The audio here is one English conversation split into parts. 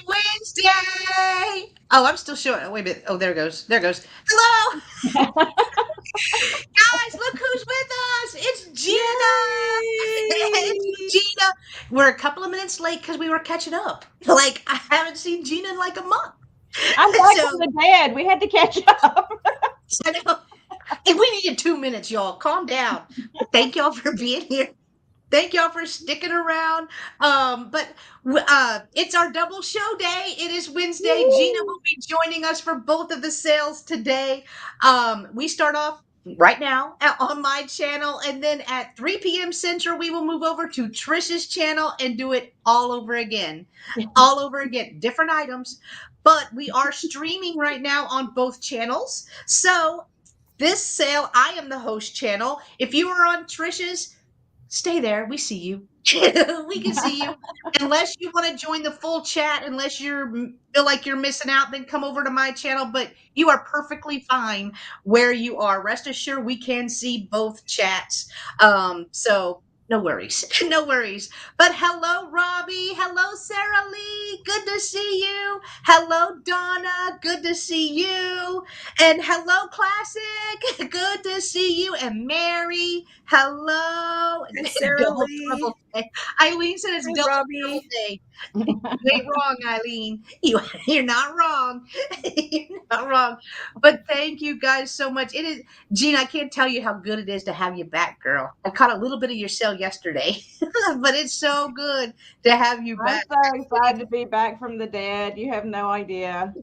Wednesday. Oh, I'm still showing. Wait a minute. Oh, there it goes. There it goes. Hello, guys. Look who's with us. It's Gina. It's Yay! Gina. We're a couple of minutes late because we were catching up. Like, I haven't seen Gina in like a month. I'm back So, from the dead. We had to catch up. I know. And we needed 2 minutes, y'all. Calm down. Thank y'all for being here. Thank y'all for sticking around. But it's our double show day. It is Wednesday. Gina will be joining us for both of the sales today. We start off right now on my channel, and then at 3 p.m. Central, we will move over to Trisha's channel and do it all over again. All over again. Different items. But we are streaming right now on both channels. So this sale, I am the host channel. If you are on Trisha's, stay there. We see you. We can see you. Unless you want to join the full chat, unless you feel like you're missing out, then come over to my channel. But you are perfectly fine where you are. Rest assured, we can see both chats. So no worries. No worries. But hello, Robbie. Hello, Sarah Lee. Good to see you. Hello, Donna. Good to see you. And hello, Classic. Good to see you. And Mary. Hello. Hi, Sarah Double Lee. trouble day. Eileen said it's Hi, double trouble Robbie. day. You ain't wrong, Eileen. You're not wrong. You're not wrong. But thank you guys so much. It is, Gene, I can't tell you how good it is to have you back, girl. I caught a little bit of your sale yesterday, but it's so good to have you I'm back. so excited to be back from the dead. You have no idea.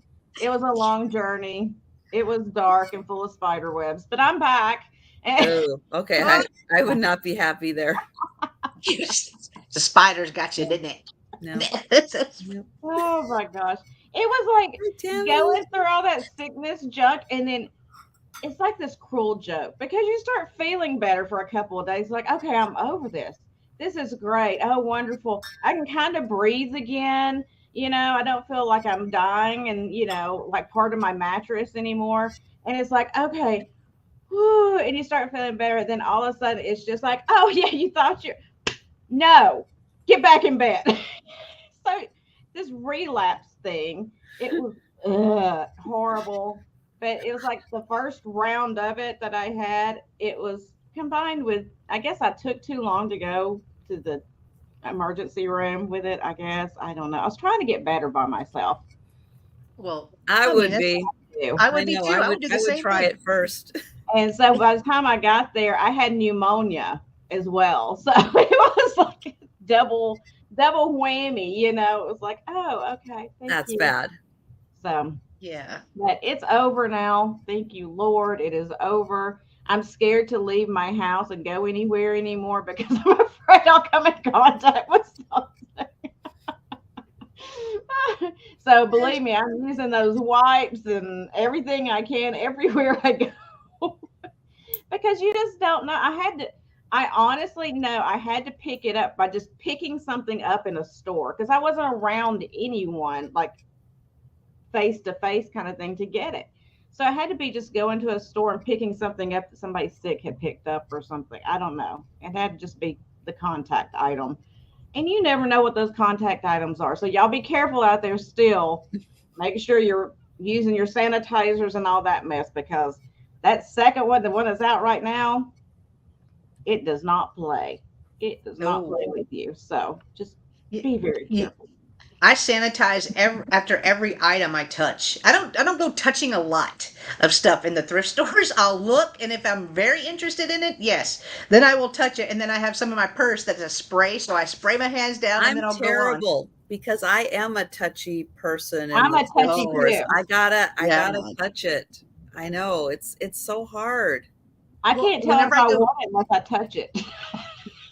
It was a long journey. It was dark and full of spider webs, but I'm back. Oh, okay. I would not be happy there. The spiders got you, didn't it? No. Oh my gosh. It was like going through all that sickness junk, and then it's like this cruel joke because you start feeling better for a couple of days. Like, okay, I'm over this. This is great. Oh, wonderful. I can kind of breathe again. I don't feel like I'm dying and, like part of my mattress anymore. And it's like, okay, whew, and you start feeling better. Then all of a sudden it's just like, oh, yeah, you thought no, get back in bed. So this relapse thing, it was horrible. But it was like the first round of it that I had, it was combined with, I guess I took too long to go to the emergency room with it, I guess. I don't know. I was trying to get better by myself. Well, I would mean, be. I would I be know. too. I would do the same try thing. it first. And so by the time I got there, I had pneumonia as well. So it was like a double whammy, It was like, oh, okay, thank That's you. bad. So Yeah. but it's over now. Thank you, Lord. It is over. I'm scared to leave my house and go anywhere anymore because I'm afraid I'll come in contact with something. So believe me, I'm using those wipes and everything I can everywhere I go because you just don't know. I honestly know I had to pick it up by just picking something up in a store because I wasn't around anyone like face to face kind of thing to get it. So I had to be just going to a store and picking something up that somebody sick had picked up or something. I don't know. It had to just be the contact item. And you never know what those contact items are. So y'all be careful out there still. Make sure you're using your sanitizers and all that mess because that second one, the one that's out right now, it does not play. It does not play with you. So just be very careful. I sanitize after every item I touch. I don't go touching a lot of stuff in the thrift stores. I'll look, and if I'm very interested in it, yes, then I will touch it. And then I have some in my purse that's a spray, so I spray my hands down, and then I'll go on. Because I am a touchy person. I'm a touchy too. I gotta touch it. I know it's so hard. I can't tell if I want it unless I touch it.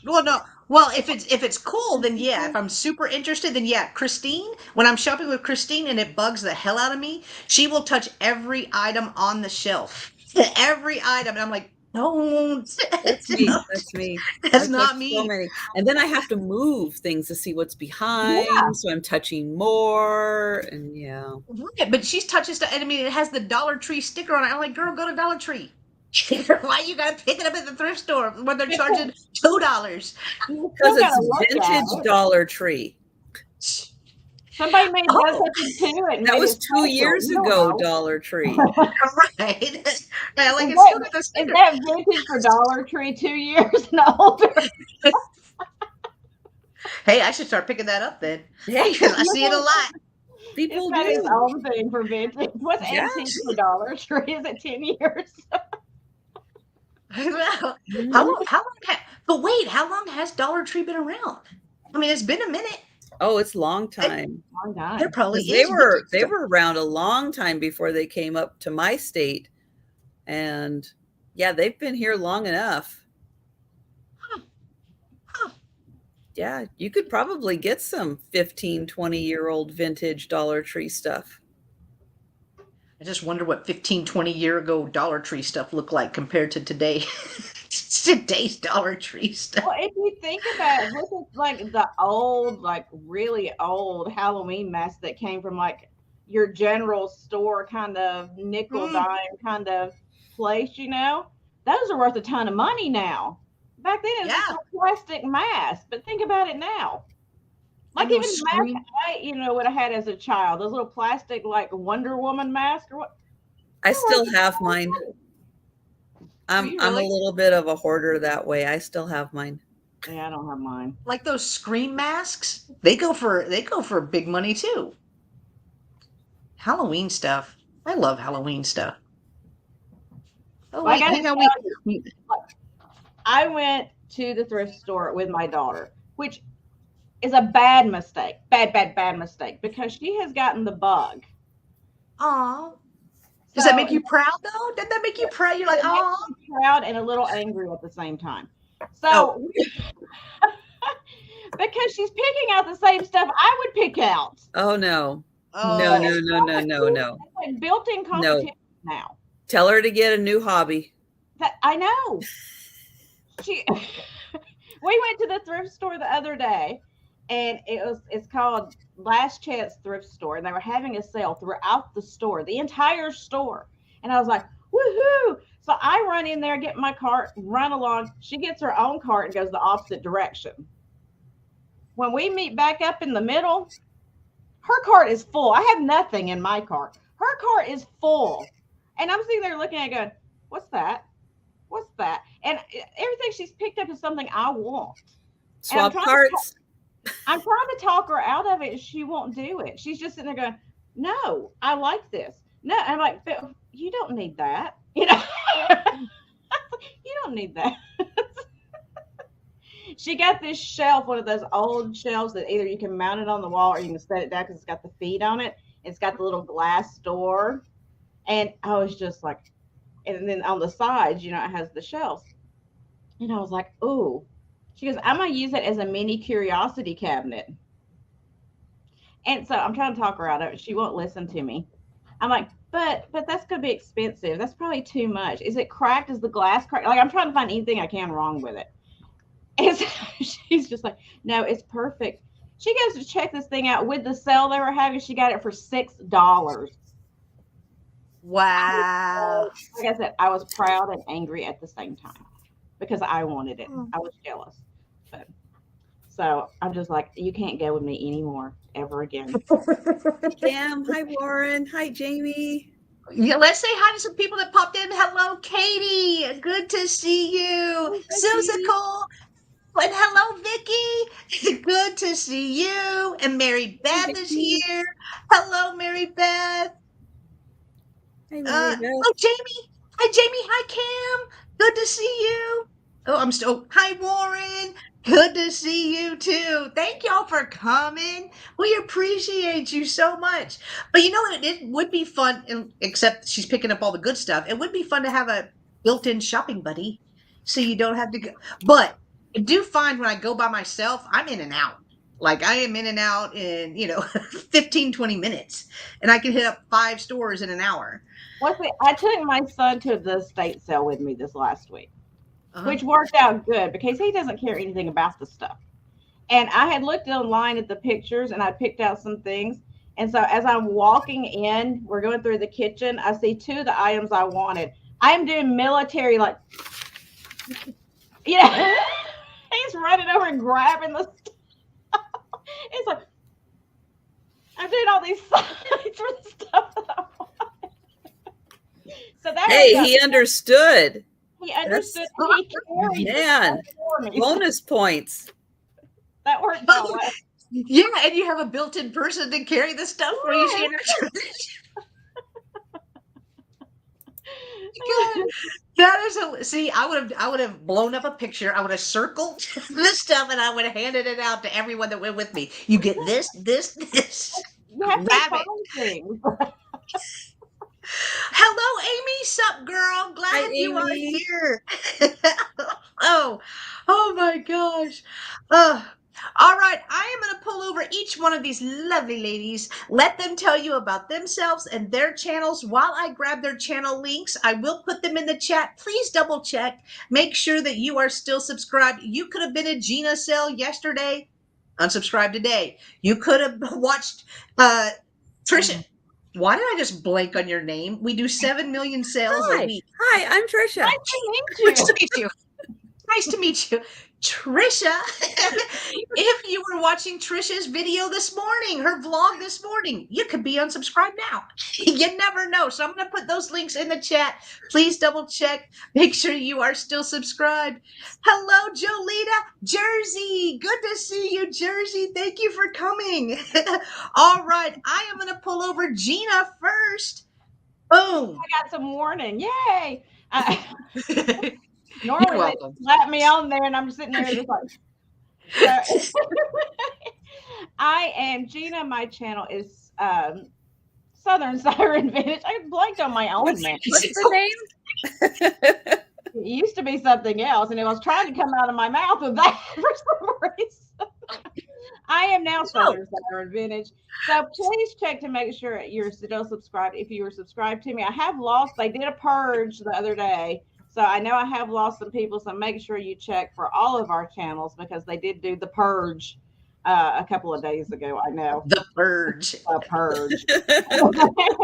Well, no. Well, if it's cool, then yeah. If I'm super interested, then yeah. Christine, when I'm shopping with Christine and it bugs the hell out of me, she will touch every item on the shelf. Every item. And I'm like, don't. That's me. That's me. That's not me. So many. And then I have to move things to see what's behind. Yeah. So I'm touching more. And yeah. Right, but she's touching stuff. I mean, it has the Dollar Tree sticker on it. I'm like, girl, go to Dollar Tree. Why you gotta pick it up at the thrift store when they're charging $2? Because it's vintage Dollar Tree. Somebody made that Oh. something too. And That made was it 2 special. years You don't ago, know. Dollar Tree. Right. Yeah, like Is it's still got the Is sticker. that vintage for Dollar Tree 2 years and older? Hey, I should start picking that up then. Hey, Because I see it a lot. people It's got its do. own thing for vintage. What's Yeah. antique for Dollar Tree? Is it 10 years? How Mhm. long? But wait, how long has Dollar Tree been around? I mean, it's been a minute. Oh, it's a long time. Long time. There probably 'Cause is. they were around a long time before they came up to my state. And yeah, they've been here long enough. Huh. Yeah, you could probably get some 15, 20-year-old vintage Dollar Tree stuff. I just wonder what 15, 20 year ago Dollar Tree stuff looked like compared to today. Today's Dollar Tree stuff. Well, if you think about it, look at like the old, like really old Halloween masks that came from like your general store kind of nickel Mm. dime kind of place, you know? Those are worth a ton of money now. Back then it was just a plastic mask, but think about it now. Like And even those the mask screen- I would have had as a child, those little plastic like Wonder Woman mask or what. I still have mine. I'm you a really? little bit of a hoarder that way. I still have mine. Yeah, I don't have mine. Like those scream masks, they go for big money too. Halloween stuff. I love Halloween stuff. Oh, Well, I wait, gotta hang on, tell wait. I went to the thrift store with my daughter, which is a bad mistake. Bad mistake because she has gotten the bug. Aw. Does that make you proud though? Did that make you proud? You're like, It makes aw. me proud and a little angry at the same time. So Oh. because she's picking out the same stuff I would pick out. Oh no. Oh. No. It's like built-in competition now. Tell her to get a new hobby. That I know. We went to the thrift store the other day, and it's called Last Chance Thrift Store, and they were having a sale throughout the store, the entire store. And I was like, woohoo! So I run in there, get my cart, run along. She gets her own cart and goes the opposite direction. When we meet back up in the middle, her cart is full. I have nothing in my cart. Her cart is full. And I'm sitting there looking at it going, what's that? What's that? And everything she's picked up is something I want. Swap carts. I'm trying to talk her out of it, and she won't do it. She's just sitting there going, no, I like this. No, and I'm like, but you don't need that. You know, you don't need that. She got this shelf, one of those old shelves that either you can mount it on the wall or you can set it down because it's got the feet on it. It's got the little glass door. And I was just like, and then on the sides, it has the shelves. And I was like, ooh. She goes, I'm going to use it as a mini curiosity cabinet. And so I'm trying to talk her out of it. She won't listen to me. I'm like, but that's going to be expensive. That's probably too much. Is it cracked? Is the glass cracked? Like, I'm trying to find anything I can wrong with it. And so she's just like, no, it's perfect. She goes to check this thing out with the sale they were having. She got it for $6. Wow. Like I said, I was proud and angry at the same time because I wanted it. I was jealous. But so I'm just like, you can't go with me anymore ever again. Cam, hi Warren, hi Jamie. Yeah, let's say hi to some people that popped in. Hello, Katie. Good to see you. Susical. And hello, Vicky. Good to see you. And Mary Beth is here. Hello, Mary Beth. Hi, Mary Beth. Oh, Jamie. Hi, Jamie. Hi, Cam. Good to see you. Oh, hi, Warren. Good to see you too. Thank y'all for coming. We appreciate you so much. But it would be fun, except she's picking up all the good stuff. It would be fun to have a built-in shopping buddy so you don't have to go. But I do find when I go by myself, I'm in and out. Like I am in and out in, 15, 20 minutes. And I can hit up 5 stores in an hour. I took my son to the estate sale with me this last week. Which worked out good because he doesn't care anything about the stuff. And I had looked online at the pictures and I picked out some things. And so as I'm walking in, we're going through the kitchen. I see 2 of the items I wanted. I am doing military, like, he's running over and grabbing the stuff. It's like, I'm doing all these signs for the stuff that I want. So that Hey, he understood. He understood. He carried Man, bonus points. That worked out well. Yeah, and you have a built-in person to carry the stuff for you. God, that is see. I would have blown up a picture. I would have circled this stuff, and I would have handed it out to everyone that went with me. You get this. You have to find things. Hello, Amy. Sup, girl? Glad Hi, you are Amy. here. oh my gosh. All right, I am going to pull over each one of these lovely ladies, let them tell you about themselves and their channels. While I grab their channel links, I will put them in the chat. Please double check. Make sure that you are still subscribed. You could have been a Gina sale yesterday. Unsubscribe today. You could have watched Trisha. Why did I just blank on your name? We do 7 million sales a week. Hi, I'm Trisha. Nice to meet you. Nice to meet you. Nice to meet you. Trisha, if you were watching Trisha's video this morning, her vlog this morning, you could be unsubscribed now. You never know. So I'm going to put those links in the chat. Please double check. Make sure you are still subscribed. Hello, Jolita, Jersey. Good to see you, Jersey. Thank you for coming. All right. I am going to pull over Gina first. Boom. I got some warning. Yay. Normally they slap me on there and I'm sitting there just like I am Gina. My channel is Southern Siren Vintage. I blanked on my own. What's the name? It used to be something else, and it was trying to come out of my mouth with that for some reason. I am now Southern Siren Vintage. So please check to make sure you're still subscribed. If you were subscribed to me, I have lost. They did a purge the other day. So I know I have lost some people, so make sure you check for all of our channels because they did do the purge a couple of days ago. I know. The purge. The purge.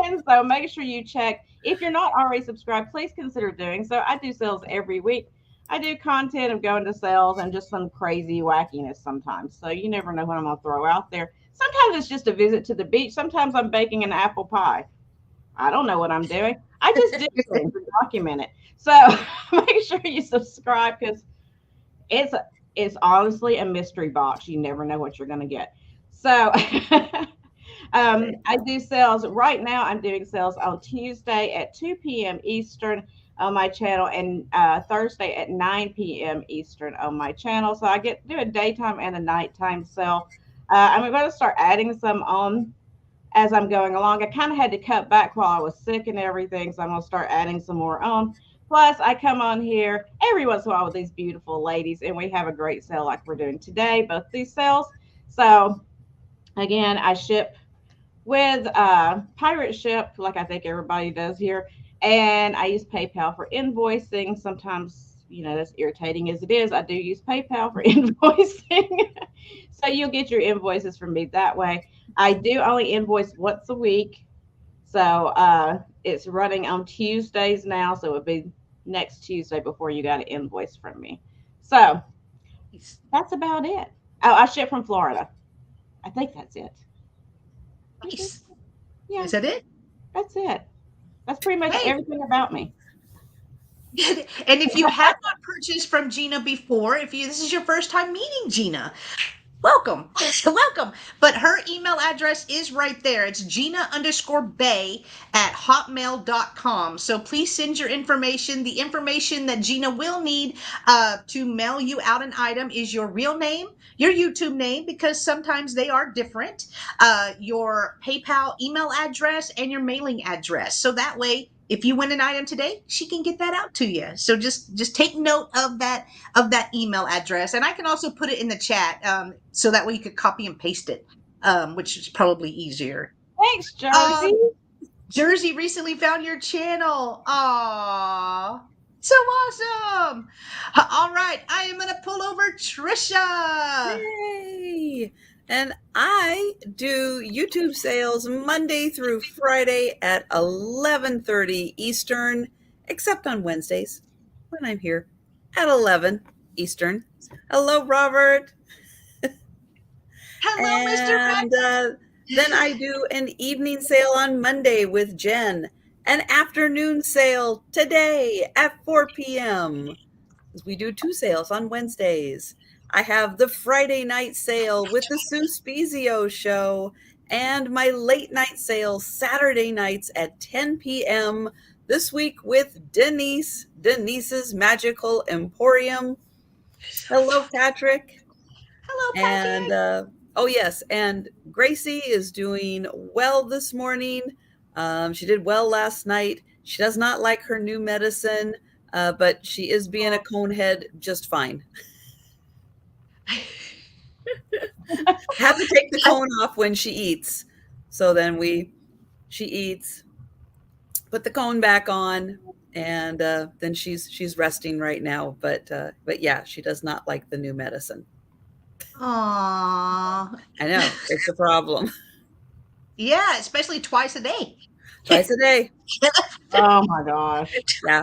And so make sure you check. If you're not already subscribed, please consider doing so. I do sales every week. I do content of going to sales and just some crazy wackiness sometimes. So you never know what I'm going to throw out there. Sometimes it's just a visit to the beach. Sometimes I'm baking an apple pie. I don't know what I'm doing. I just do things and document it. So make sure you subscribe because it's honestly a mystery box. You never know what you're going to get. So I do sales right now. I'm doing sales on Tuesday at 2 p.m. Eastern on my channel and Thursday at 9 p.m. Eastern on my channel. So I get to do a daytime and a nighttime sale. I'm going to start adding some on as I'm going along. I kind of had to cut back while I was sick and everything. So I'm going to start adding some more on. Plus, I come on here every once in a while with these beautiful ladies, and we have a great sale like we're doing today, both these sales. So, again, I ship with Pirate Ship, like I think everybody does here, and I use PayPal for invoicing. Sometimes, you know, that's irritating as it is. I do use PayPal for invoicing. So you'll get your invoices from me that way. I do only invoice once a week. So it's running on Tuesdays now. So it would be next Tuesday before you got an invoice from me. So that's about it. Oh, I ship from Florida. I think that's it. Nice. Yeah. Is that it? That's it. That's pretty much everything about me. And if you have not purchased from Gina before, this is your first time meeting Gina, welcome. Welcome. But her email address is right there. It's Gina_Bay@hotmail.com. So please send your information. The information that Gina will need to mail you out an item is your real name, your YouTube name, because sometimes they are different, your PayPal email address, and your mailing address. So that way, if you win an item today, she can get that out to you. So just take note of that email address, and I can also put it in the chat so that way you could copy and paste it, which is probably easier. Thanks, Jersey. Jersey recently found your channel. Aww, so awesome! All right, I am gonna pull over Trisha. Yay! And I do YouTube sales Monday through Friday at 11:30 Eastern, except on Wednesdays when I'm here at 11 Eastern. Hello, Robert. Hello, Mr. And Then I do an evening sale on Monday with Jen, an afternoon sale today at 4 p.m. We do 2 sales on Wednesdays. I have the Friday night sale with the Sue Spezio show and my late night sale Saturday nights at 10 p.m. this week with Denise's Magical Emporium. Hello, Patrick. Hello, And Patrick. oh yes, and Gracie is doing well this morning. She did well last night. She does not like her new medicine, but she is being a conehead just fine. Have to take the cone off when she eats. So then she eats, put the cone back on, and then she's resting right now. But yeah, she does not like the new medicine. Aww. I know, it's a problem. Yeah, especially twice a day. Twice a day. Oh my gosh. Yeah,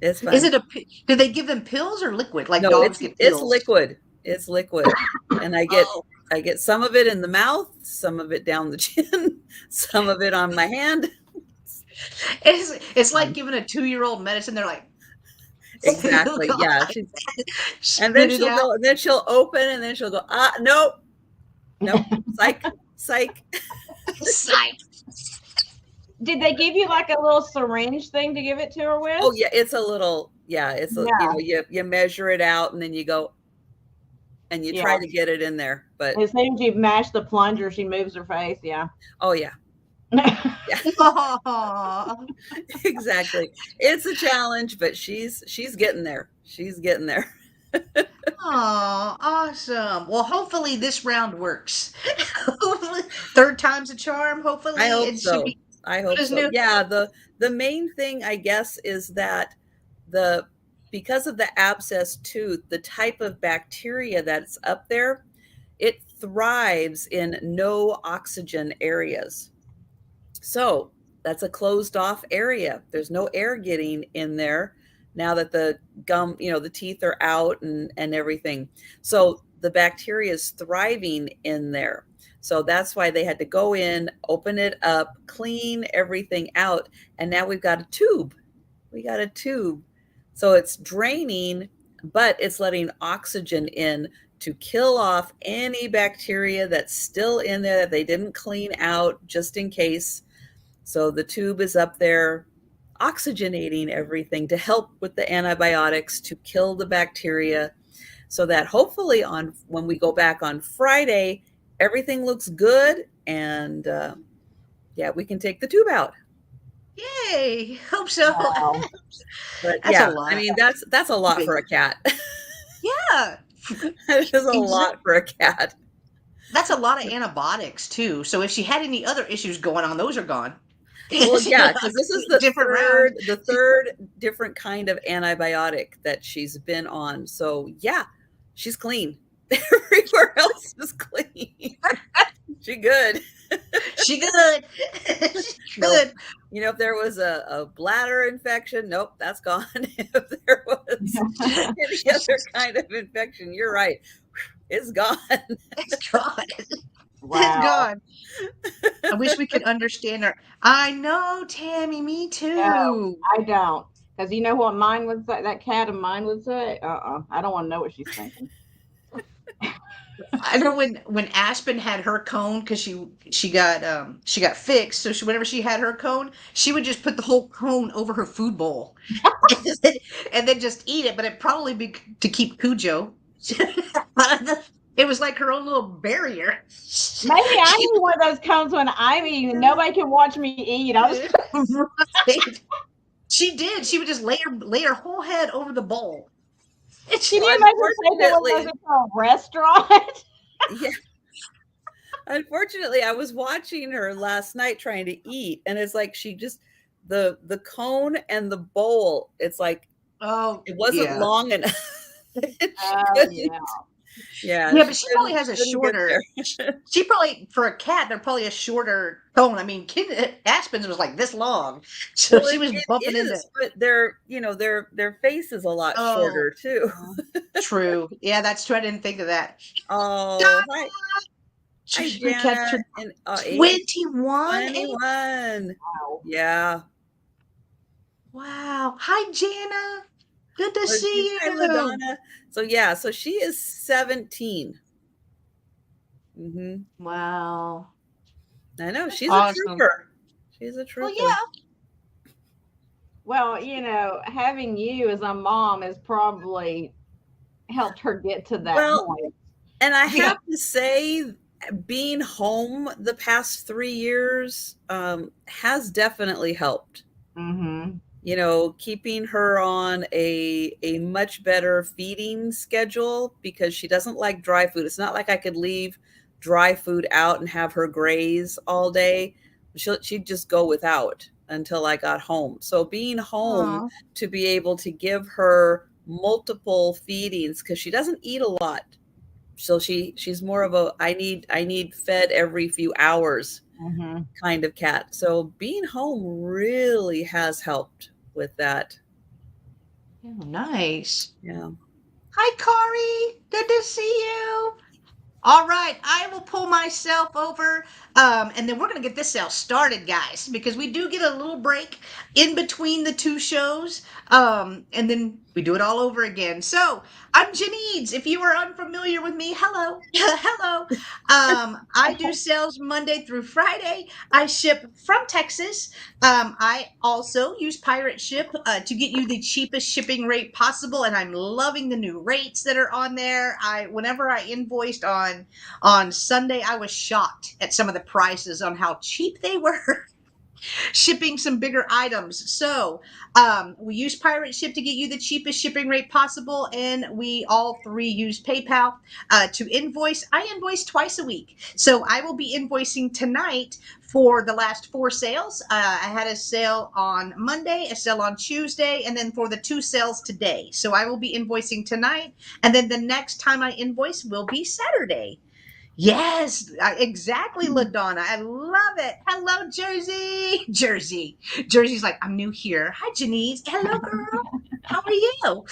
it's fun. Is it do they give them pills or liquid? Like No, dogs get pills? It's liquid. It's liquid. And I get some of it in the mouth, some of it down the chin, some of it on my hand. It's like giving a 2-year-old medicine. They're like, exactly. Yeah. And then she'll go, and then she'll open, and then she'll go, nope. Psych. Psych. Did they give you like a little syringe thing to give it to her with? Oh yeah, it's a little, it's a, you measure it out, and then you go and you try to get it in there. But as soon as you mash the plunger, she moves her face. Yeah. Oh yeah. Exactly. It's a challenge, but she's getting there. She's getting there. Oh, awesome. Well, hopefully this round works. Third time's a charm. Hopefully I hope so. Yeah, the main thing, I guess, is that because of the abscess tooth, the type of bacteria that's up there, it thrives in no oxygen areas. So that's a closed off area. There's no air getting in there now that the gum, the teeth are out and everything. So the bacteria is thriving in there. So that's why they had to go in, open it up, clean everything out. And now we've got a tube. We got a tube. So it's draining, but it's letting oxygen in to kill off any bacteria that's still in there that they didn't clean out just in case. So the tube is up there oxygenating everything to help with the antibiotics to kill the bacteria, so that hopefully when we go back on Friday, everything looks good, and we can take the tube out. Yay! Hope so. Wow. But that's a lot. I mean, that's a lot for a cat. Yeah. That is a lot for a cat. That's a lot of antibiotics too. So if she had any other issues going on, those are gone. Well, yeah, because this is the third different kind of antibiotic that she's been on. So yeah, she's clean. Everywhere else is clean. She good. She good. Good. If there was a bladder infection, nope, that's gone. If there was any other kind of infection, you're right. It's gone. It's gone. Wow. It's gone. I wish we could understand her. I know, Tammy, me too. No, I don't. Because you know what mine would say, that cat of mine would say? I don't want to know what she's thinking. I know when Aspen had her cone, because she got fixed, so whenever she had her cone, she would just put the whole cone over her food bowl and then just eat it. But it'd probably be to keep Cujo. It was like her own little barrier. Maybe I need one of those cones when I'm eating and nobody can watch me eat. Right. She did. She would just lay her whole head over the bowl. She didn't make her say that was a restaurant. Yeah. Unfortunately, I was watching her last night trying to eat, and it's like she just the cone and the bowl. It's like it wasn't long enough. Yeah, but she probably has a shorter. She probably, for a cat, they're probably a shorter cone. I mean, Aspen's was like this long, so she was bumping into. But their face is a lot shorter too. True. Yeah, that's true. I didn't think of that. Oh, Donna! hi. Hi, We kept Jana. her And 21. 21. Wow. Yeah. Wow. Hi, Jana. Good to see Hi, you. LaDonna. So, yeah, so she is 17. Mm-hmm. Wow. I know. That's She's a awesome. trooper. She's a Well, trooper. yeah. Well, having you as a mom has probably helped her get to that Well, point. and I Yeah. have to say, being home the past 3 years has definitely helped. Mm-hmm. Keeping her on a much better feeding schedule because she doesn't like dry food. It's not like I could leave dry food out and have her graze all day. She'd just go without until I got home. So being home Aw. to be able to give her multiple feedings because she doesn't eat a lot. So she's more of a I need fed every few hours Mm-hmm. kind of cat. So being home really has helped with that. Oh, nice. Yeah. Hi, Kari. Good to see you. All right, I will pull myself over, and then we're going to get this sale started, guys, because we do get a little break in between the two shows, and then we do it all over again. So I'm Janice. If you are unfamiliar with me, hello, hello. I do sales Monday through Friday. I ship from Texas. I also use Pirate Ship to get you the cheapest shipping rate possible, and I'm loving the new rates that are on there. Whenever I invoiced on Sunday, I was shocked at some of the prices on how cheap they were. Shipping some bigger items. So we use Pirate Ship to get you the cheapest shipping rate possible, and we all three use PayPal to invoice. I invoice twice a week, so I will be invoicing tonight for the last 4 sales. I had a sale on Monday, a sale on Tuesday, and then for the 2 sales today. So I will be invoicing tonight, and then the next time I invoice will be Saturday. Yes, exactly, LaDonna. I love it. Hello, Jersey. Jersey's like, I'm new here. Hi, Janice. Hello, girl. How are you?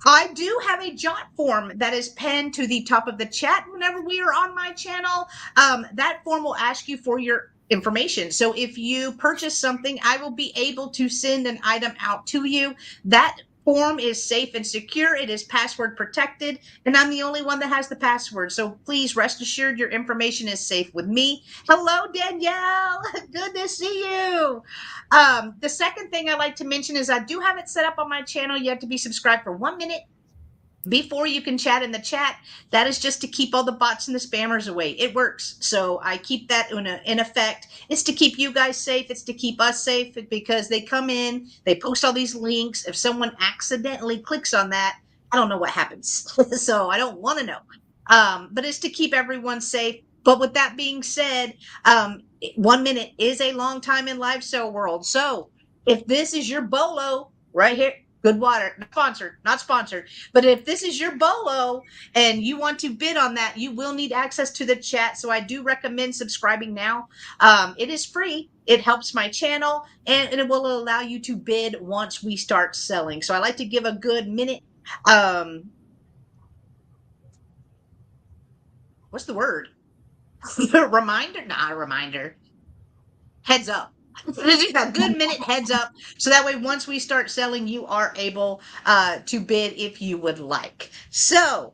I do have a jot form that is pinned to the top of the chat whenever we are on my channel. That form will ask you for your information. So if you purchase something, I will be able to send an item out to you. That form is safe and secure. It is password protected, and I'm the only one that has the password. So please rest assured your information is safe with me. Hello, Danielle. Good to see you. The second thing I like to mention is I do have it set up on my channel. You have to be subscribed for 1 minute before you can chat in the chat. That is just to keep all the bots and the spammers away. It works. So I keep that in effect. It's to keep you guys safe. It's to keep us safe because they come in, they post all these links. If someone accidentally clicks on that, I don't know what happens. So I don't want to know. But it's to keep everyone safe. But with that being said, 1 minute is a long time in live sale world. So if this is your bolo right here, good water, not sponsored. But if this is your bolo and you want to bid on that, you will need access to the chat. So I do recommend subscribing now. It is free. It helps my channel, and it will allow you to bid once we start selling. So I like to give a good minute. What's the word? Reminder? Not a reminder. Heads up. A good minute heads up, so that way once we start selling, you are able to bid if you would like. So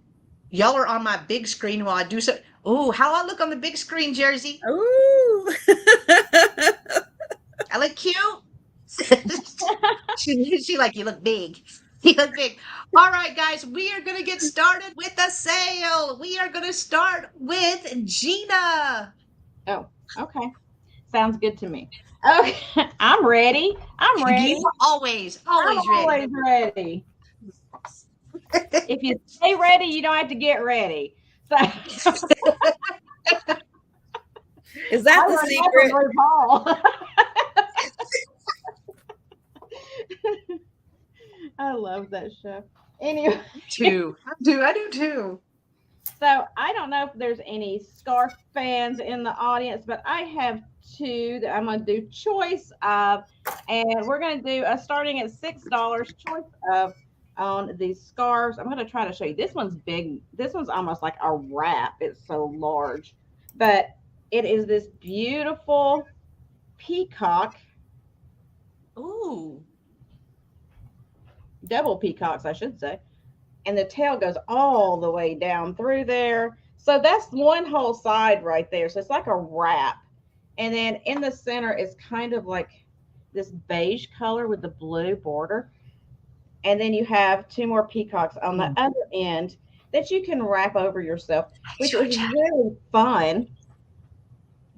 y'all are on my big screen while I do so. Oh, how I look on the big screen, Jersey? Ooh. I look cute. she like, you look big. You look big. All right, guys, we are gonna get started with the sale. We are gonna start with Gina. Oh, okay. Sounds good to me. Okay, I'm ready. I'm ready. You always I'm ready. always ready. If you stay ready, you don't have to get ready. So Is that I the learned secret? that from RuPaul. I love that show. Anyway, I do too. so I don't know if there's any scarf fans in the audience, but I have 2 that I'm going to do choice of, and we're going to do starting at $6 choice of on these scarves. I'm going to try to show you. This one's big. This one's almost like a wrap. It's so large. But it is this beautiful peacock. Ooh. Double peacocks, I should say. And the tail goes all the way down through there. So that's one whole side right there. So it's like a wrap. And then in the center is kind of like this beige color with the blue border. And then you have two more peacocks on the other end that you can wrap over yourself, which is really fun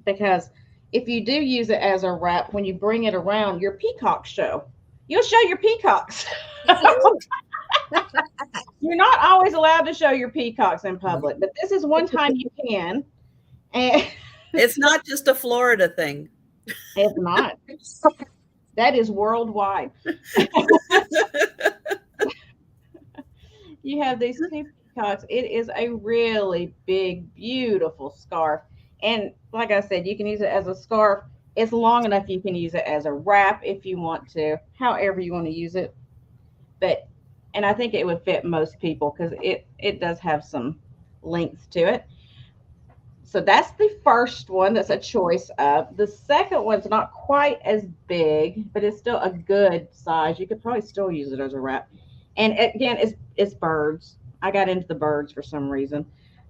because if you do use it as a wrap, when you bring it around your peacock show, you'll show your peacocks. You're not always allowed to show your peacocks in public, but this is one time you can. And it's not just a Florida thing. It's not. That is worldwide. You have these two peacocks. It is a really big, beautiful scarf. And like I said, you can use it as a scarf. It's long enough you can use it as a wrap if you want to, however you want to use it. And I think it would fit most people because it does have some length to it. So that's the first one that's a choice of. The second one's not quite as big, but it's still a good size. You could probably still use it as a wrap. And again, it's birds. I got into the birds for some reason.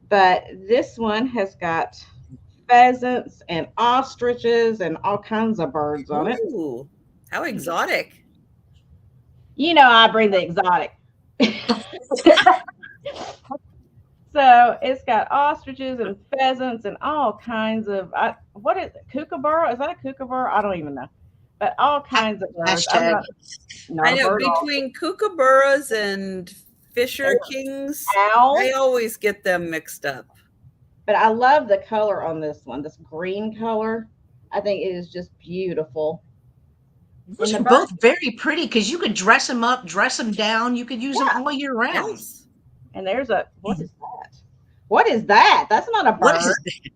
But this one has got pheasants and ostriches and all kinds of birds on it. Ooh, how exotic. You know I bring the exotic. So it's got ostriches and pheasants and all kinds of, what is it? Kookaburra? Is that a kookaburra? I don't even know. But all kinds of birds. Hashtag. I know between kookaburras and Fisher Kings, owls. I always get them mixed up. But I love the color on this one, this green color. I think it is just beautiful. Those are both very pretty because you could dress them up, dress them down. You could use them all year round. Yes. And there's what is that? What is that? That's not a bird. What is that?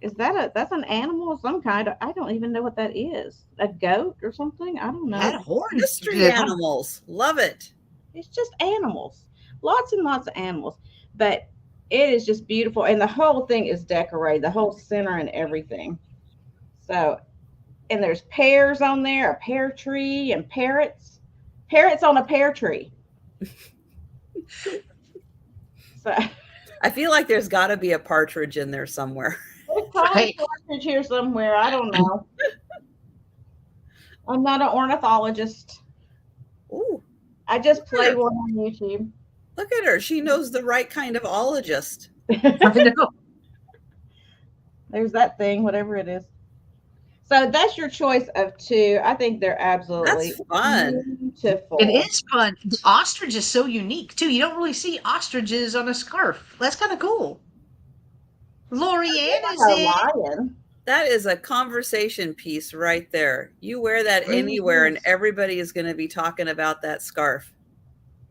Is that that's an animal of some kind? I don't even know what that is. A goat or something? I don't know. That horn. Mystery animals. Love it. It's just animals. Lots and lots of animals. But it is just beautiful. And the whole thing is decorated, the whole center and everything. So, and there's pears on there, a pear tree, and parrots. Parrots on a pear tree. So I feel like there's got to be a partridge in there somewhere. there's probably a partridge here somewhere. I don't know. I'm not an ornithologist. Ooh, I just play one on YouTube. look at her. She knows the right kind of ologist. There's that thing, whatever it is. So that's your choice of two. I think they're absolutely fun. Beautiful. It is fun. The ostrich is so unique too. You don't really see ostriches on a scarf. That's kind of cool. Lorianne is a it. lion. That is a conversation piece right there. You wear that anywhere and everybody is going to be talking about that scarf.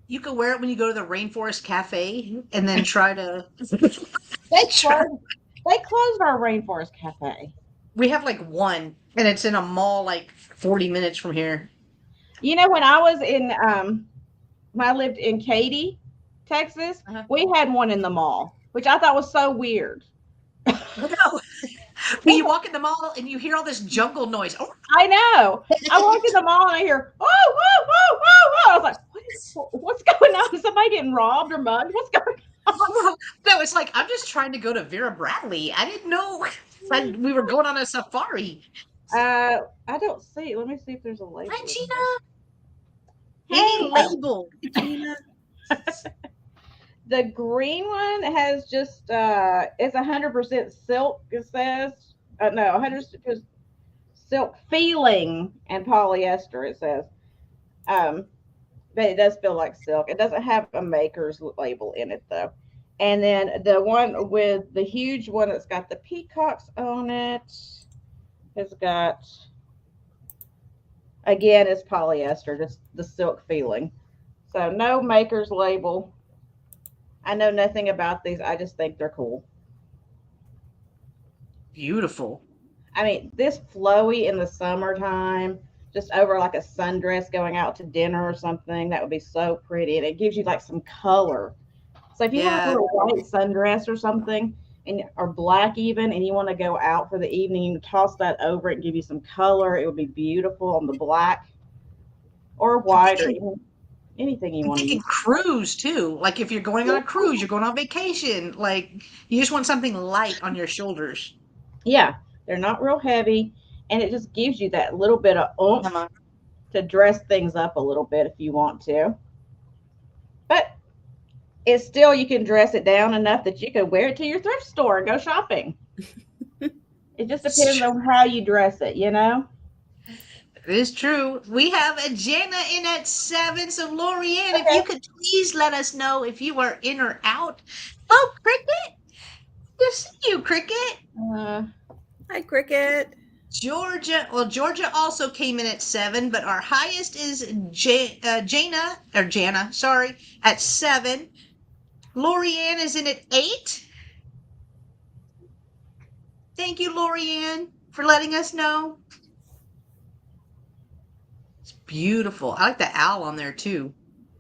You could wear it when you go to the Rainforest Cafe and then try to. They closed our Rainforest Cafe. We have like one, and it's in a mall like 40 minutes from here. You know, when I was in, when I lived in Katy, Texas, we had one in the mall, which I thought was so weird. No. When you walk in the mall and you hear all this jungle noise. Oh. I know. I walk in the mall and I hear, whoa, whoa, whoa, whoa, whoa. I was like, what's going on? Is somebody getting robbed or mugged? What's going on? No, it's like, I'm just trying to go to Vera Bradley. I didn't know we were going on a safari. I don't see. Let me see if there's a label. Hi, Gina. Any label. Gina. The green one has just, it's 100% silk, it says. No, 100% silk feeling and polyester, it says. But it does feel like silk. It doesn't have a maker's label in it, though. And then the one with the huge one that's got the peacocks on it has got, again, it's polyester, just the silk feeling. So no maker's label. I know nothing about these. I just think they're cool. Beautiful. I mean, this flowy in the summertime, just over like a sundress going out to dinner or something. That would be so pretty. And it gives you like some color. So if you have a Yeah. little white sundress or something, and or black even, and you want to go out for the evening, you can toss that over it and give you some color. It would be beautiful on the black or white or even anything you I'm want to thinking use. cruise too. Like if you're going on a cruise, you're going on vacation. Like you just want something light on your shoulders. Yeah, they're not real heavy, and it just gives you that little bit of oomph Come on. to dress things up a little bit if you want to. But it's still, you can dress it down enough that you could wear it to your thrift store and go shopping. It just depends on how you dress it, you know? It is true. We have a Jana in at 7. So Lorianne, if Okay. you could please let us know if you are in or out. Oh, Cricket. Good to see you, Cricket. Hi, Cricket. Georgia. Well, Georgia also came in at 7, but our highest is Jana, sorry, at 7. Lorianne is in at 8. Thank you, Lorianne, for letting us know. It's beautiful. I like the owl on there too.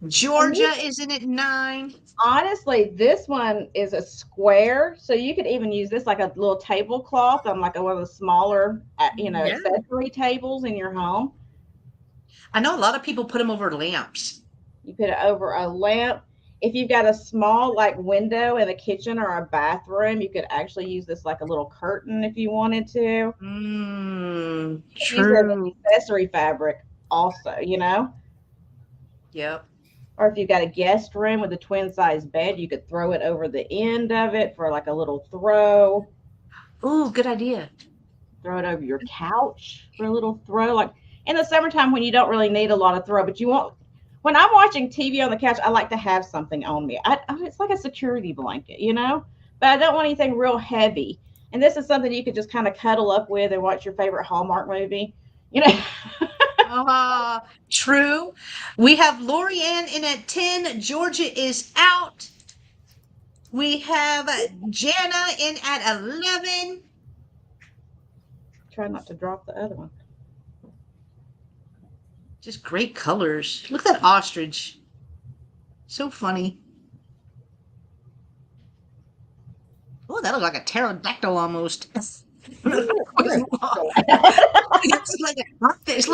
Georgia is in at 9. Honestly, this one is a square, so you could even use this like a little tablecloth on like one of the smaller, Yeah. accessory tables in your home. I know a lot of people put them over lamps. You put it over a lamp. If you've got a small like window in the kitchen or a bathroom, you could actually use this like a little curtain if you wanted to. True. Use it as an accessory fabric also, Yep. Or if you've got a guest room with a twin size bed, you could throw it over the end of it for like a little throw. Ooh, good idea. Throw it over your couch for a little throw. Like in the summertime when you don't really need a lot of throw, but you want, when I'm watching TV on the couch, I like to have something on me. It's like a security blanket, but I don't want anything real heavy. And this is something you could just kind of cuddle up with and watch your favorite Hallmark movie, True. We have Lorianne in at 10. Georgia is out. We have Jana in at 11. Try not to drop the other one. Just great colors. Look at that ostrich. So funny. Oh, that looks like a pterodactyl almost. Look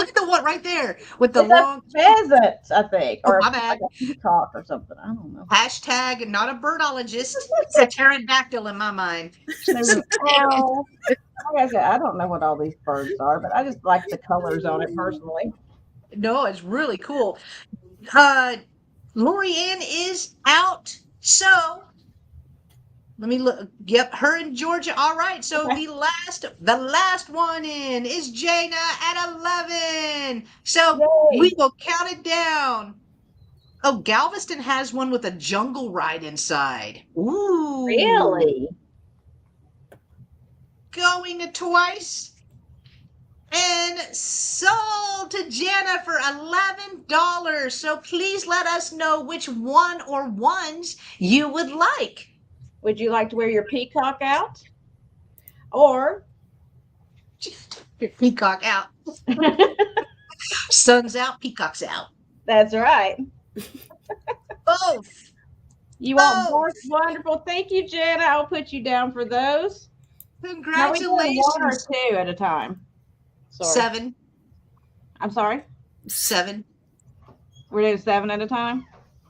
at the one right there with the It's long a pheasant, I think, Oh, or my bad. like a peacock or something. I don't know. Hashtag not a birdologist. It's a pterodactyl in my mind. Oh, like I said, I don't know what all these birds are, but I just like the colors on it personally. No, it's really cool. Lorianne is out. So let me look. Yep, her and Georgia. All right. So Okay. the last one in is Jana at 11. So Yay. we will count it down. Oh, Galveston has one with a jungle ride inside. Ooh. Really? Going to twice. And sold to Jana for $11. So please let us know which one or ones you would like. Would you like to wear your peacock out? Or Your peacock out. Sun's out, peacock's out. that's right. Both. You want both? Wonderful. Thank you, Jana. I'll put you down for those. Congratulations. Now we doing one or two at a time. Sorry. 7. I'm sorry. 7. We're doing 7 at a time.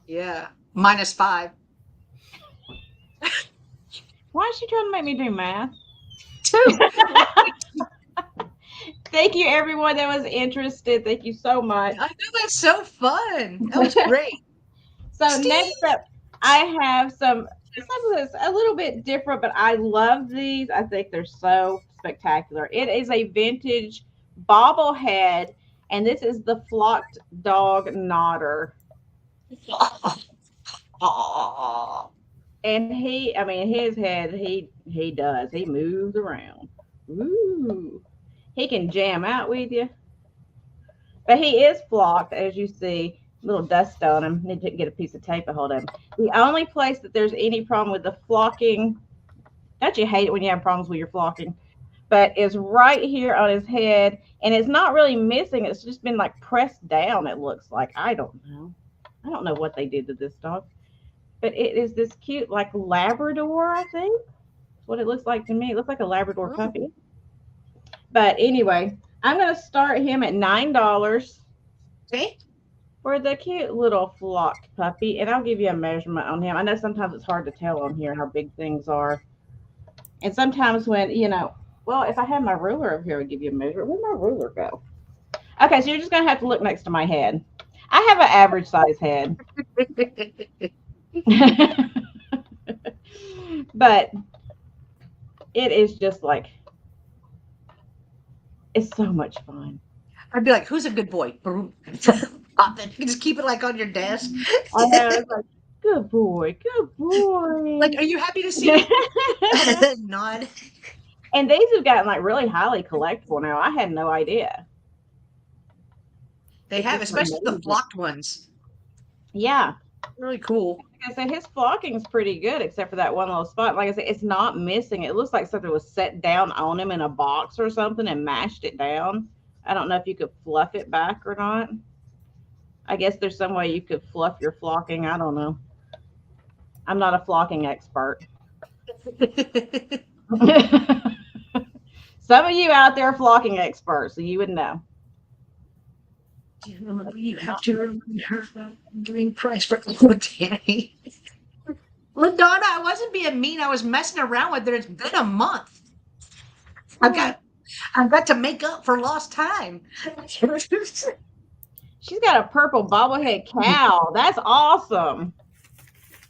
Yeah. -5. Why is she trying to make me do math? 2. Thank you, everyone that was interested. Thank you so much. I know, that's so fun. That was great. So Steve. next up, I have some of this a little bit different, but I love these. I think they're so spectacular. It is a vintage bobblehead, and this is the flocked dog Nodder. Oh. And his head, he moves around. Ooh. He can jam out with you. But he is flocked, as you see. Little dust on him. Need to get a piece of tape to hold him. The only place that there's any problem with the flocking, don't you hate it when you have problems with your flocking? but it's right here on his head, and it's not really missing. It's just been like pressed down. It looks like I don't know what they did to this dog, but it is this cute like Labrador. I think that's what it looks like to me. It looks like a Labrador puppy. But anyway, I'm gonna start him at $9. Okay. For the cute little flocked puppy, and I'll give you a measurement on him. I know sometimes it's hard to tell on here how big things are. And sometimes when, well, if I had my ruler over here, I would give you a measure. Where'd my ruler go? Okay, so you're just going to have to look next to my head. I have an average size head. But it is just like, it's so much fun. I'd be like, who's a good boy? Pop it. You just keep it like on your desk. I know, it's like, good boy, good boy. Like, are you happy to see me? Nod. And these have gotten like really highly collectible now. I had no idea. They have, especially the flocked ones. Yeah. Really cool. Like I said, his flocking is pretty good, except for that one little spot. Like I said, it's not missing. It looks like something was set down on him in a box or something and mashed it down. I don't know if you could fluff it back or not. I guess there's some way you could fluff your flocking. I don't know. I'm not a flocking expert. Some of you out there are flocking experts, so you would know. You have to remember giving price for Danny. LaDonna, I wasn't being mean. I was messing around with her. It's been a month. I've got to make up for lost time. She's got a purple bobblehead cow. That's awesome.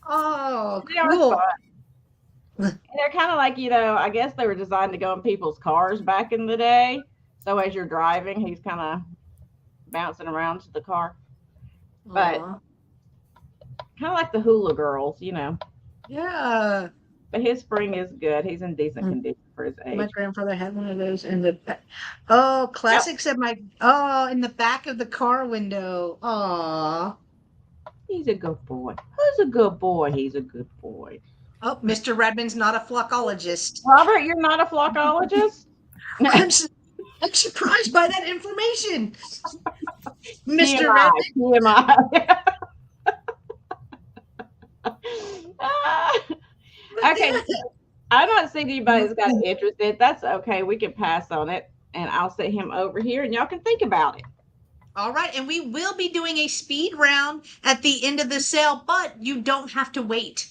Oh, They are cool. fun. And they're kind of like, I guess they were designed to go in people's cars back in the day. So as you're driving, he's kind of bouncing around to the car. But kind of like the hula girls, Yeah. But his spring is good. He's in decent condition for his age. My grandfather had one of those in the classics in the back of the car window. Aw. He's a good boy. Who's a good boy? He's a good boy. Oh, Mr. Redmond's not a flockologist. Robert, you're not a flockologist? I'm surprised by that information. Mr. Redmond. TMI. Okay, I'm not seeing anybody's got interested. That's okay. We can pass on it, and I'll set him over here, and y'all can think about it. All right, and we will be doing a speed round at the end of the sale, but you don't have to wait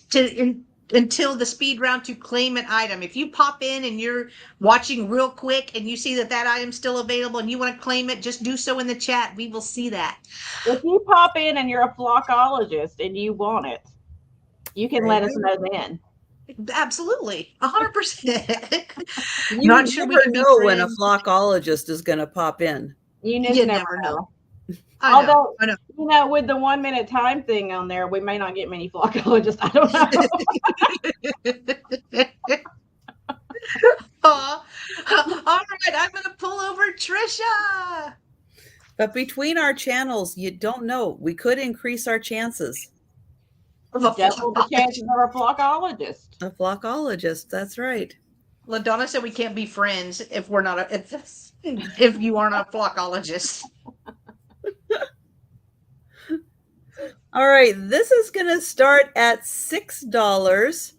until the speed round to claim an item. If you pop in and you're watching real quick and you see that item's still available and you want to claim it, just do so in the chat. We will see that. If you pop in and you're a flockologist and you want it, you can let us know then. Absolutely, 100%. You Not sure we never can be know when a friends. flockologist is going to pop in. You just never know. I know. Although, with the 1 minute time thing on there, we may not get many flockologists. I don't know. All right, I'm going to pull over Trisha. But between our channels, you don't know. We could increase our chances. Double the chances of a flockologist. A flockologist, that's right. LaDonna said we can't be friends if we're not if you aren't a flockologist. All right, this is going to start at $6.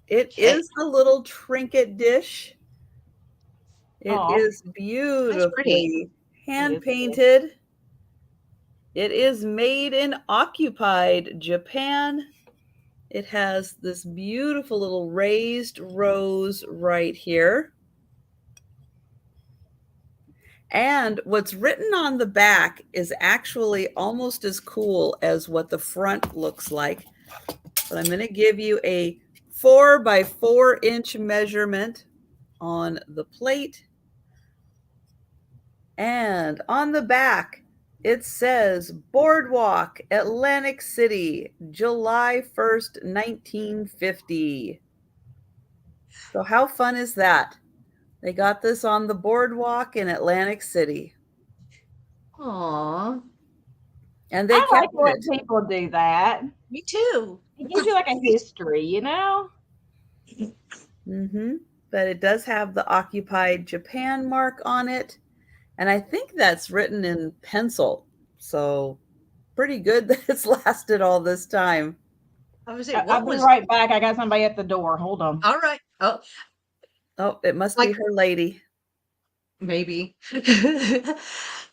It is a little trinket dish. It is beautifully hand painted. It is made in occupied Japan. It has this beautiful little raised rose right here. And what's written on the back is actually almost as cool as what the front looks like. But I'm going to give you a 4 by 4 inch measurement on the plate. And on the back, it says Boardwalk, Atlantic City, July 1st, 1950. So how fun is that? They got this on the boardwalk in Atlantic City. Aww. And they kept when people do that. Me too. It gives you like a history, Mm-hmm. but it does have the occupied Japan mark on it. And I think that's written in pencil. So pretty good that it's lasted all this time. I was say, I'll what be was right back. I got somebody at the door. Hold on. all right? Oh, Oh, it must be like her lady. maybe.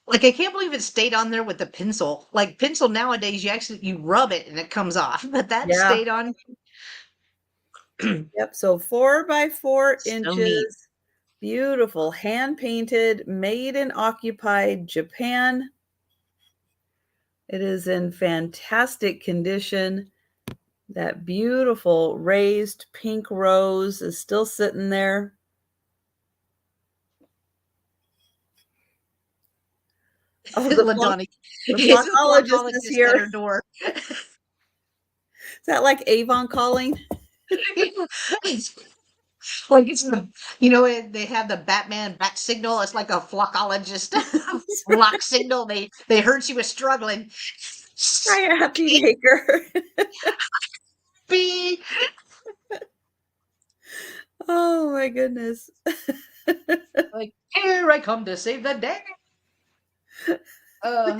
Like I can't believe it stayed on there with the pencil. Like pencil nowadays, you rub it and it comes off, but that Yeah. stayed on. Yep. So 4 by 4 So neat. inches. Beautiful. Hand painted, made in occupied Japan. It is in fantastic condition. That beautiful raised pink rose is still sitting there. Oh, the Ladoni. Yes, the flochologist is flochologist at here. her door. Is that like Avon calling? Like it's the, they have the Batman bat signal. It's like a flochologist flock signal. They heard she was struggling. Hi, Happy Maker. Be Oh my goodness. like, here I come to save the day. Uh,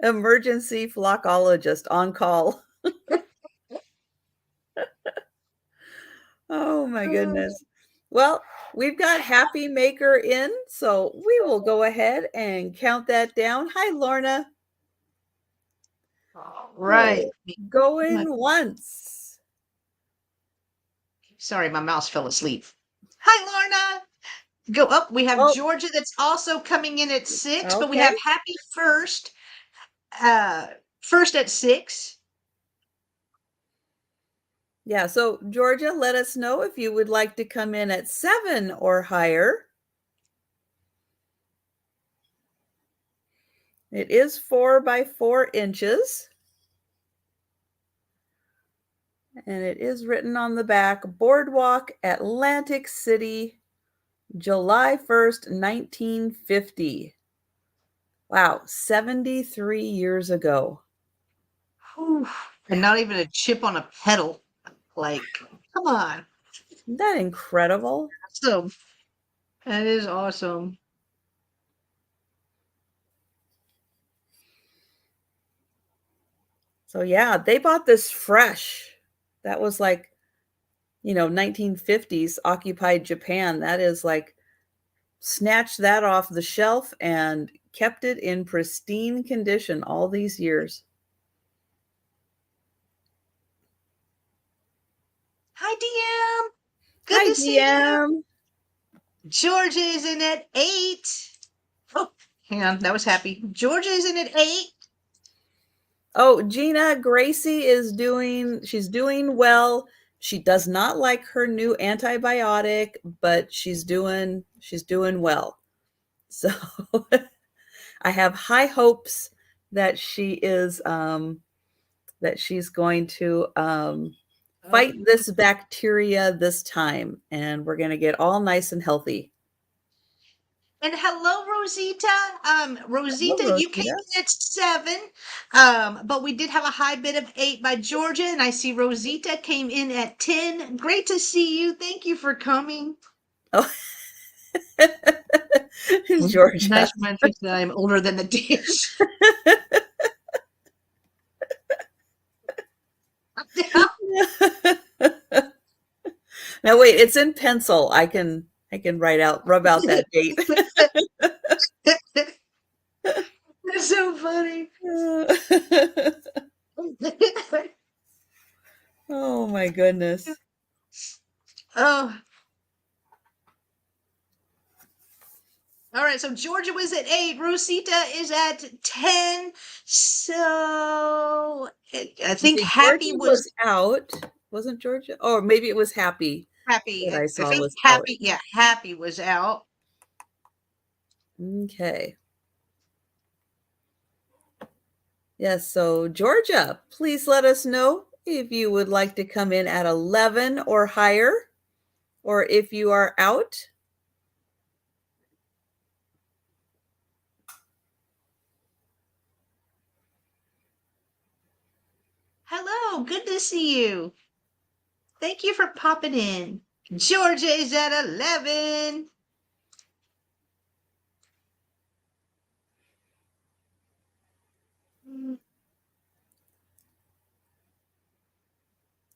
Emergency flochologist on call. Oh my goodness. Well, we've got Happy Maker in, so we will go ahead and count that down. Hi, Lorna. right. Going once. Sorry, my mouse fell asleep. Hi, Lorna. Go up. We have Oh, Georgia that's also coming in at 6, but we okay. have Happy first. First at 6. Yeah, so Georgia, let us know if you would like to come in at 7 or higher. It is 4 by 4 inches. And it is written on the back, Boardwalk, Atlantic City, July 1st, 1950. Wow, 73 years ago. Whew. And not even a chip on a pedal. Like, come on. Isn't that incredible? So, that is awesome. So yeah, they bought this fresh. That was like, 1950s occupied Japan. That is like snatched that off the shelf and kept it in pristine condition all these years. Hi, DM. Good Hi, to see you. DM. Georgia is in at 8. Oh, hang on. That was Happy. Georgia is in at 8. Oh, Gina, Gracie she's doing well. She does not like her new antibiotic, but she's doing well. So I have high hopes that she's going to fight this bacteria this time, and we're going to get all nice and healthy. And hello, Rosita. Rosita, Hello, you came Rosita. in at 7. But we did have a high bid of 8 by Georgia, and I see Rosita came in at 10. Great to see you. Thank you for coming. Oh, Georgia. Nice mention that I'm older than the dish. Now wait, it's in pencil. I can rub out that date. That's so funny. Oh my goodness. Oh. All right, so Georgia was at 8. Rosita is at 10. So I think Happy Georgia was out. Wasn't Georgia? Or maybe it was Happy. Happy. That I I saw think was Happy. out. Yeah, Happy was out. Okay. Yes, so Georgia, please let us know if you would like to come in at 11 or higher, or if you are out. Hello, good to see you. Thank you for popping in. Georgia is at 11.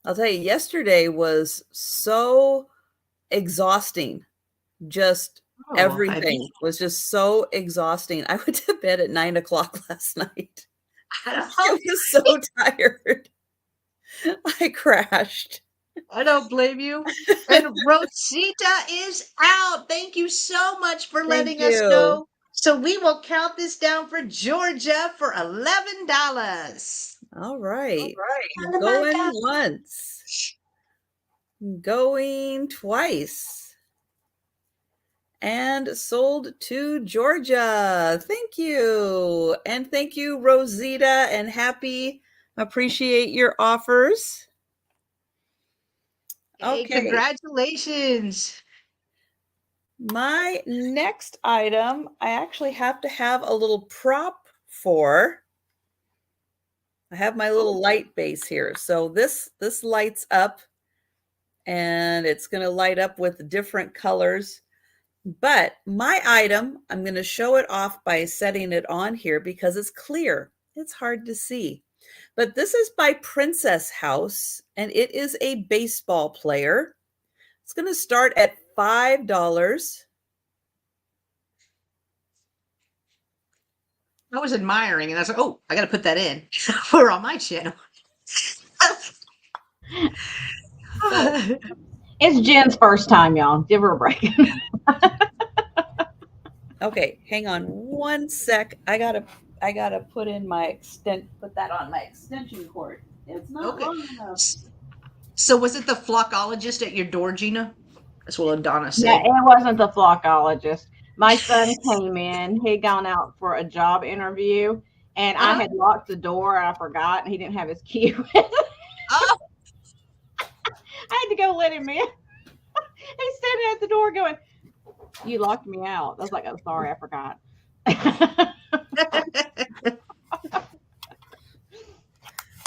I'll tell you, yesterday was so exhausting. Just everything was just so exhausting. I went to bed at 9 o'clock last night. I was so tired. I crashed. I don't blame you. And Rosita is out. Thank you so much for letting us know. So we will count this down for Georgia for $11. All right. Going once. Going twice. And sold to Georgia. Thank you. And thank you, Rosita and Happy. Appreciate your offers. Okay. Hey, congratulations. My next item, I actually have to have a little prop for. I have my little light base here. So this lights up, and it's going to light up with different colors. But my item, I'm going to show it off by setting it on here because it's clear. It's hard to see. But this is by Princess House, and it is a baseball player. It's going to start at $5. I was admiring, and I was like, oh, I got to put that in for on my channel. It's Jen's first time, y'all. Give her a break. Okay, hang on one sec. I gotta put that on my extension cord. It's not long enough. So was it the flockologist at your door, Gina? That's what Donna said. Yeah, it wasn't the flockologist. My son came in. He'd gone out for a job interview, and I had locked the door. I forgot, and he didn't have his key with him. I had to go let him in. He's standing at the door going, "You locked me out." I was like, "Oh, sorry, I forgot."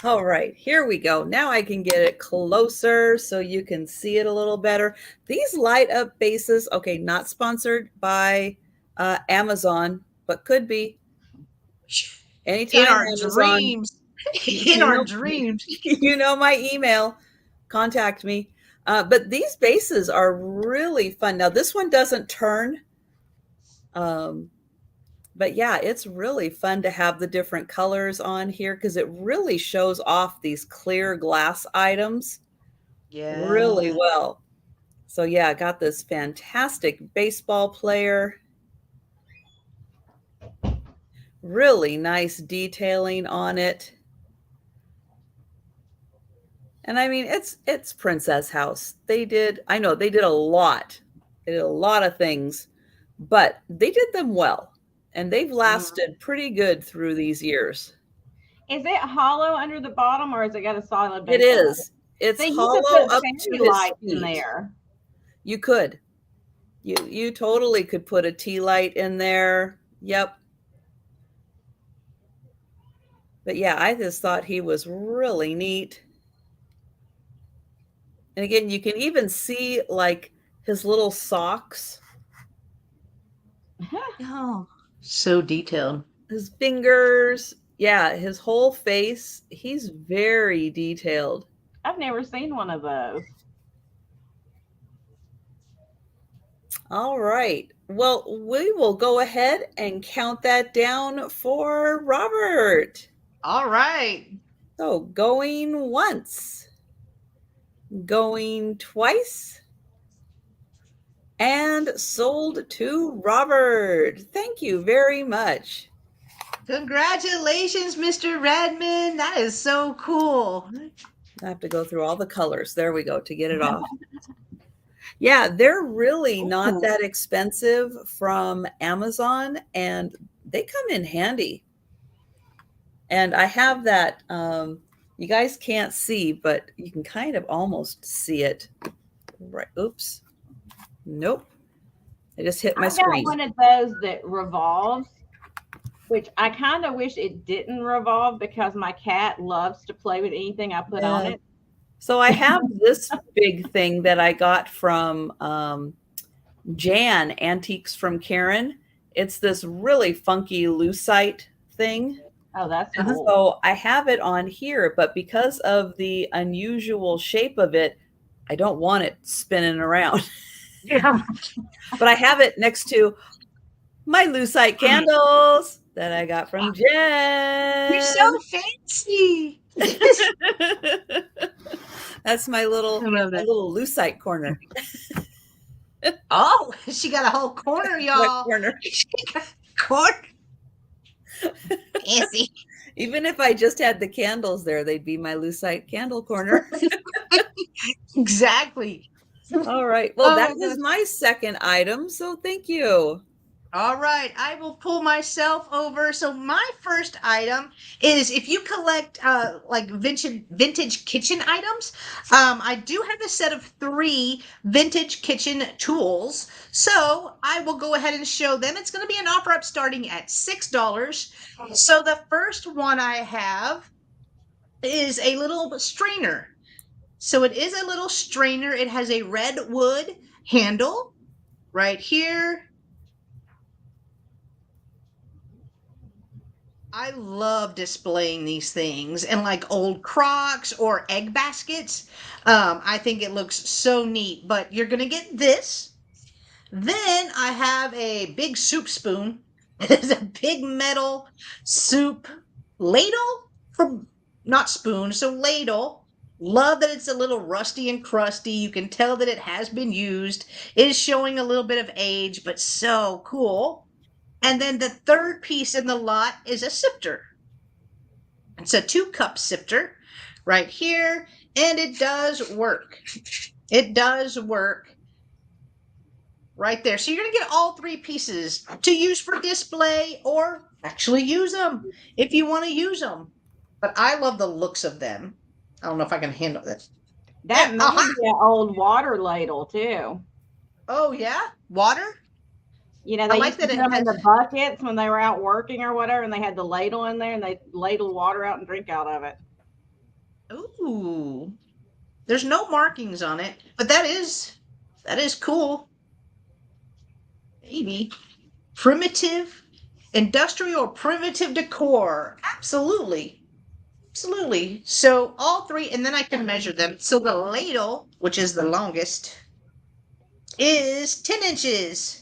All right, here we go. Now I can get it closer so you can see it a little better. These light up bases, okay, not sponsored by Amazon, but could be. Anytime in our Amazon, dreams. In our dreams. You know my email. Contact me. But these bases are really fun. Now, this one doesn't turn. But yeah, it's really fun to have the different colors on here because it really shows off these clear glass items really well. So yeah, I got this fantastic baseball player. Really nice detailing on it. And I mean, it's Princess House. They did a lot. They did a lot of things, but they did them well. And they've lasted pretty good through these years. Is it hollow under the bottom, or has it got a solid base? It is. It's hollow up to his feet. In there. You could. You totally could put a tea light in there. Yep. But yeah, I just thought he was really neat. And again, you can even see like his little socks. Oh, so detailed. His fingers. Yeah, his whole face. He's very detailed. I've never seen one of those. All right. Well, we will go ahead and count that down for Robert. All right. So going once, going twice, and sold to Robert. Thank you very much. Congratulations, Mr. Redmond. That is so cool. I have to go through all the colors. There we go to get it off. Yeah, they're really not that expensive from Amazon, and they come in handy. And I have that, you guys can't see, but you can kind of almost see it. Right. Oops. Nope. I just hit my screen. I got one of those that revolves, which I kind of wish it didn't revolve because my cat loves to play with anything I put on it. So I have this big thing that I got from Jan, Antiques from Karen. It's this really funky lucite thing. Oh, that's And cool. so I have it on here, but because of the unusual shape of it, I don't want it spinning around. Yeah. But I have it next to my lucite candles that I got from Jen. You're so fancy. That's my little lucite corner. Oh, she got a whole corner, y'all. Corner. She got a corner. Fancy. Even if I just had the candles there, they'd be my lucite candle corner. Exactly. All right. Well, that is my second item. So thank you. All right, I will pull myself over. So my first item is if you collect like vintage kitchen items, I do have a set of 3 vintage kitchen tools. So I will go ahead and show them. It's going to be an offer up starting at $6. So the first one I have is a little strainer. So it is a little strainer. It has a red wood handle right here. I love displaying these things in like old Crocs or egg baskets. I think it looks so neat, but you're going to get this. Then I have a big soup spoon. It is a big metal soup ladle from not spoon, so ladle. Love that it's a little rusty and crusty. You can tell that it has been used. It is showing a little bit of age, but so cool. And then the third piece in the lot is a sifter. It's a 2-cup sifter right here, and it does work. It does work right there. So you're going to get all 3 pieces to use for display or actually use them if you want to use them. But I love the looks of them. I don't know if I can handle this. That may be an old water ladle too. Oh, yeah? Water? You know, they used to put them in the buckets when they were out working or whatever, and they had the ladle in there, and they ladle water out and drink out of it. Ooh. There's no markings on it, but that is cool. Maybe. Primitive, industrial, primitive decor. Absolutely. Absolutely. So all 3, and then I can measure them. So the ladle, which is the longest, is 10 inches.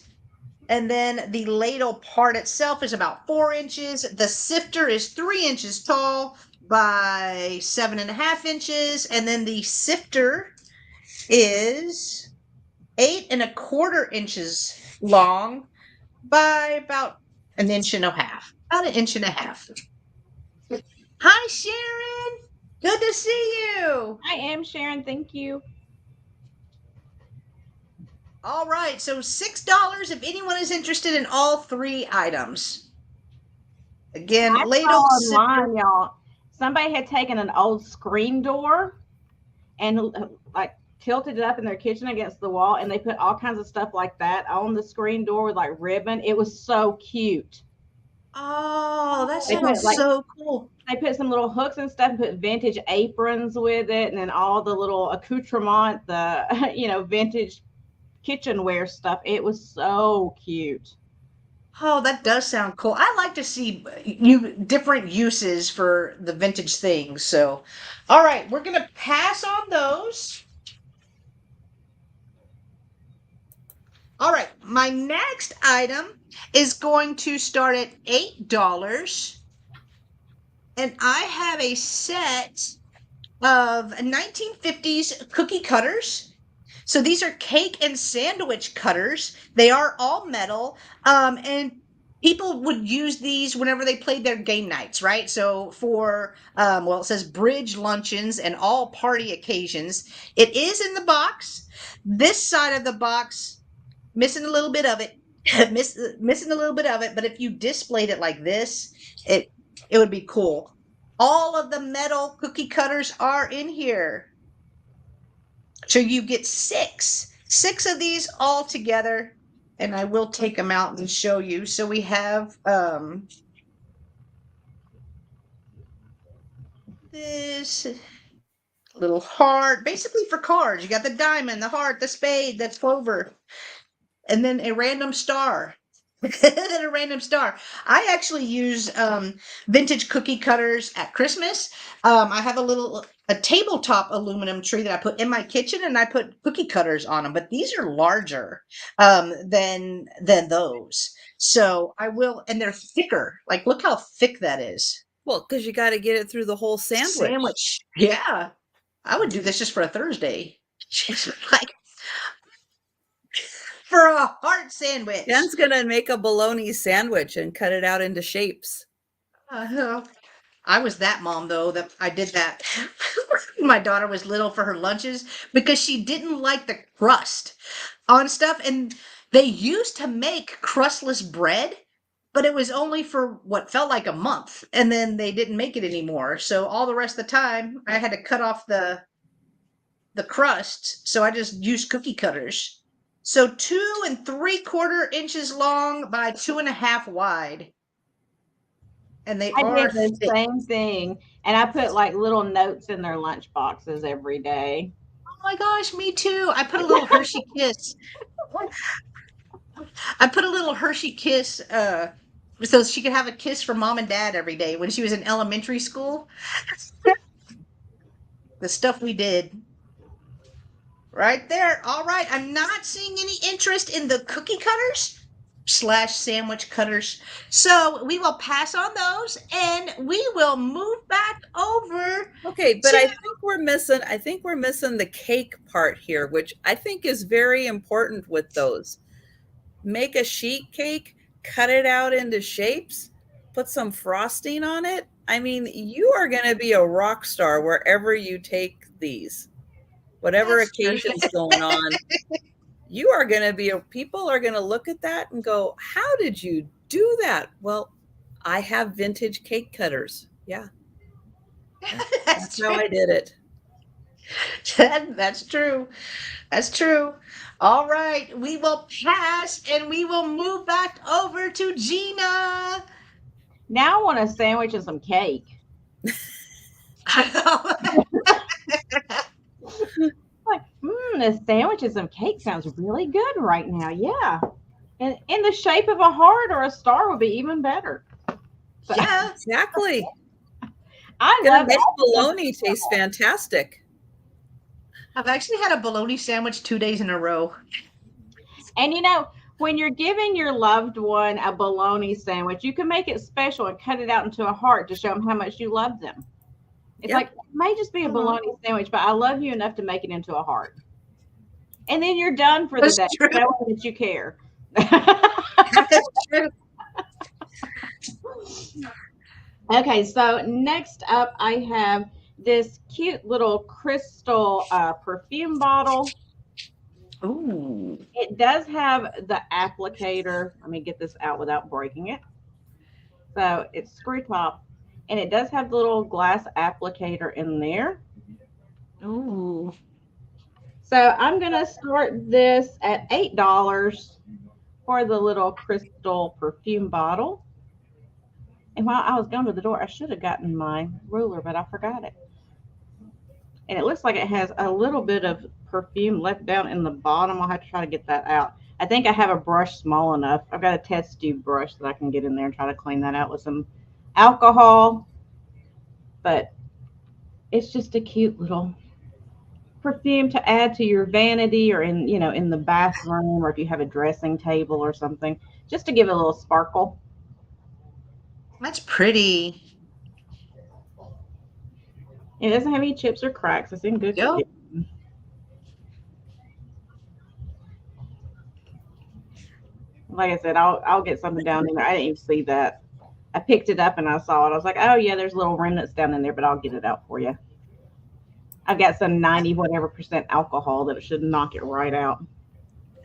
And then the ladle part itself is about 4 inches. The sifter is 3 inches tall by 7.5 inches. And then the sifter is 8.25 inches long by about 1.5 inches. About 1.5 inches. Hi, Sharon. Good to see you. I am Sharon. Thank you. All right, so $6 if anyone is interested in all 3 items. Again, ladle online, y'all. Somebody had taken an old screen door and like tilted it up in their kitchen against the wall, and they put all kinds of stuff like that on the screen door with like ribbon. It was so cute. Oh, that sounds so cool. They put some little hooks and stuff and put vintage aprons with it, and then all the little accoutrement, the vintage kitchenware stuff. It was so cute. Oh, that does sound cool. I like to see different uses for the vintage things. So, all right, we're gonna pass on those. All right, my next item is going to start at $8. And I have a set of 1950s cookie cutters. So these are cake and sandwich cutters. They are all metal. And people would use these whenever they played their game nights, right? So for, it says bridge luncheons and all party occasions. It is in the box. This side of the box, missing a little bit of it. Missing a little bit of it, but if you displayed it like this, it would be cool. All of the metal cookie cutters are in here. So you get 6 of these all together, and I will take them out and show you. So we have this little heart, basically for cards. You got the diamond, the heart, the spade, the clover, and then a random star. And a random star. I actually use vintage cookie cutters at Christmas. I have a tabletop aluminum tree that I put in my kitchen, and I put cookie cutters on them. But these are larger than those. So I will, and they're thicker. Like, look how thick that is. Well, because you got to get it through the whole sandwich. Yeah. I would do this just for a Thursday. Just like for a heart sandwich. Jen's going to make a bologna sandwich and cut it out into shapes. I was that mom, though, that I did that. My daughter was little for her lunches because she didn't like the crust on stuff. And they used to make crustless bread, but it was only for what felt like a month. And then they didn't make it anymore. So all the rest of the time, I had to cut off the crust. So I just used cookie cutters. So 2 3/4 inches long by 2.5 wide. And they I are did the thick. same thing, and I put like little notes in their lunch boxes every day. Oh my gosh, me too. I put a little Hershey kiss. I put a little Hershey kiss so she could have a kiss from mom and dad every day when she was in elementary school. The stuff we did. Right there. All right. I'm not seeing any interest in the cookie cutters / sandwich cutters. So we will pass on those and we will move back over. Okay, but I think we're missing the cake part here, which I think is very important with those. Make a sheet cake, cut it out into shapes, put some frosting on it. I mean, you are going to be a rock star wherever you take these. Whatever occasion's going on, you are going to be people are going to look at that and go, how did you do that? Well, I have vintage cake cutters. Yeah. That's how I did it. That's true. That's true. All right. We will pass and we will move back over to Gina. Now I want a sandwich and some cake. Like, the sandwich and some cake sounds really good right now. Yeah. And in the shape of a heart or a star would be even better. So, yeah, exactly. I love make bologna taste fantastic. I've actually had a bologna sandwich 2 days in a row. And when you're giving your loved one a bologna sandwich, you can make it special and cut it out into a heart to show them how much you love them. It's like, it may just be a bologna sandwich, but I love you enough to make it into a heart. And then you're done for the day. Knowing that you care. That's true. Okay, so next up, I have this cute little crystal perfume bottle. Ooh. It does have the applicator. Let me get this out without breaking it. So it's screw top. And it does have the little glass applicator in there. Ooh. So I'm going to start this at $8 for the little crystal perfume bottle. And while I was going to the door, I should have gotten my ruler, but I forgot it. And it looks like it has a little bit of perfume left down in the bottom. I'll have to try to get that out. I think I have a brush small enough. I've got a test tube brush that I can get in there and try to clean that out with some alcohol. But it's just a cute little perfume to add to your vanity or in the bathroom, or if you have a dressing table or something, just to give it a little sparkle. That's pretty. It doesn't have any chips or cracks. It's in good condition. Like I said, I'll get something down in there. I didn't even see that. I picked it up and I saw it. I was like, oh yeah, there's little remnants down in there, but I'll get it out for you. I've got some 90% alcohol that it should knock it right out.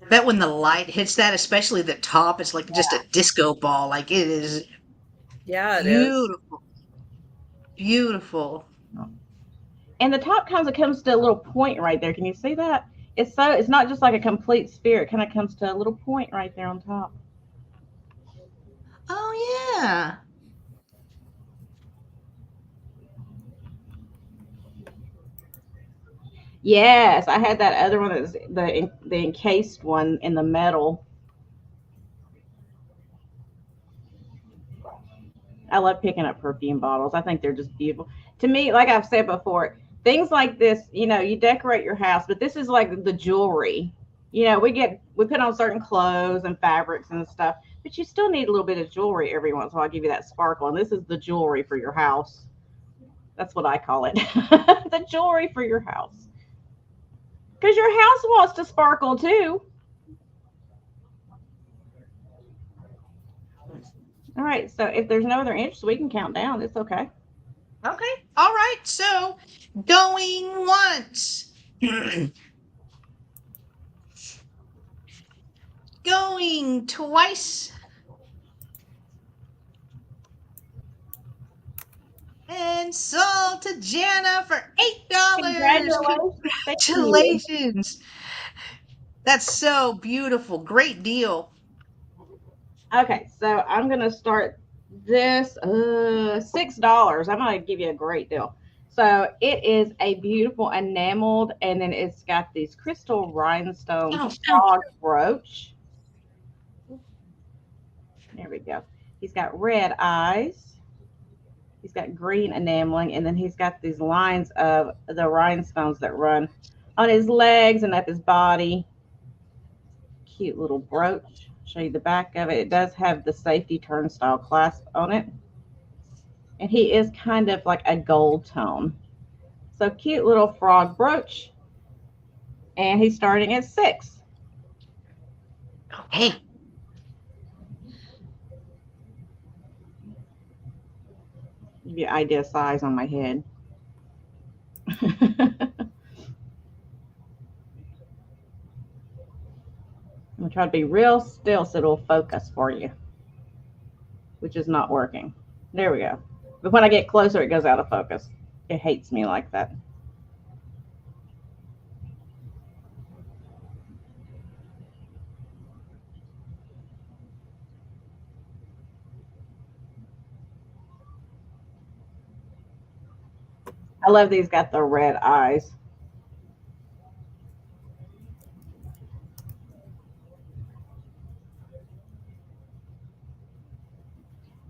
I bet when the light hits that, especially the top, it's like just a disco ball. Like it is. Yeah, it beautiful. Is. Beautiful. And the top comes to a little point right there. Can you see that? It's not just like a complete sphere. It kind of comes to a little point right there on top. Oh yeah. Yes, I had that other one that's the encased one in the metal. I love picking up perfume bottles. I think they're just beautiful. To me, like I've said before, things like this, you decorate your house, but this is like the jewelry. We put on certain clothes and fabrics and stuff, but you still need a little bit of jewelry every once in a while. I'll give you that sparkle. And this is the jewelry for your house. That's what I call it. The jewelry for your house. Because your house wants to sparkle too. All right. So if there's no other interest, we can count down. It's okay. Okay. All right. So going once. Going twice. And sold to Jana for $8. Congratulations. That's so beautiful. Great deal. Okay, so I'm going to start this $6. I'm going to give you a great deal. So it is a beautiful enameled, and then it's got these crystal rhinestones frog brooch. There we go. He's got red eyes. He's got green enameling, and then he's got these lines of the rhinestones that run on his legs and up his body. Cute little brooch. Show you the back of it. It does have the safety turnstile clasp on it. And he is kind of like a gold tone. So cute little frog brooch. And he's starting at $6. Okay. Give you an idea of size on my head. I'm going to try to be real still so it'll focus for you, which is not working. There we go. But when I get closer, it goes out of focus. It hates me like that. I love these got the red eyes.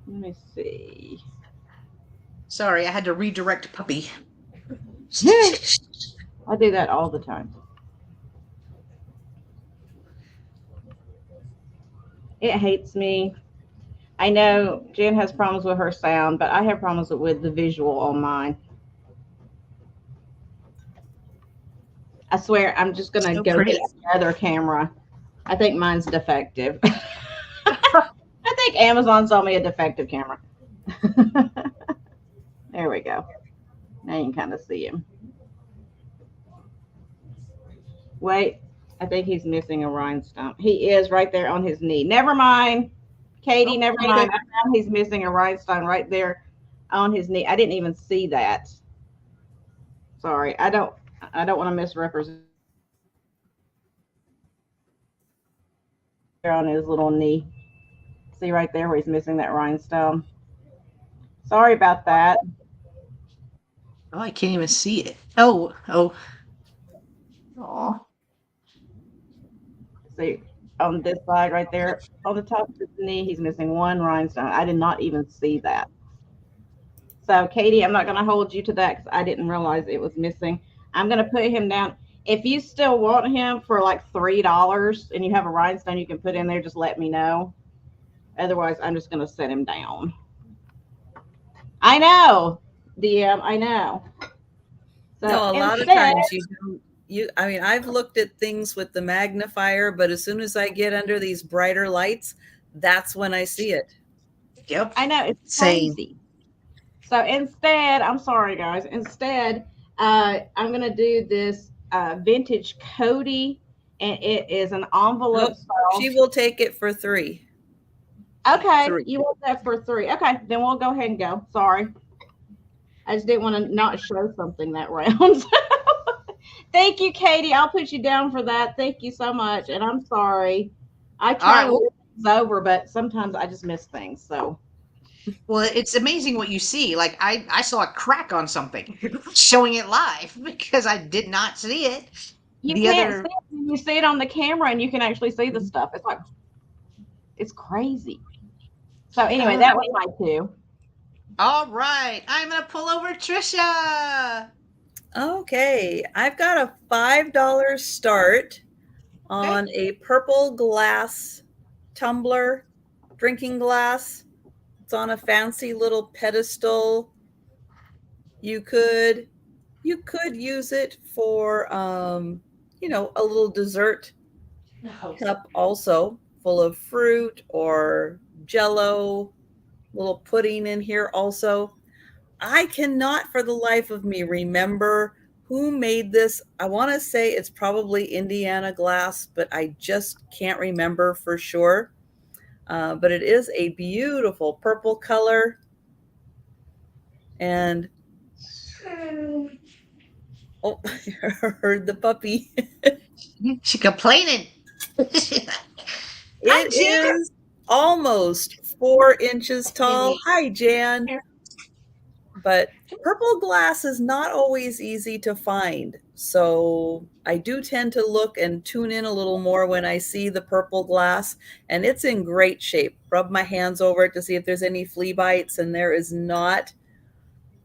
Let me see. Sorry, I had to redirect puppy. I do that all the time. It hates me. I know Jen has problems with her sound, but I have problems with the visual on mine. I swear, I'm just going to go get another camera. I think mine's defective. I think Amazon sold me a defective camera. There we go. Now you can kind of see him. Wait, I think he's missing a rhinestone. He is right there on his knee. Never mind. Katie, never mind. He's missing a rhinestone right there on his knee. I didn't even see that. Sorry, I don't want to misrepresent. On his little knee. See right there where he's missing that rhinestone. Sorry about that. Oh, I can't even see it. Oh. See, on this side right there, on the top of his knee, he's missing one rhinestone. I did not even see that. So, Katie, I'm not going to hold you to that because I didn't realize it was missing. I'm going to put him down. If you still want him for like $3 and you have a rhinestone you can put in there, just let me know. Otherwise, I'm just going to set him down. I know, DM, I know. So no, a lot of times I mean, I've looked at things with the magnifier, but as soon as I get under these brighter lights, that's when I see it. Yep. I know, it's crazy. So instead, I'm sorry, guys. Instead, I'm going to do this vintage Cody, and it is an envelope. Nope, she will take it for $3. Okay, you want that for $3. Okay, then we'll go ahead and go. Sorry. I just didn't want to not show something that round. Thank you, Katie. I'll put you down for that. Thank you so much. And I'm sorry. I try to look things over, but sometimes I just miss things. So Well, it's amazing what you see. Like I saw a crack on something showing it live because I did not see it. You The can't see other it when you see it on the camera, and you can actually see the stuff. It's like it's crazy. So anyway, that was my two. All right. I'm gonna pull over Trisha. Okay, I've got a $5 start on a purple glass tumbler, drinking glass. It's on a fancy little pedestal. You could use it for a little dessert cup also, full of fruit or jello, little pudding in here also. I cannot for the life of me remember who made this. I want to say it's probably Indiana Glass, but I just can't remember for sure. But it is a beautiful purple color. And oh, I heard the puppy. She complaining. It is almost 4 inches tall. Hi, Jan. But purple glass is not always easy to find. So I do tend to look and tune in a little more when I see the purple glass, and it's in great shape. Rub my hands over it to see if there's any flea bites, and there is not.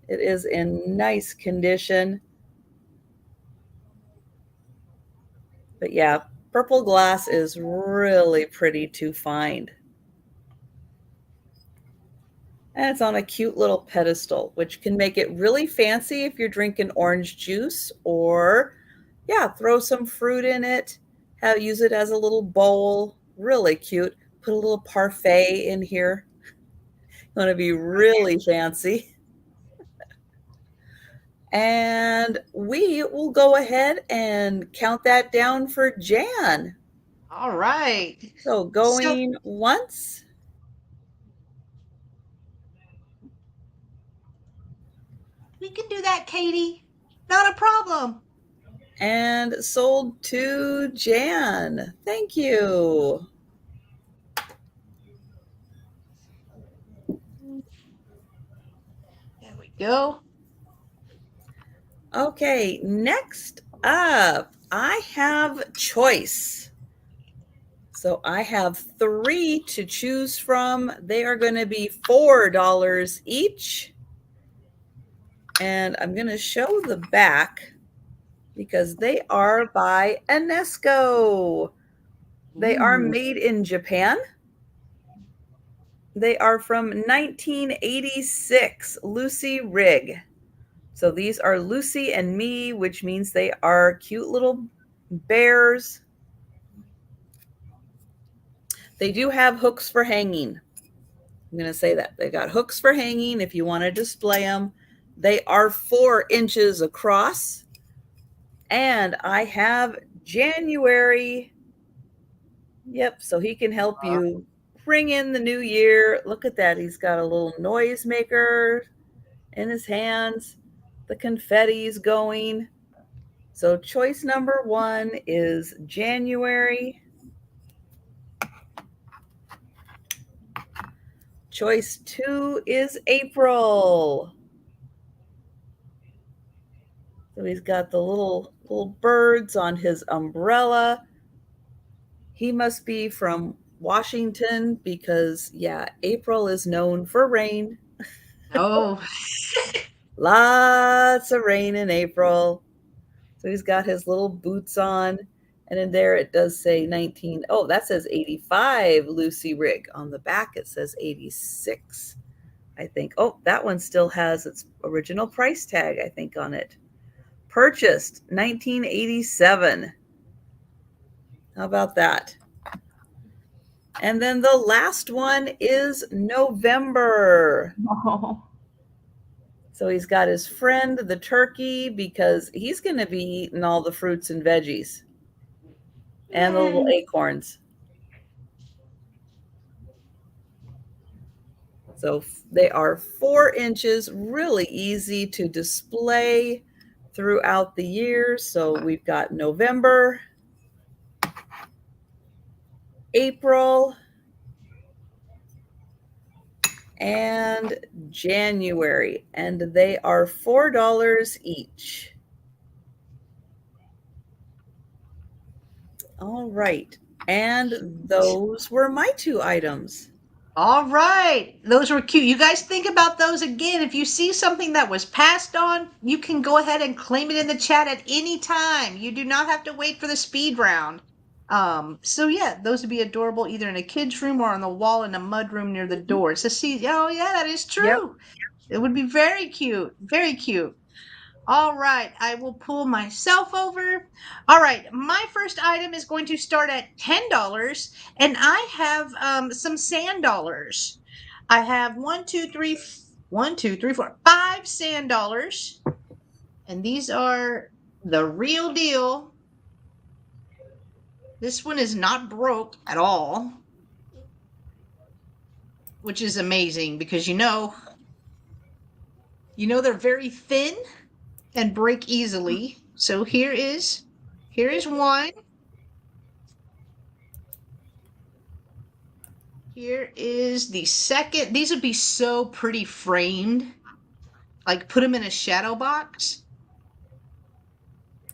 It is in nice condition. But yeah, purple glass is really pretty to find. And it's on a cute little pedestal, which can make it really fancy if you're drinking orange juice, or throw some fruit in it, use it as a little bowl. Really cute. Put a little parfait in here. You want to be really fancy. And we will go ahead and count that down for Jan. All right. So going once. We can do that, Katie. Not a problem. And sold to Jan. Thank you. There we go. Okay, next up, I have choice. So I have 3 to choose from. They are going to be $4 each. And I'm going to show the back because they are by Enesco. They are made in Japan. They are from 1986, Lucy Rig. So these are Lucy and me, which means they are cute little bears. They do have hooks for hanging. I'm going to say that. They got hooks for hanging if you want to display them. They are 4 inches across. And I have January. Yep, so he can help you bring in the new year. Look at that. He's got a little noise maker in his hands. The confetti's going. So choice number 1 is January. Choice 2 is April. So he's got the little birds on his umbrella. He must be from Washington because, April is known for rain. Oh. Lots of rain in April. So he's got his little boots on. And in there it does say 19. Oh, that says 85 Lucy Rig. On the back it says 86, I think. Oh, that one still has its original price tag, I think, on it. Purchased 1987. How about that? And then the last one is November. Oh. So he's got his friend, the turkey, because he's going to be eating all the fruits and veggies and the little acorns. So they are 4 inches, really easy to display throughout the year. So we've got November, April, and January, and they are $4 each. All right. And those were my 2 items. All right. Those were cute. You guys think about those again. If you see something that was passed on, you can go ahead and claim it in the chat at any time. You do not have to wait for the speed round. So yeah, those would be adorable either in a kid's room or on the wall in a mud room near the door. So see, oh yeah, that is true. Yep. It would be very cute. Very cute. All right, I will pull myself over. All right, my first item is going to start at $10, and I have some sand dollars. I have 5 sand dollars, and these are the real deal. This one is not broke at all, which is amazing because you know they're very thin and break easily. So here is one. Here is the second. These would be so pretty framed. Like put them in a shadow box.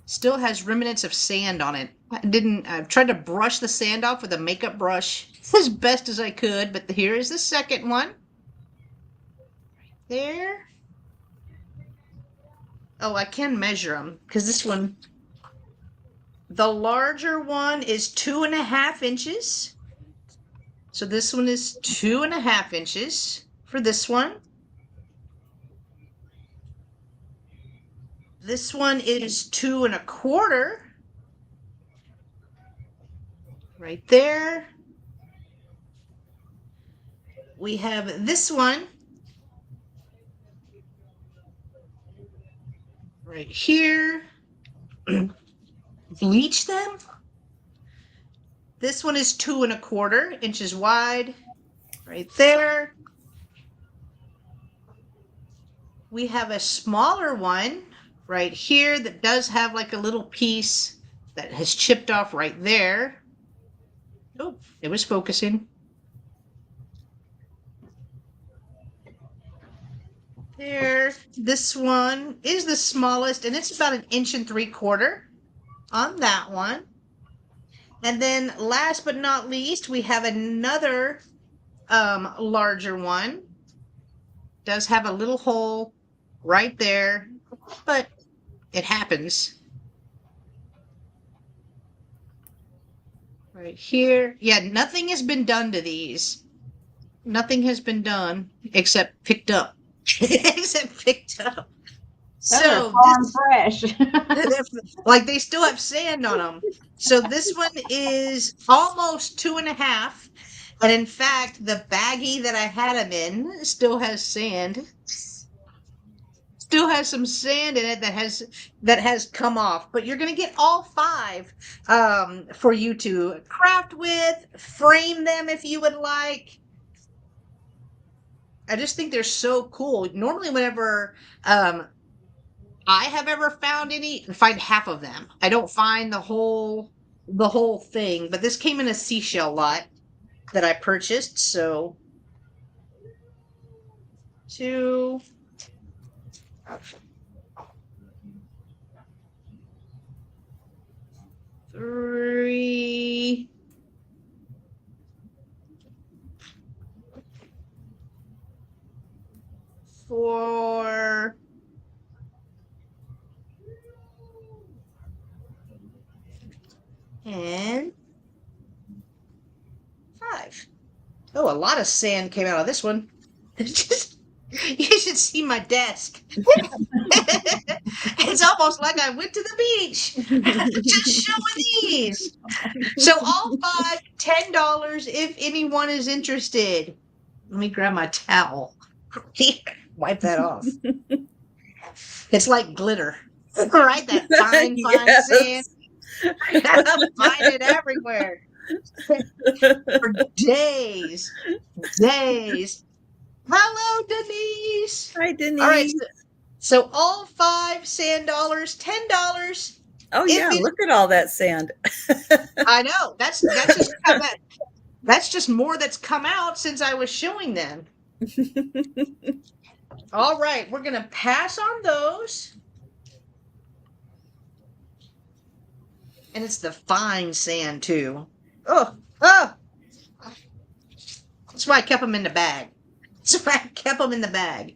Still has remnants of sand on it. I tried to brush the sand off with a makeup brush as best as I could, but here is the second one. Right there. Oh, I can measure them because this one, the larger one is 2.5 inches. So this one is 2.5 inches for this one. This one is 2.25. Right there. We have this one. Right here. Bleach them. This one is 2.25 inches wide. Right there. We have a smaller one right here that does have like a little piece that has chipped off right there. Oh, it was focusing. There, this one is the smallest, and it's about 1.75 inches on that one. And then last but not least, we have another larger one. Does have a little hole right there, but it happens. Right here. Yeah, nothing has been done to these. Nothing has been done except picked up. Except picked up. So fresh. like they still have sand on them. So this one is almost 2.5. And in fact, the baggie that I had them in still has sand. Still has some sand in it that has come off. But you're gonna get all 5 for you to craft with, frame them if you would like. I just think they're so cool. Normally, whenever I have ever found any, I find half of them. I don't find the whole thing. But this came in a seashell lot that I purchased. So 2, 3. 4. And 5. Oh, a lot of sand came out of this one. Just, you should see my desk. It's almost like I went to the beach. Just showing these. So all 5, $10 if anyone is interested. Let me grab my towel. Wipe that off. It's like glitter. Right? That fine Yes. sand. Find it everywhere. For days. Hello, Denise. Hi, Denise. All right. So all 5 sand dollars, $10. Oh yeah, look at all that sand. I know. That's just more that's come out since I was showing them. All right, we're going to pass on those. And it's the fine sand, too. Oh. That's why I kept them in the bag. That's why I kept them in the bag.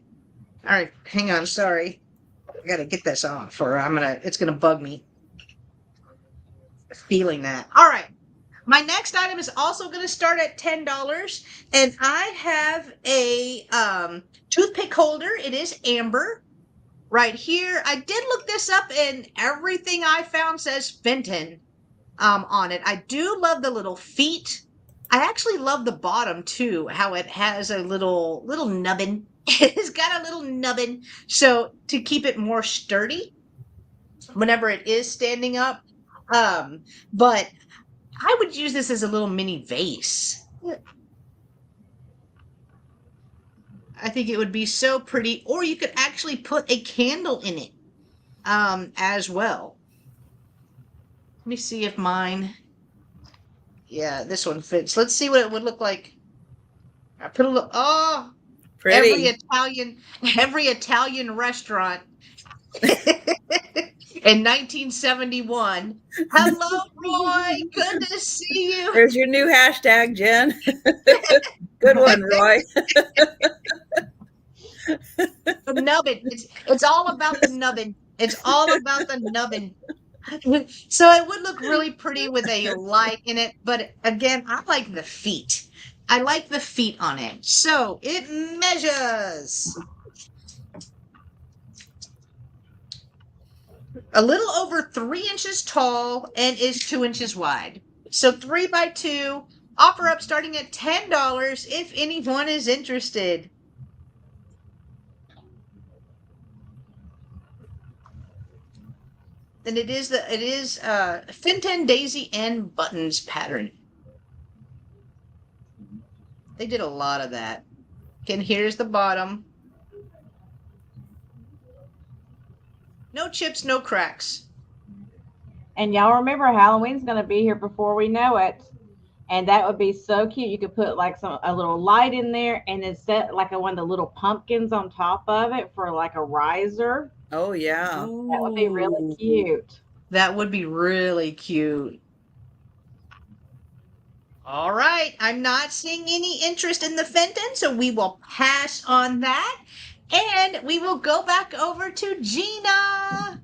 All right, hang on. Sorry. I got to get this off or it's going to bug me. Feeling that. All right. My next item is also going to start at $10, and I have a toothpick holder. It is amber right here. I did look this up, and everything I found says Fenton on it. I do love the little feet. I actually love the bottom too, how it has a little nubbin. It's got a little nubbin, so to keep it more sturdy whenever it is standing up. But I would use this as a little mini vase. I think it would be so pretty, or you could actually put a candle in it as well. Let me see if mine. Yeah, this one fits. Let's see what it would look like. I put a little. Oh, Pretty. every Italian restaurant in 1971. Hello, Roy. Good to see you. There's your new hashtag, Jen. Good one, Roy. The nubbin. It's all about the nubbin. It's all about the nubbin. So it would look really pretty with a light in it, but again, I like the feet. I like the feet on it. So it measures a little over 3 inches tall and is 2 inches wide. So 3 by 2. Offer up starting at $10 if anyone is interested. And it is Fenton Daisy and Buttons pattern. They did a lot of that. Again, here's the bottom. No chips, no cracks. And y'all remember Halloween's going to be here before we know it. And that would be so cute. You could put like a little light in there and then set like one of the little pumpkins on top of it for like a riser. Oh, yeah. That would be really cute. That would be really cute. All right. I'm not seeing any interest in the Fenton, so we will pass on that. And we will go back over to Gina.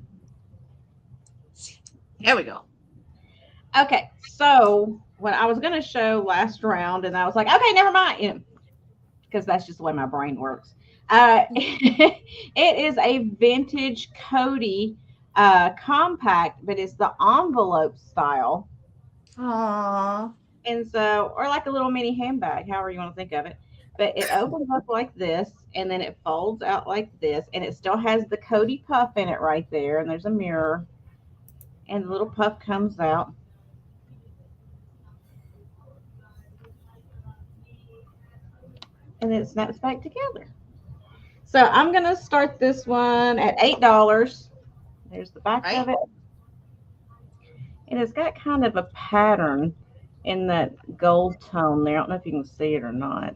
There we go. Okay. So when I was going to show last round, and I was like, okay, never mind. Because that's just the way my brain works. It is a vintage Cody compact, but it's the envelope style. Aww. And so, or like a little mini handbag, however you want to think of it. But it opens up like this, and then it folds out like this, and it still has the Cody puff in it right there, and there's a mirror, and the little puff comes out. And then it snaps back together. So I'm going to start this one at $8. There's the back of it. And it's got kind of a pattern in that gold tone there. I don't know if you can see it or not.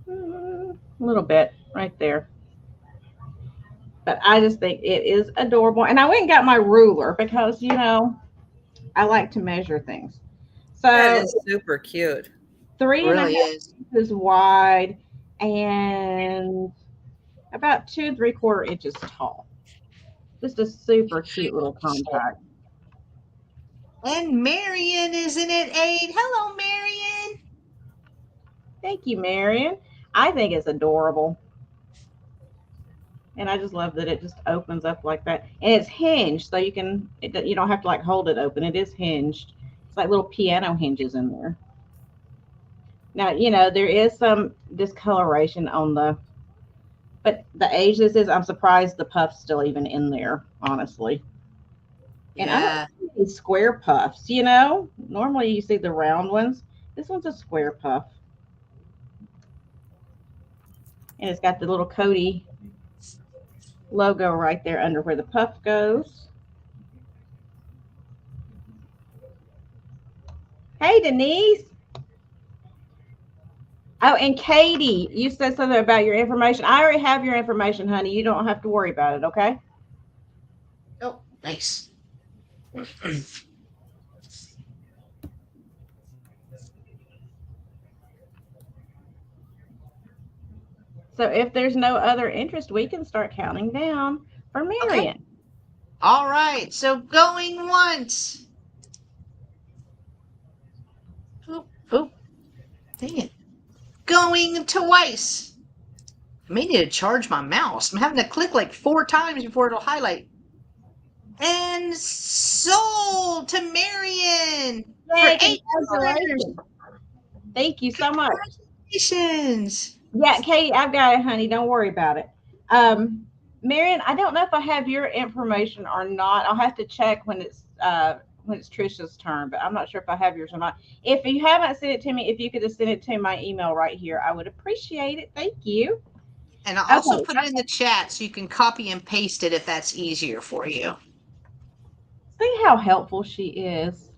A little bit right there. But I just think it is adorable. And I went and got my ruler because, you know, I like to measure things. So that is super cute. 3.5 inches wide and about 2 3/4 inches tall. Just a super cute little compact. And Marion is in at 8. Hello, Marion. Thank you, Marion. I think it's adorable. And I just love that it just opens up like that. And it's hinged, so you don't have to like hold it open. It is hinged. It's like little piano hinges in there. Now, you know, there is some discoloration on but the age this is, I'm surprised the puff's still even in there, honestly. And I don't see these square puffs, you know. Normally you see the round ones. This one's a square puff. And it's got the little Cody logo right there under where the puff goes. Hey, Denise. Oh, and Katie, you said something about your information. I already have your information, honey. You don't have to worry about it, okay? Oh, nice. So if there's no other interest, we can start counting down for Marion. Okay. All right. So going once. Oop, oop. Dang it. Going twice. I may need to charge my mouse. I'm having to click like 4 times before it'll highlight. And sold to Marion for Yay, $8. Thank you so much. Congratulations. Yeah, Katie, I've got it, honey. Don't worry about it. Marion, I don't know if I have your information or not. I'll have to check when it's Trisha's turn, but I'm not sure if I have yours or not. If you haven't sent it to me, if you could just send it to my email right here, I would appreciate it. Thank you. And I'll also put it in the chat so you can copy and paste it if that's easier for you. See how helpful she is.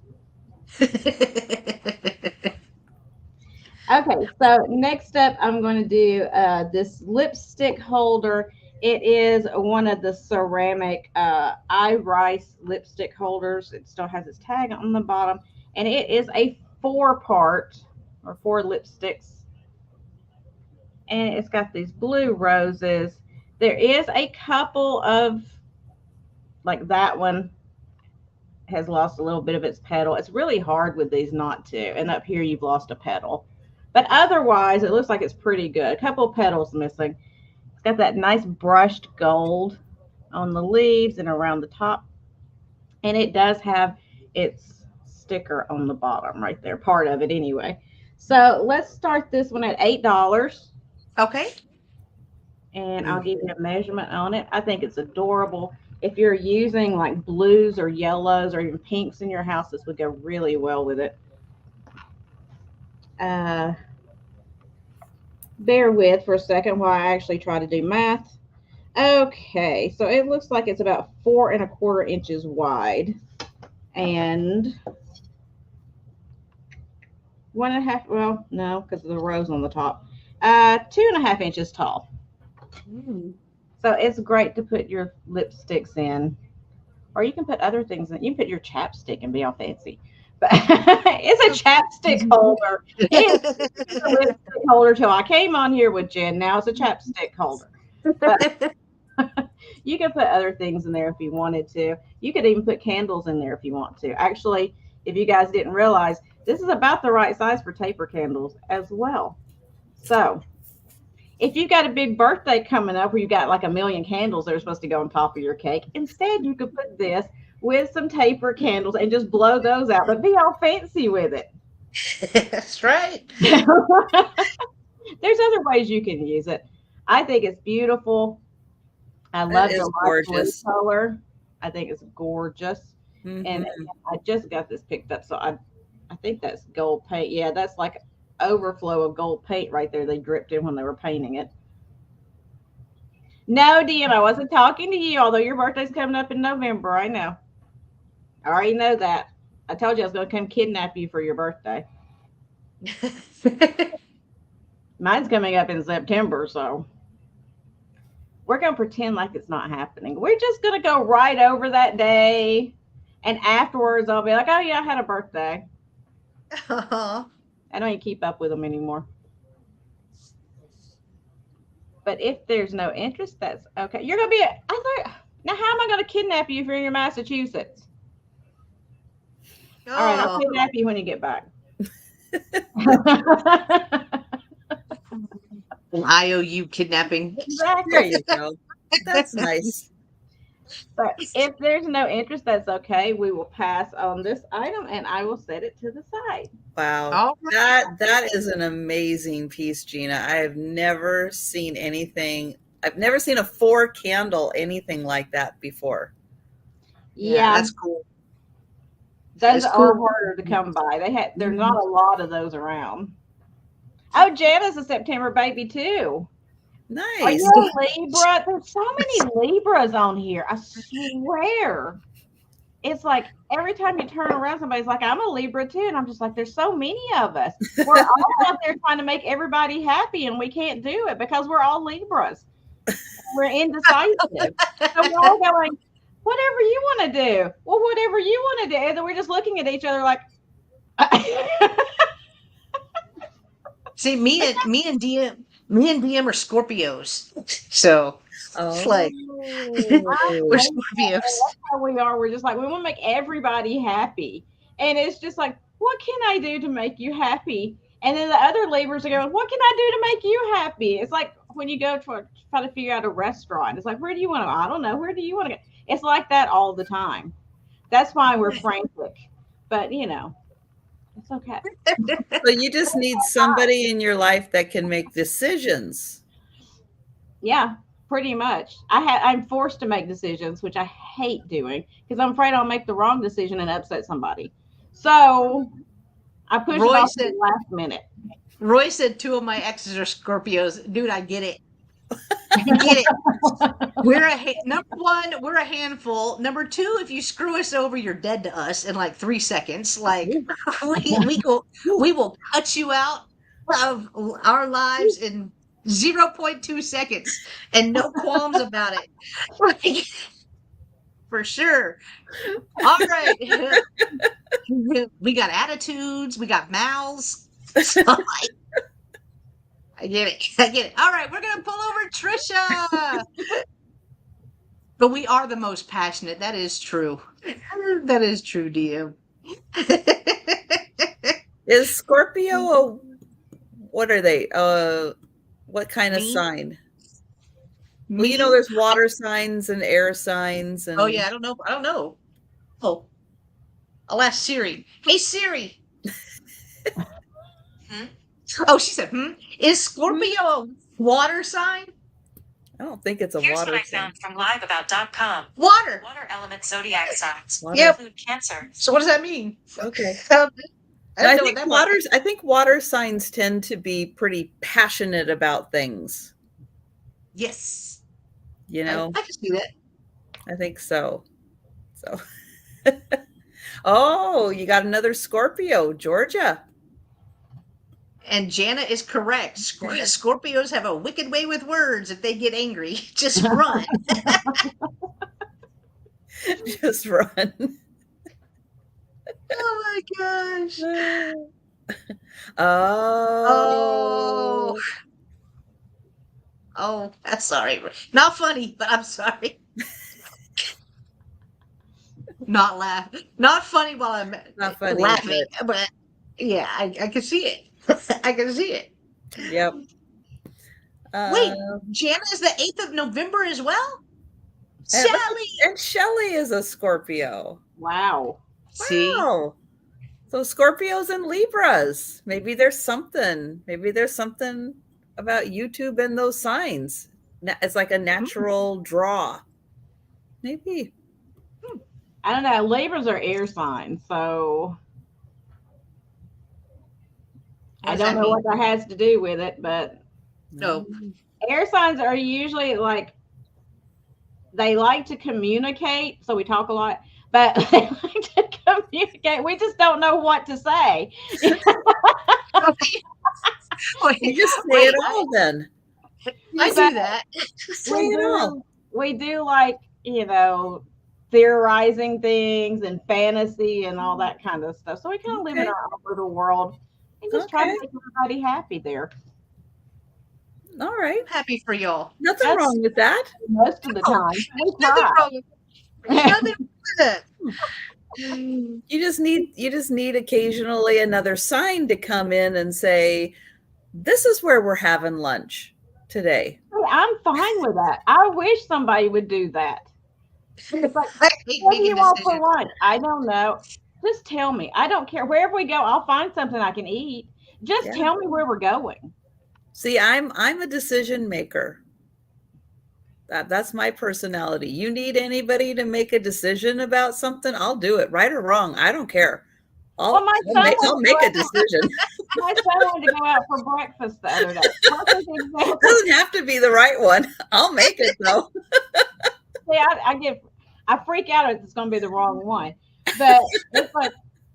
Okay, so next up, I'm going to do this lipstick holder. It is one of the ceramic iRice lipstick holders. It still has its tag on the bottom, and it is a 4-part or 4 lipsticks. And it's got these blue roses. There is a couple of, like that one has lost a little bit of its petal. It's really hard with these not to. And up here, you've lost a petal. But otherwise, it looks like it's pretty good. A couple of petals missing. It's got that nice brushed gold on the leaves and around the top. And it does have its sticker on the bottom right there, part of it anyway. So let's start this one at $8. Okay. And I'll give you a measurement on it. I think it's adorable. If you're using like blues or yellows or even pinks in your house, this would go really well with it. Bear with for a second while I actually try to do math. Okay, so it looks like it's about 4 1/4 inches wide and 1.5. Well, no, because of the rose on the top. 2.5 inches tall. So it's great to put your lipsticks in, or you can put other things in. You can put your chapstick and be all fancy. But it's a chapstick holder. It's a lipstick holder till I came on here with Jen. Now it's a chapstick holder. But you can put other things in there if you wanted to. You could even put candles in there if you want to. Actually, if you guys didn't realize, this is about the right size for taper candles as well. So if you've got a big birthday coming up where you've got like 1 million candles that are supposed to go on top of your cake, instead you could put this with some taper candles and just blow those out, but be all fancy with it. That's right. There's other ways you can use it. I think it's beautiful. I love the light blue color. I think it's gorgeous. Mm-hmm. And I just got this picked up, so I think that's gold paint. Yeah, that's like overflow of gold paint right there. They dripped in when they were painting it. No, Dean, I wasn't talking to you, although your birthday's coming up in November. I know. I already know that. I told you I was going to come kidnap you for your birthday. Mine's coming up in September, so we're going to pretend like it's not happening. We're just going to go right over that day, and afterwards I'll be like, oh, yeah, I had a birthday. I don't even keep up with them anymore. But if there's no interest, that's okay. You're going to be, now how am I going to kidnap you if you're in Massachusetts? Oh. All right, I'll kidnap you when you get back. IOU kidnapping. Exactly. There you go. That's nice. But if there's no interest, that's okay. We will pass on this item and I will set it to the side. Wow. Right. That is an amazing piece, Gina. I have never seen anything. I've never seen a 4 candle anything like that before. Yeah, that's cool. Those are harder to come by. There's not a lot of those around. Oh, Jana's a September baby too. Nice. Are you a Libra? There's so many Libras on here. I swear. it's like every time you turn around, somebody's like, I'm a Libra too. And I'm just like, there's so many of us. We're all out there trying to make everybody happy, and we can't do it because we're all Libras. We're indecisive. So we're all going, whatever you want to do. Well, whatever you want to do. And then we're just looking at each other like, See, me and DM are Scorpios. So it's like we're Scorpios. That's how we are. We're just like, we want to make everybody happy. And it's just like, what can I do to make you happy? And then the other Libras are going, what can I do to make you happy? It's like when you go to try to figure out a restaurant. It's like, where do you want to go? I don't know. Where do you want to go? It's like that all the time. That's why we're frantic. But, you know, it's okay. So you just need somebody in your life that can make decisions. Yeah, pretty much. I'm forced to make decisions, which I hate doing because I'm afraid I'll make the wrong decision and upset somebody. So I push it off to the last minute. Roy said 2 of my exes are Scorpios. Dude, I get it. I get it. Number 1, we're a handful. Number 2, if you screw us over, you're dead to us in like 3 seconds. Like we will cut you out of our lives in 0.2 seconds and no qualms about it. Like, for sure. All right. We got attitudes. We got mouths. So, like, I get it. All right, we're gonna pull over Trisha. But we are the most passionate. That is true. That is true, DM. Is Scorpio what are they? What kind of sign? Well, you know, there's water signs and air signs. And oh yeah, I don't know. Oh, I'll ask Siri. Hey Siri. Oh, she said, Is Scorpio a water sign? I don't think it's a Here's water what I sign. found from liveabout.com. Water. Water element zodiac signs. Yep. Include Cancer. So what does that mean? Okay. I think water signs tend to be pretty passionate about things. Yes. You know? I can see that. I think so. So oh, you got another Scorpio, Georgia. And Jana is correct. Scorpios have a wicked way with words. If they get angry, just run. Just run. Oh my gosh. Oh. Oh, that's sorry. Not funny, but I'm sorry. Not laugh. Not funny while I'm Not funny, laughing. But yeah, I can see it. I can see it. Yep. Wait, Jana is the 8th of November as well? Shelly! And Shelly is a Scorpio. Wow. See? Wow. So Scorpios and Libras. Maybe there's something. Maybe there's something about YouTube and those signs. It's like a natural draw. Maybe. I don't know. Libras are air signs, so I don't know what that has to do with it, but no. Air signs are usually like they like to communicate, so we talk a lot, but they like to communicate. We just don't know what to say. You just say it all then. I do that. Say it all. We do like, you know, theorizing things and fantasy and all that kind of stuff. So we kind of live in our own little world and just try to make everybody happy there. All right. I'm happy for y'all. Nothing wrong with that. Most of the time. Nothing wrong with Nothing wrong with it. You just need occasionally another sign to come in and say, this is where we're having lunch today. I'm fine with that. I wish somebody would do that. It's like, I hate what do you making want for decisions. lunch? I don't know. Just tell me. I don't care. Wherever we go, I'll find something I can eat. Just tell me where we're going. See, I'm a decision maker. That's my personality. You need anybody to make a decision about something, I'll do it, right or wrong. I don't care. I'll make a decision. My son wanted to go out for breakfast the other day. It doesn't have to be the right one. I'll make it though. See, I freak out if it's going to be the wrong one. But it's like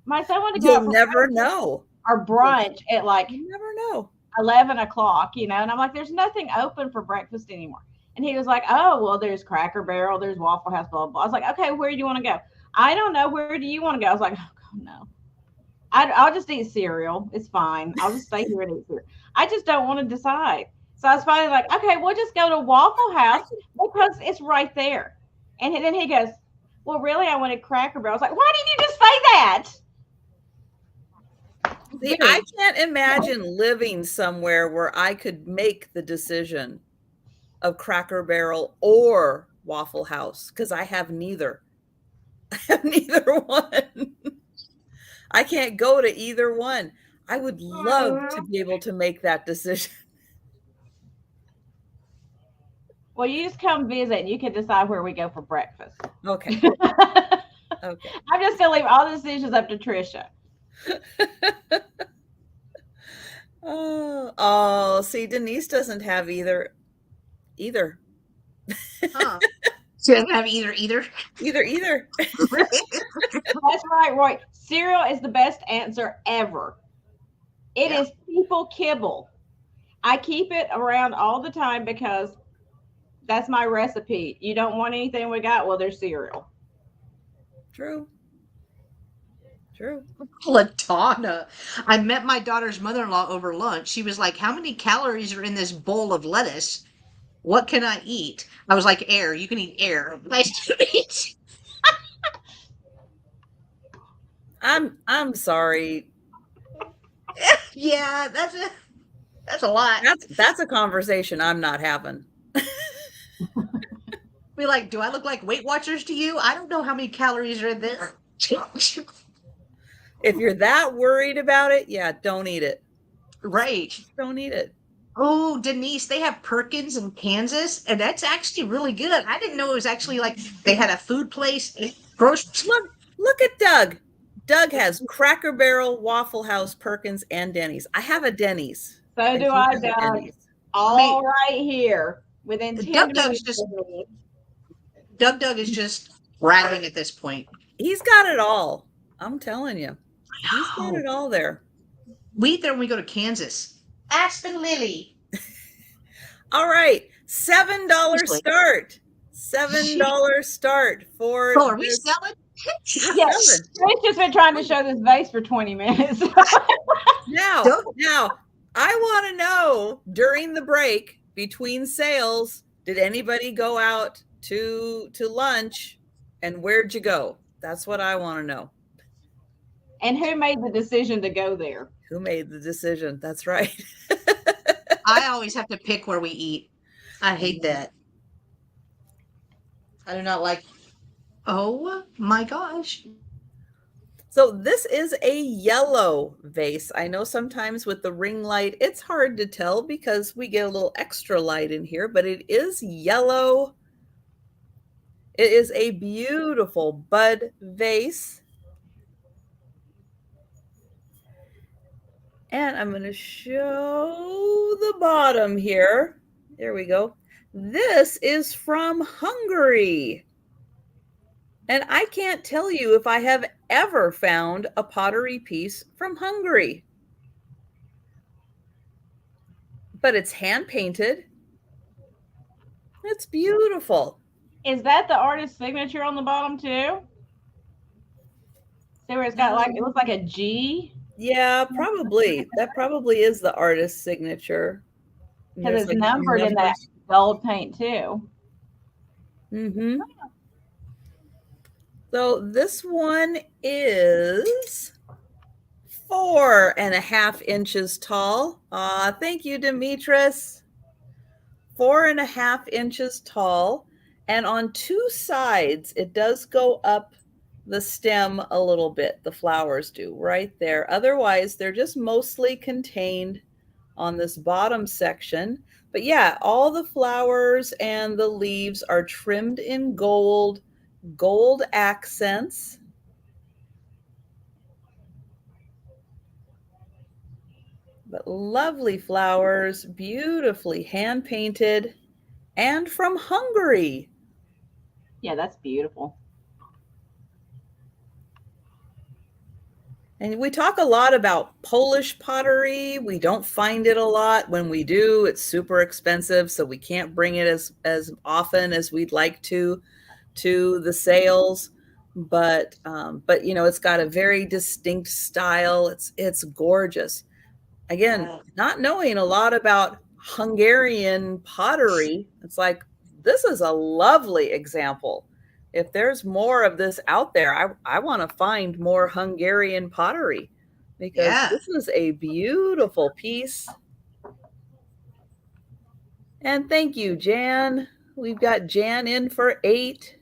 my son wanted to go out You'll for never breakfast know. or brunch at like You never know. 11 o'clock, you know, and I'm like, there's nothing open for breakfast anymore. And he was like, oh, well, there's Cracker Barrel, there's Waffle House, blah, blah, blah. I was like, okay, where do you want to go? I don't know. Where do you want to go? I was like, oh, God, no. I'll just eat cereal. It's fine. I'll just stay here and eat cereal. I just don't want to decide. So I was finally like, okay, we'll just go to Waffle House because it's right there. And then he goes, well, really, I wanted Cracker Barrel. I was like, why didn't you just say that? See, I can't imagine living somewhere where I could make the decision of Cracker Barrel or Waffle House because I have neither. I have neither one. I can't go to either one. I would love to be able to make that decision. Well, you just come visit and you can decide where we go for breakfast. Okay. Okay. I'm just going to leave all the decisions up to Trisha. Oh, see, Denise doesn't have either. Huh. She doesn't have either. Either. That's right, Roy. Cereal is the best answer ever. It is people kibble. I keep it around all the time because that's my recipe. You don't want anything we got? Well, there's cereal. True. LaDonna. I met my daughter's mother-in-law over lunch. She was like, how many calories are in this bowl of lettuce? What can I eat? I was like, air. You can eat air. Nice to meet you. I'm sorry. Yeah, that's a lot. That's a conversation I'm not having. Be like, do I look like Weight Watchers to you? I don't know how many calories are in this. If you're that worried about it, yeah, don't eat it. Right. Don't eat it. Oh, Denise, they have Perkins in Kansas, and that's actually really good. I didn't know it was actually like they had a food place. Look at Doug. Doug has Cracker Barrel, Waffle House, Perkins, and Denny's. I have a Denny's. So do I, Doug. All right here. Within 10 minutes. Doug is just rattling at this point. He's got it all. I'm telling you. He's got it all there. We eat there when we go to Kansas. Aspen Lily. All right. $7 start. $7 start for. Oh, are we selling? Yes. We've just been trying to show this vase for 20 minutes. Now, I want to know during the break between sales, did anybody go out to lunch and where'd you go? That's what I want to know. And who made the decision to go there? Who made the decision? That's right. I always have to pick where we eat. I hate that. I do not like. Oh my gosh. So this is a yellow vase. I know sometimes with the ring light, it's hard to tell because we get a little extra light in here, but it is yellow. It is a beautiful bud vase. And I'm going to show the bottom here. There we go. This is from Hungary. And I can't tell you if I have ever found a pottery piece from Hungary. But it's hand painted. It's beautiful. Is that the artist's signature on the bottom too? See where it's got like, it looks like a G? Yeah, probably. That probably is the artist's signature. Because it's numbered in that gold paint too. Mm-hmm. So this one is 4.5 inches tall. Thank you, Demetris. 4.5 inches tall. And on two sides, it does go up the stem a little bit. The flowers do right there. Otherwise, they're just mostly contained on this bottom section. But yeah, all the flowers and the leaves are trimmed in gold accents. But lovely flowers, beautifully hand painted, and from Hungary. Yeah, that's beautiful. And we talk a lot about Polish pottery. We don't find it a lot. When we do, it's super expensive, so we can't bring it as often as we'd like to the sales. But it's got a very distinct style. It's gorgeous. Again, not knowing a lot about Hungarian pottery, it's like, this is a lovely example. If there's more of this out there, I want to find more Hungarian pottery, because this is a beautiful piece. And thank you, Jan. We've got Jan in for 8.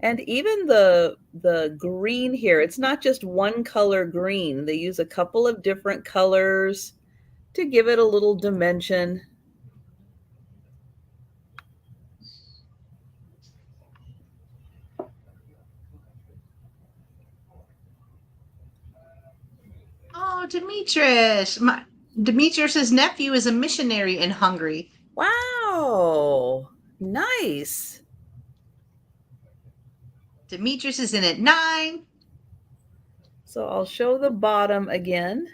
And even the green here, it's not just one color green. They use a couple of different colors to give it a little dimension. Oh, Demetrius. Demetrius's nephew is a missionary in Hungary. Wow. Nice. Demetrius is in at 9. So I'll show the bottom again.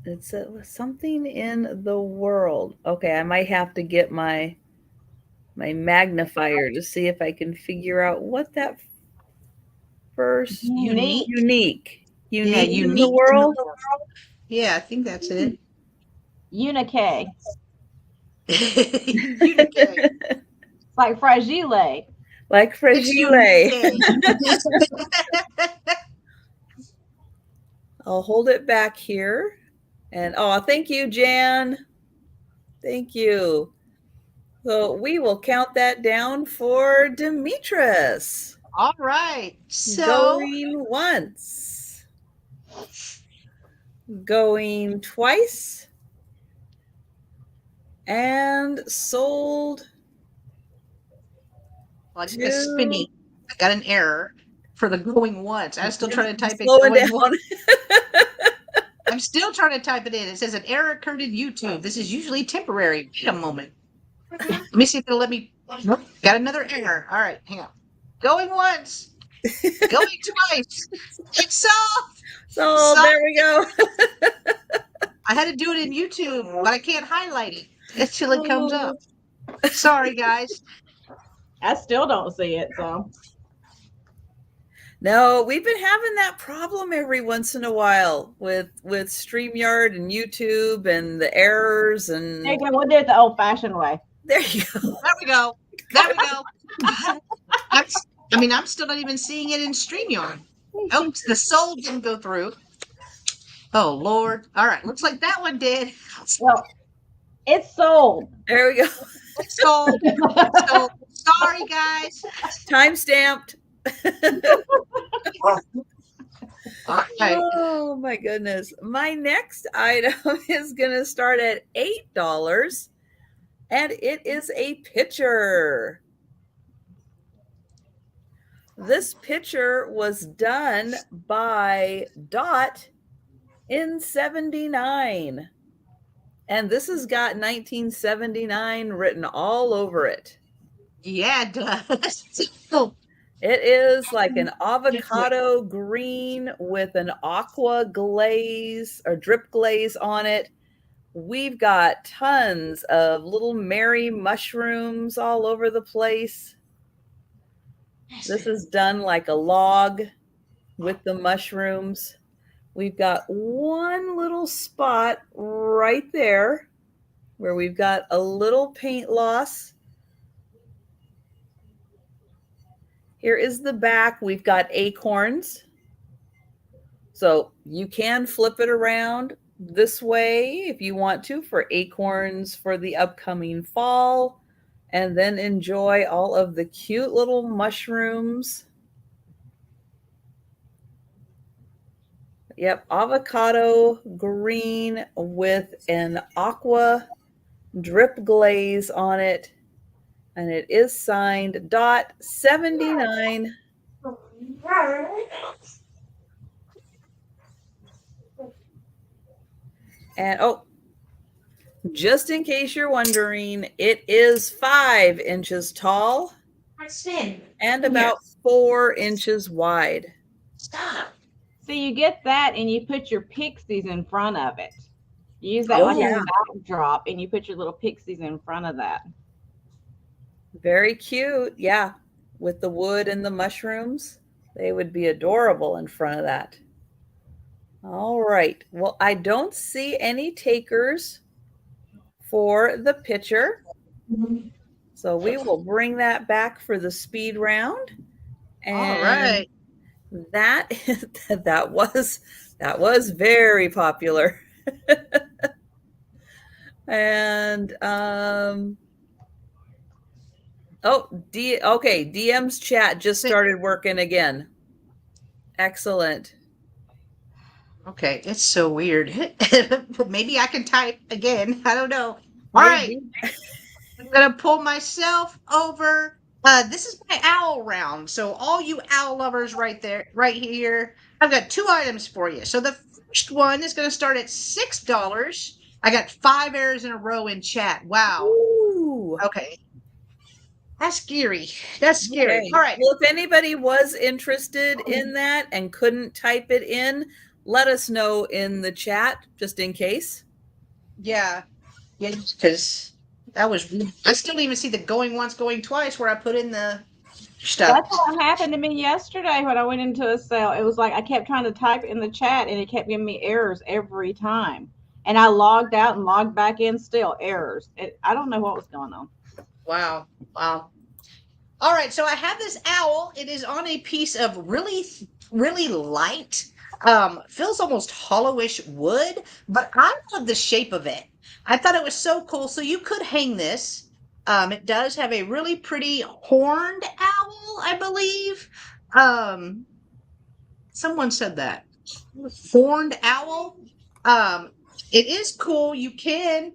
It's something in the world. Okay, I might have to get my magnifier to see if I can figure out what that first Unique in the world. Yeah, I think that's it. Unique. Unique. Like fragile. Like fragile. I'll hold it back here. And thank you, Jan. Thank you. So we will count that down for Demetrius. All right. So going once. Going twice. And sold. Well, I got spinning. I got an error for the going once. I was still trying to type it. Slow it down. I'm still trying to type it in. It says an error occurred in YouTube. This is usually temporary. Wait a moment. Let me see if it'll let me. Nope. Got another error. All right, hang on. Going once. Going twice. It's solved. So there we go. I had to do it in YouTube, but I can't highlight it until it comes up. Sorry, guys. I still don't see it, so. No, we've been having that problem every once in a while with StreamYard and YouTube and the errors and. There you go. We'll do it the old-fashioned way. There you go. There we go. There we go. I'm still not even seeing it in StreamYard. Oh, the sold didn't go through. Oh, Lord. All right. Looks like that one did. Well, it's sold. There we go. It's sold. So, sorry, guys. Time stamped. Okay. Oh, my goodness. My next item is going to start at $8. And it is a pitcher. This pitcher was done by Dot in 79. And this has got 1979 written all over it. Yeah, it does. It is like an avocado green with an aqua glaze or drip glaze on it. We've got tons of little Mary mushrooms all over the place. This is done like a log with the mushrooms. We've got one little spot right there where we've got a little paint loss. Here is the back. We've got acorns. So you can flip it around this way if you want to for acorns for the upcoming fall, and then enjoy all of the cute little mushrooms. Yep, avocado green with an aqua drip glaze on it. And it is signed Dot 79. And just in case you're wondering, it is 5 inches tall and about 4 inches wide. Stop. So you get that and you put your pixies in front of it. You use that Oh, like yeah. a backdrop and you put your little pixies in front of that. Very cute. Yeah. With the wood and the mushrooms, they would be adorable in front of that. All right. Well, I don't see any takers for the pitcher. So we will bring that back for the speed round. And All right. that was very popular. And DM's chat just started working again. Excellent. Okay, it's so weird. Maybe I can type again. I don't know. All right. I'm gonna pull myself over. This is my owl round. So all you owl lovers right here, I've got 2 items for you. So the first one is gonna start at $6. I got 5 errors in a row in chat. Wow. Ooh. Okay. That's scary. That's scary. Okay. All right. Well, if anybody was interested in that and couldn't type it in, let us know in the chat just in case. Yeah. Yeah, because that was, I still didn't even see the going once, going twice where I put in the stuff. That's what happened to me yesterday when I went into a sale. It was like I kept trying to type in the chat and it kept giving me errors every time. And I logged out and logged back in, still errors. I don't know what was going on. Wow. Wow. All right. So I have this owl. It is on a piece of really, really light, feels almost hollowish wood, but I love the shape of it. I thought it was so cool. So you could hang this. It does have a really pretty horned owl, I believe. Someone said that. Horned owl. It is cool. You can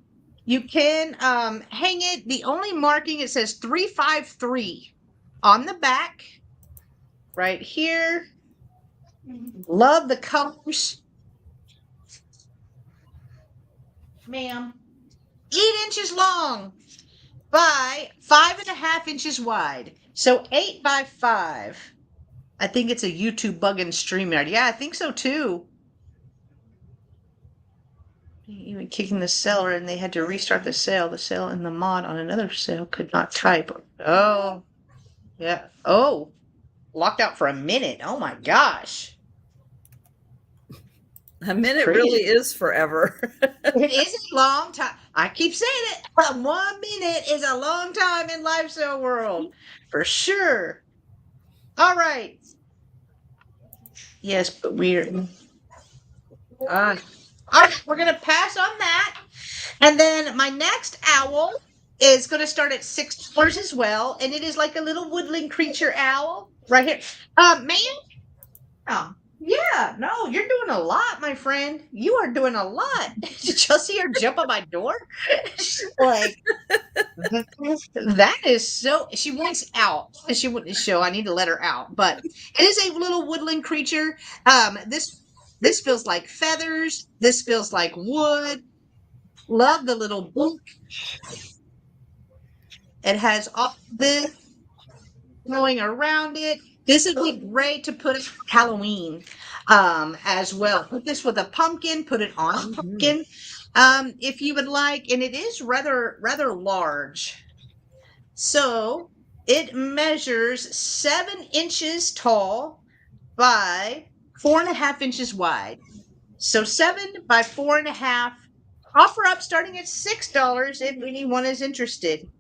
hang it. The only marking, it says 353 on the back right here. Love the colors. Ma'am. 8 inches long by 5.5 inches wide. So 8 by 5. I think it's a YouTube bug in StreamYard. Yeah, I think so too. Even kicking the seller, and they had to restart the sale. The sale and the mod on another sale could not type. Oh, yeah. Oh, locked out for a minute. Oh my gosh. A minute really is forever. It is a long time. I keep saying it. 1 minute is a long time in live sale world. For sure. All right. Yes, but weird. All right, we're going to pass on that. And then my next owl is going to start at $6 as well. And it is like a little woodland creature owl right here. Man. Oh, yeah, no, you're doing a lot, my friend. You are doing a lot. Did y'all see her jump on my door? Like, that is so, she wants out. She wouldn't show. I need to let her out. But it is a little woodland creature. This feels like feathers. This feels like wood. Love the little book. It has all this going around it. This would be great to put for Halloween as well. Put this with a pumpkin. Put it on a pumpkin if you would like. And it is rather large. So it measures 7 inches tall by 4.5 inches wide. So 7 by 4.5. Offer up starting at $6 if anyone is interested.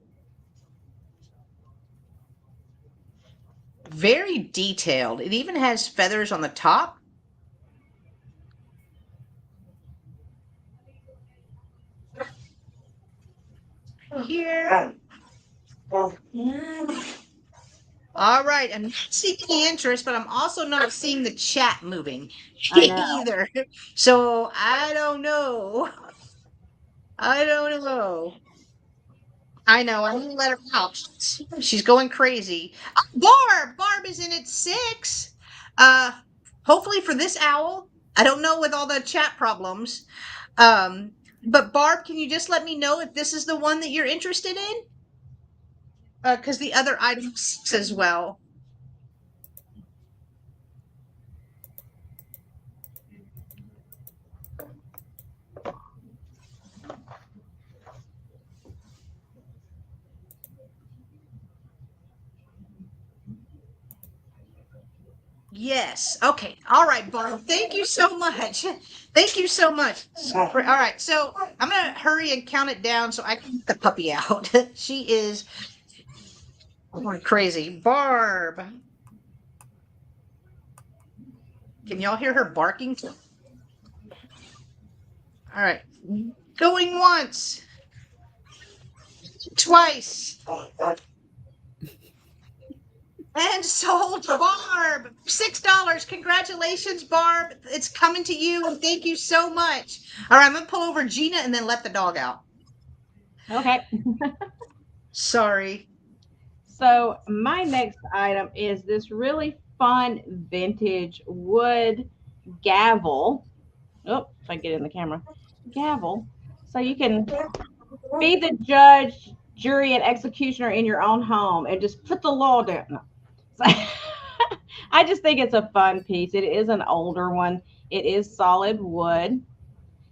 Very detailed. It even has feathers on the top. Here. All right. I'm not seeing any interest, but I'm also not seeing the chat moving either. So I don't know. I know. I'm gonna let her out. She's going crazy. Barb is in at 6. Hopefully for this owl. I don't know with all the chat problems. But Barb, can you just let me know if this is the one that you're interested in? because the other items as well. Yes. Okay. All right, Barb. Thank you so much. Thank you so much. All right. So I'm gonna hurry and count it down so I can get the puppy out. She is going crazy. Barb. Can y'all hear her barking? All right. Going once. Twice. And sold. Barb. $6. Congratulations, Barb. It's coming to you, and thank you so much. All right, I'm gonna pull over Gina and then let the dog out. Okay. Sorry. So my next item is this really fun vintage wood gavel. Oh, if I get it in the camera. Gavel. So you can be the judge, jury, and executioner in your own home and just put the law down. No. So, I just think it's a fun piece. It is an older one. It is solid wood.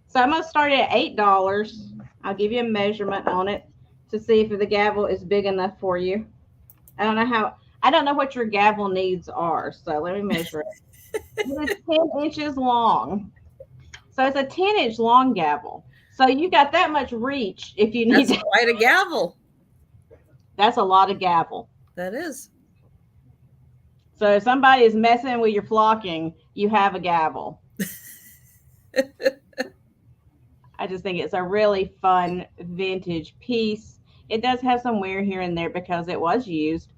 So I'm going to start it at $8. I'll give you a measurement on it to see if the gavel is big enough for you. I don't know what your gavel needs are. So let me measure it. It's 10 inches long. So it's a 10-inch long gavel. So you got that much reach if you need. That's quite a gavel. That's a lot of gavel. That is. So if somebody is messing with your flocking, you have a gavel. I just think it's a really fun vintage piece. It does have some wear here and there because it was used,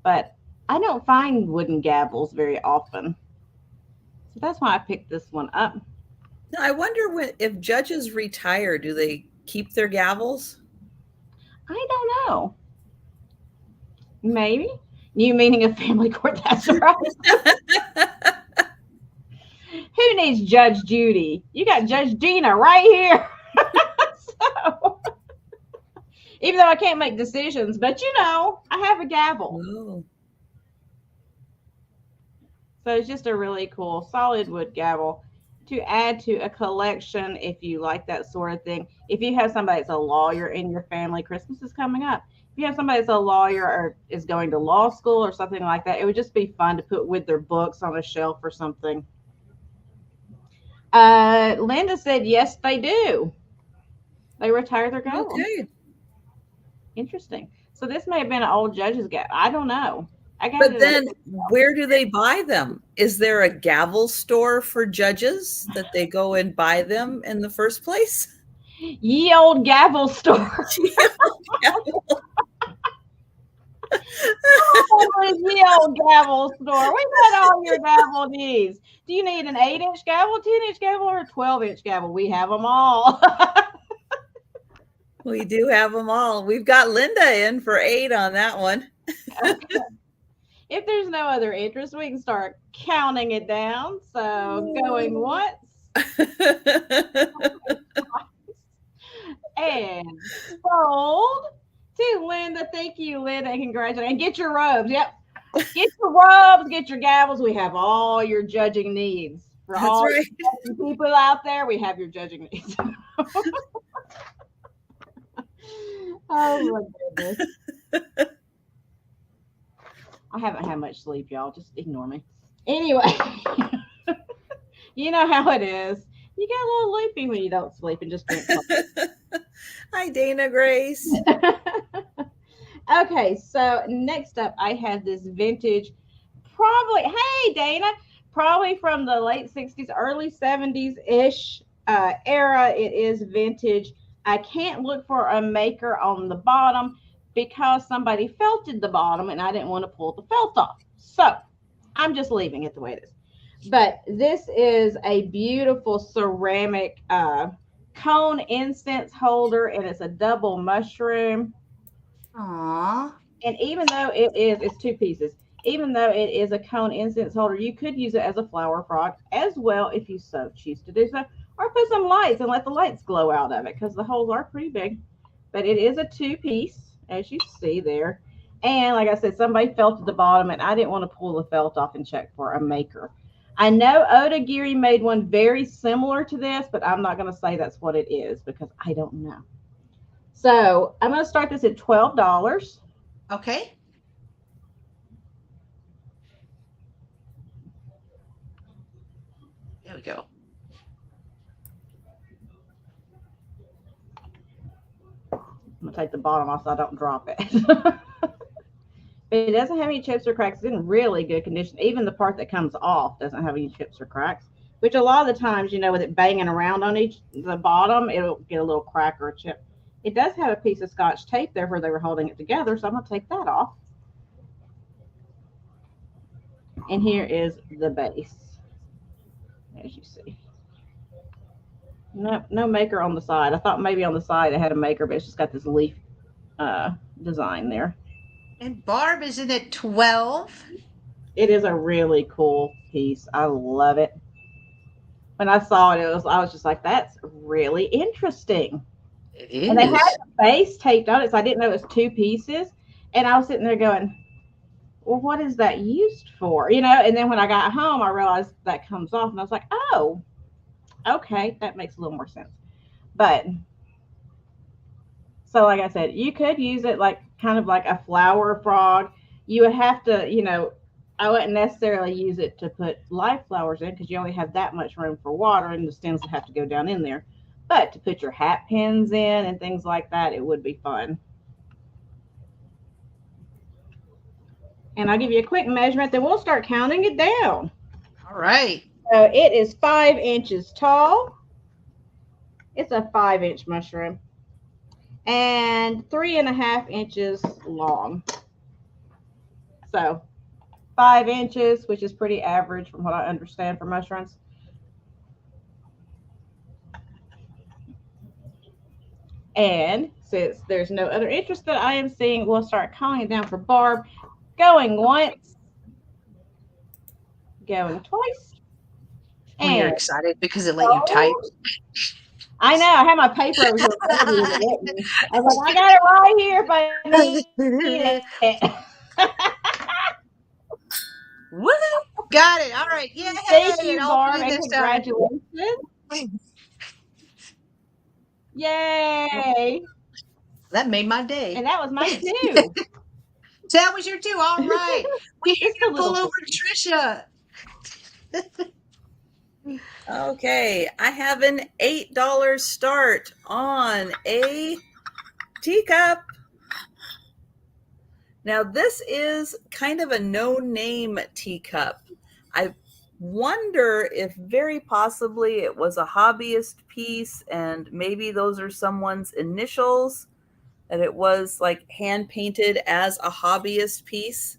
but I don't find wooden gavels very often. So that's why I picked this one up. Now, I wonder if judges retire, do they keep their gavels? I don't know. Maybe. You meaning a family court? That's right. Who needs Judge Judy? You got Judge Gina right here. So, even though I can't make decisions, but I have a gavel. Oh. So it's just a really cool solid wood gavel to add to a collection if you like that sort of thing. If you have somebody that's a lawyer in your family, Christmas is coming up. If you have somebody that's a lawyer or is going to law school or something like that, it would just be fun to put with their books on a shelf or something. Linda said, yes, they do. They retire their gavel. Okay. Interesting. So this may have been an old judge's gavel. I don't know. But then where do they buy them? Is there a gavel store for judges that they go and buy them in the first place? Ye old gavel store. Ye old gavel store. We got all your gavel needs. Do you need an 8-inch gavel, 10-inch gavel, or a 12-inch gavel? We have them all. We do have them all. We've got Linda in for 8 on that one. Okay. If there's no other interest, we can start counting it down. So going once and sold to Linda. Thank you, Linda, and congratulations. And get your robes. Yep. Get your robes, get your gavels. We have all your judging needs. For That's all right. the people out there, we have your judging needs. Oh my goodness. I haven't had much sleep, y'all. Just ignore me. Anyway, you know how it is. You get a little loopy when you don't sleep and just drink coffee. Hi, Dana Grace. Okay, so next up, I have this vintage, hey, Dana, probably from the late 60s, early 70s-ish era. It is vintage. I can't look for a maker on the bottom because somebody felted the bottom and I didn't want to pull the felt off. So I'm just leaving it the way it is. But this is a beautiful ceramic cone incense holder, and it's a double mushroom. Aww. And even though it's 2 pieces, even though it is a cone incense holder, you could use it as a flower frog as well if you so choose to do so, or put some lights and let the lights glow out of it because the holes are pretty big. But it is a 2-piece, as you see there. And like I said, somebody felted the bottom, and I didn't want to pull the felt off and check for a maker. I know Odagiri made one very similar to this, but I'm not going to say that's what it is because I don't know. So I'm going to start this at $12. Okay. There we go. I'm going to take the bottom off so I don't drop it. It doesn't have any chips or cracks. It's in really good condition. Even the part that comes off doesn't have any chips or cracks, which a lot of the times, with it banging around on the bottom, it'll get a little crack or a chip. It does have a piece of Scotch tape there where they were holding it together, so I'm going to take that off. And here is the base, as you see. No maker on the side. I thought maybe on the side it had a maker, but it's just got this leaf design there. And Barb is in at 12. It is a really cool piece. I love it. When I saw it, I was just like, that's really interesting. It is. And they had the base taped on it, so I didn't know it was two pieces. And I was sitting there going, well, what is that used for? And then when I got home, I realized that comes off, and I was like, oh, okay, that makes a little more sense. But so like I said, you could use it like kind of like a flower frog. You would have to, I wouldn't necessarily use it to put live flowers in because you only have that much room for water and the stems would have to go down in there. But to put your hat pins in and things like that, it would be fun. And I'll give you a quick measurement, then we'll start counting it down. All right. So it is 5 inches tall. It's a 5-inch mushroom. And 3.5 inches long. So 5 inches, which is pretty average from what I understand for mushrooms. And since there's no other interest that I am seeing, we'll start counting it down for Barb. Going once, going twice. And you're excited because it let you type. I know. I have my paper over here. I was like, I got it right here if I need it. Woohoo! Got it. All right. Yay! Thank you, Barb, and congratulations. Yay! That made my day. And that was mine too. That was your two. All right. We have to pull over Trisha. Okay, I have an $8 start on a teacup. Now, this is kind of a no-name teacup. I wonder if very possibly it was a hobbyist piece and maybe those are someone's initials, that it was like hand-painted as a hobbyist piece.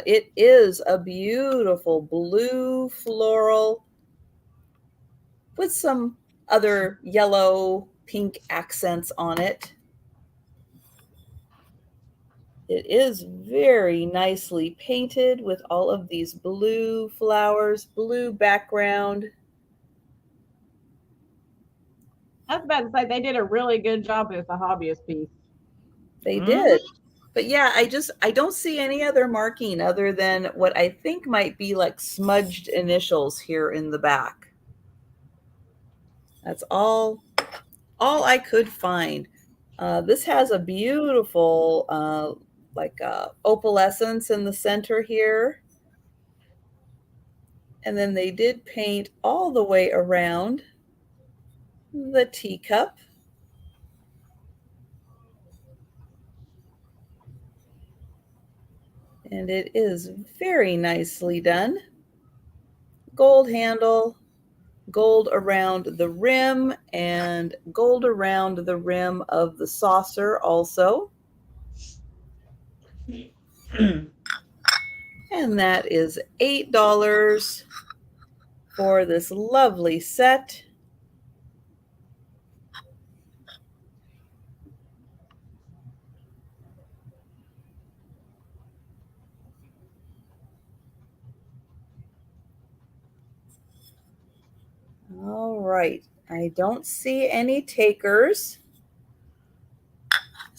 It is a beautiful blue floral with some other yellow, pink accents on it. It is very nicely painted with all of these blue flowers, blue background. I was about to say they did a really good job with the hobbyist piece. They did. But yeah, I don't see any other marking other than what I think might be like smudged initials here in the back. That's all I could find. This has a beautiful opalescence in the center here. And then they did paint all the way around the teacup. And it is very nicely done. Gold handle, gold around the rim, and gold around the rim of the saucer also. And that is $8 for this lovely set. All right, I don't see any takers.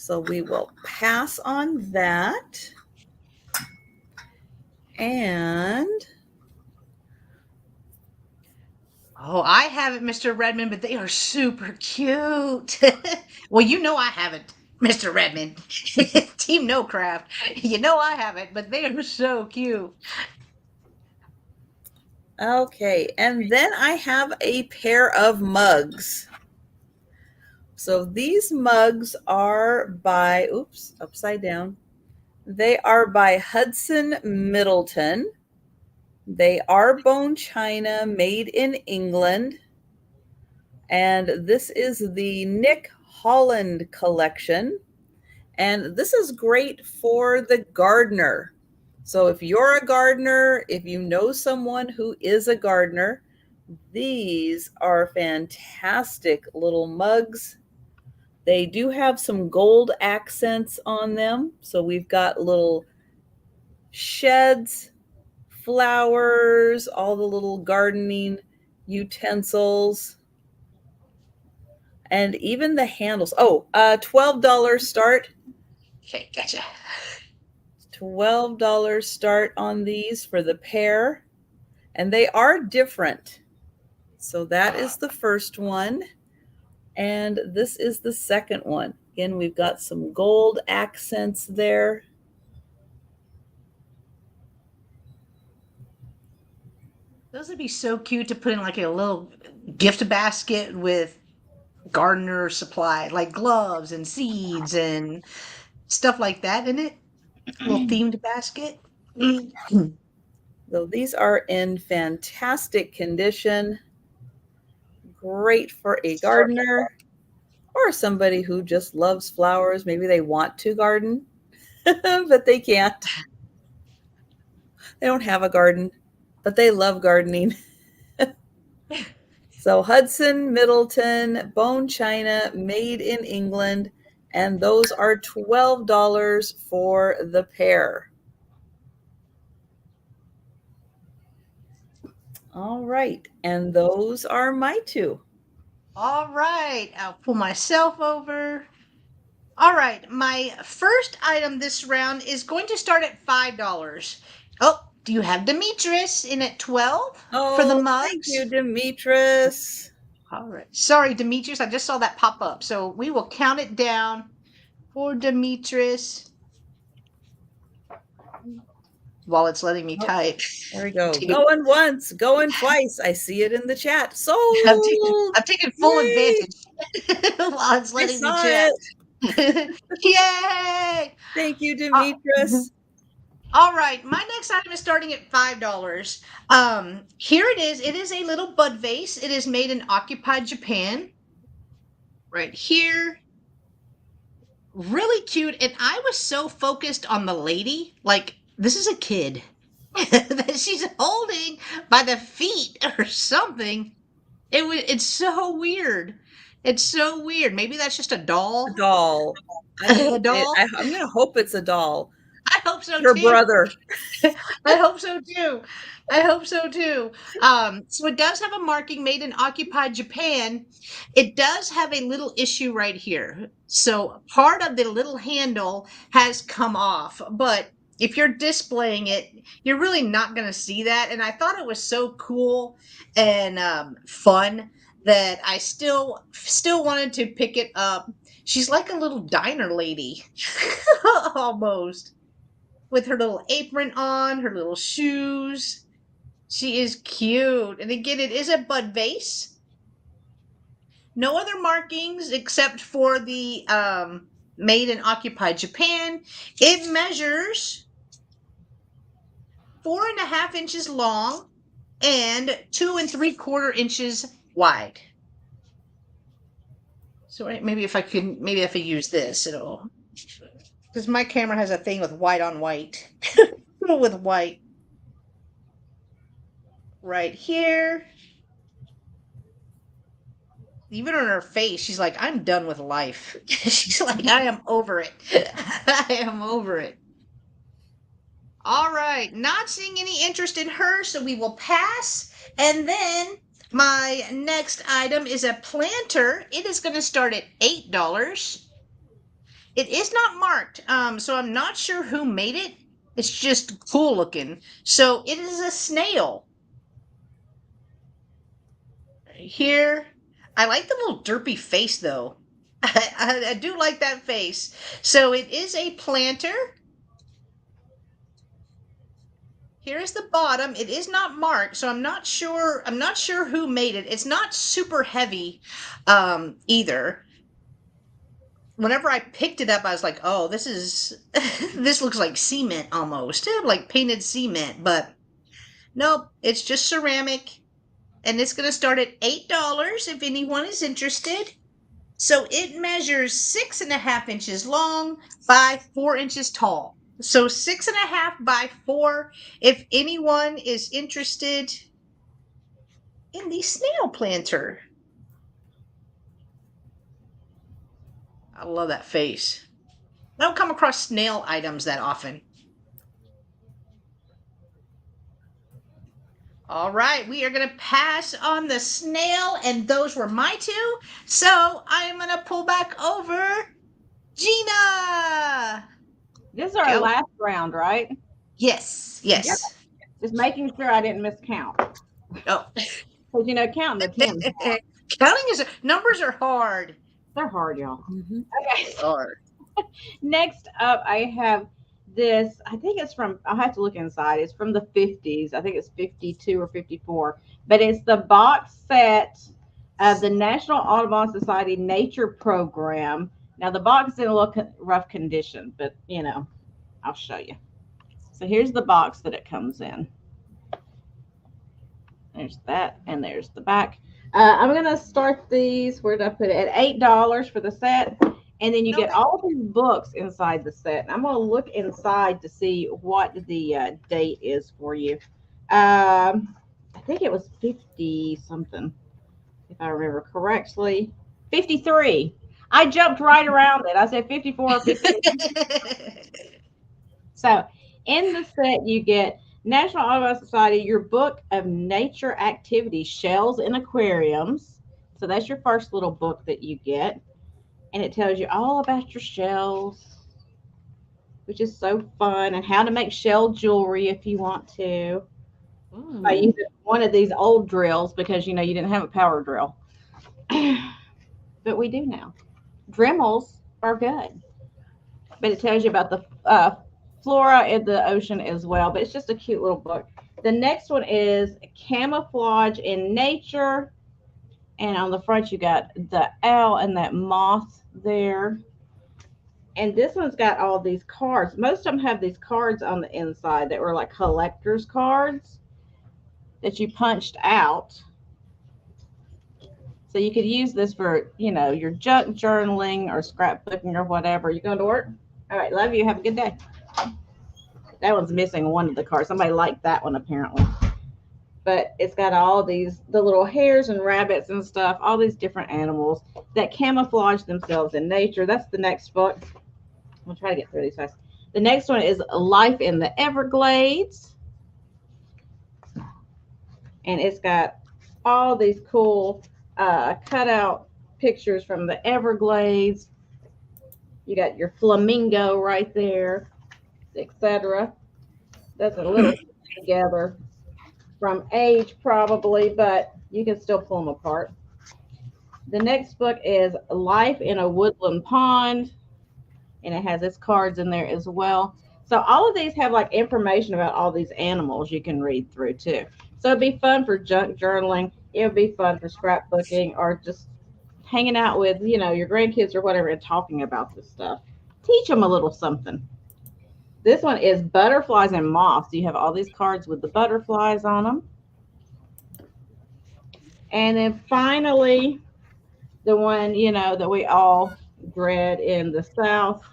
So we will pass on that. And Oh, I haven't, Mr. Redmond, but they are super cute. Well, you know I haven't, Mr. Redmond. Team No Craft. You know I haven't, but they are so cute. okay, and then I have a pair of mugs. So these mugs are by, oops, upside down. They are by Hudson Middleton. They are bone china made in England. And this is the Nick Holland collection. And this is great for the gardener. So if you're a gardener, if you know someone who is a gardener, these are fantastic little mugs. They do have some gold accents on them. So we've got little sheds, flowers, all the little gardening utensils, and even the handles. Oh, $12 start. Okay, gotcha. $12 start on these for the pair. And they are different. So that is the first one. And this is the second one. Again, we've got some gold accents there. Those would be so cute to put in like a little gift basket with gardener supply, like gloves and seeds and stuff like that in it. A little themed basket. So these are in fantastic condition. Great for a gardener or somebody who just loves flowers. Maybe they want to garden, but they can't. They don't have a garden, but they love gardening. So Hudson Middleton, bone china, made in England, and those are $12 for the pair. All right, and those are my two. All right, I'll pull myself over. All right, my first item this round is going to start at $5. Oh, do you have Demetrius in at 12 for the mugs? Thank you, Demetrius. All right. Sorry, Demetrius, I just saw that pop up. So we will count it down for Demetrius while it's letting me type. There we go. Going once, going twice. I see it in the chat. So I'm taking full advantage while it's letting me chat. Yay! Thank you, Demetrius. All right, my next item is starting at $5. Here it is. It is a little bud vase. It is made in occupied Japan. Right here. Really cute. And I was so focused on the lady. Like, this is a kid that she's holding by the feet or something. It's so weird. It's so weird. Maybe that's just a doll. A doll. A doll. I'm gonna hope it's a doll. I hope so Her too. brother. I hope so too. I hope so too. So it does have a marking made in occupied Japan. It does have a little issue right here. So part of the little handle has come off, but if you're displaying it, you're really not going to see that. And I thought it was so cool and fun that I still wanted to pick it up. She's like a little diner lady, almost, with her little apron on, her little shoes. She is cute. And again, it is a bud vase. No other markings except for the made in occupied Japan. It measures 4.5 inches long and 2 3/4 inches wide. So maybe if I use this, it'll, because my camera has a thing with white on white. With white. Right here. Even on her face, she's like, I'm done with life. She's like, I am over it. I am over it. All right. Not seeing any interest in her, so we will pass. And then my next item is a planter. It is going to start at $8. It is not marked, so I'm not sure who made it. It's just cool looking. So it is a snail. Here, I like the little derpy face though. I do like that face. So it is a planter. Here's the bottom. It is not marked, so I'm not sure who made it. It's not super heavy either. Whenever I picked it up, I was like, "Oh, this is this looks like cement almost, like painted cement." But nope, it's just ceramic, and it's going to start at $8 if anyone is interested. So it measures 6.5 inches long by 4 inches tall. So 6.5 by 4. If anyone is interested in the snail planter. I love that face. I don't come across snail items that often. All right, we are going to pass on the snail, and those were my two. So I am going to pull back over Gina. This is our last round, right? Yes. Yep. Just making sure I didn't miscount. Oh. Because, counting the 10. Counting numbers are hard. They're hard, y'all. Mm-hmm. Okay. Hard. Next up, I have this. I think it's from, I'll have to look inside. It's from the 50s. I think it's 52 or 54. But it's the box set of the National Audubon Society Nature Program. Now, the box is in a little rough condition, but, I'll show you. So here's the box that it comes in. There's that, and there's the back. I'm going to start these, where did I put it? At $8 for the set. And then you get all these books inside the set. I'm going to look inside to see what the date is for you. I think it was 50-something, if I remember correctly. 53. I jumped right around it. I said 54 or 53. So in the set, you get National Audubon Society, your book of nature activities, shells and aquariums. So that's your first little book that you get. And it tells you all about your shells, which is so fun, and how to make shell jewelry if you want to. By using one of these old drills because, you didn't have a power drill. But we do now. Dremels are good. But it tells you about the flora in the ocean as well. But it's just a cute little book. The next one is Camouflage in Nature. And on the front, you got the owl and that moth there. And this one's got all these cards. Most of them have these cards on the inside that were like collector's cards that you punched out. So you could use this for, your junk journaling or scrapbooking or whatever. You going to work? All right. Love you. Have a good day. That one's missing one of the cards. Somebody liked that one, apparently. But it's got all the little hares and rabbits and stuff, all these different animals that camouflage themselves in nature. That's the next book. I'll try to get through these fast. The next one is Life in the Everglades. And it's got all these cool cutout pictures from the Everglades. You got your flamingo right there, etc. That's a little together. From age probably, but you can still pull them apart. The next book is Life in a Woodland Pond, and it has its cards in there as well. So all of these have like information about all these animals you can read through too. So it'd be fun for junk journaling. It would be fun for scrapbooking or just hanging out with, your grandkids or whatever and talking about this stuff. Teach them a little something. This one is Butterflies and Moths. You have all these cards with the butterflies on them. And then finally, the one, that we all dread in the South.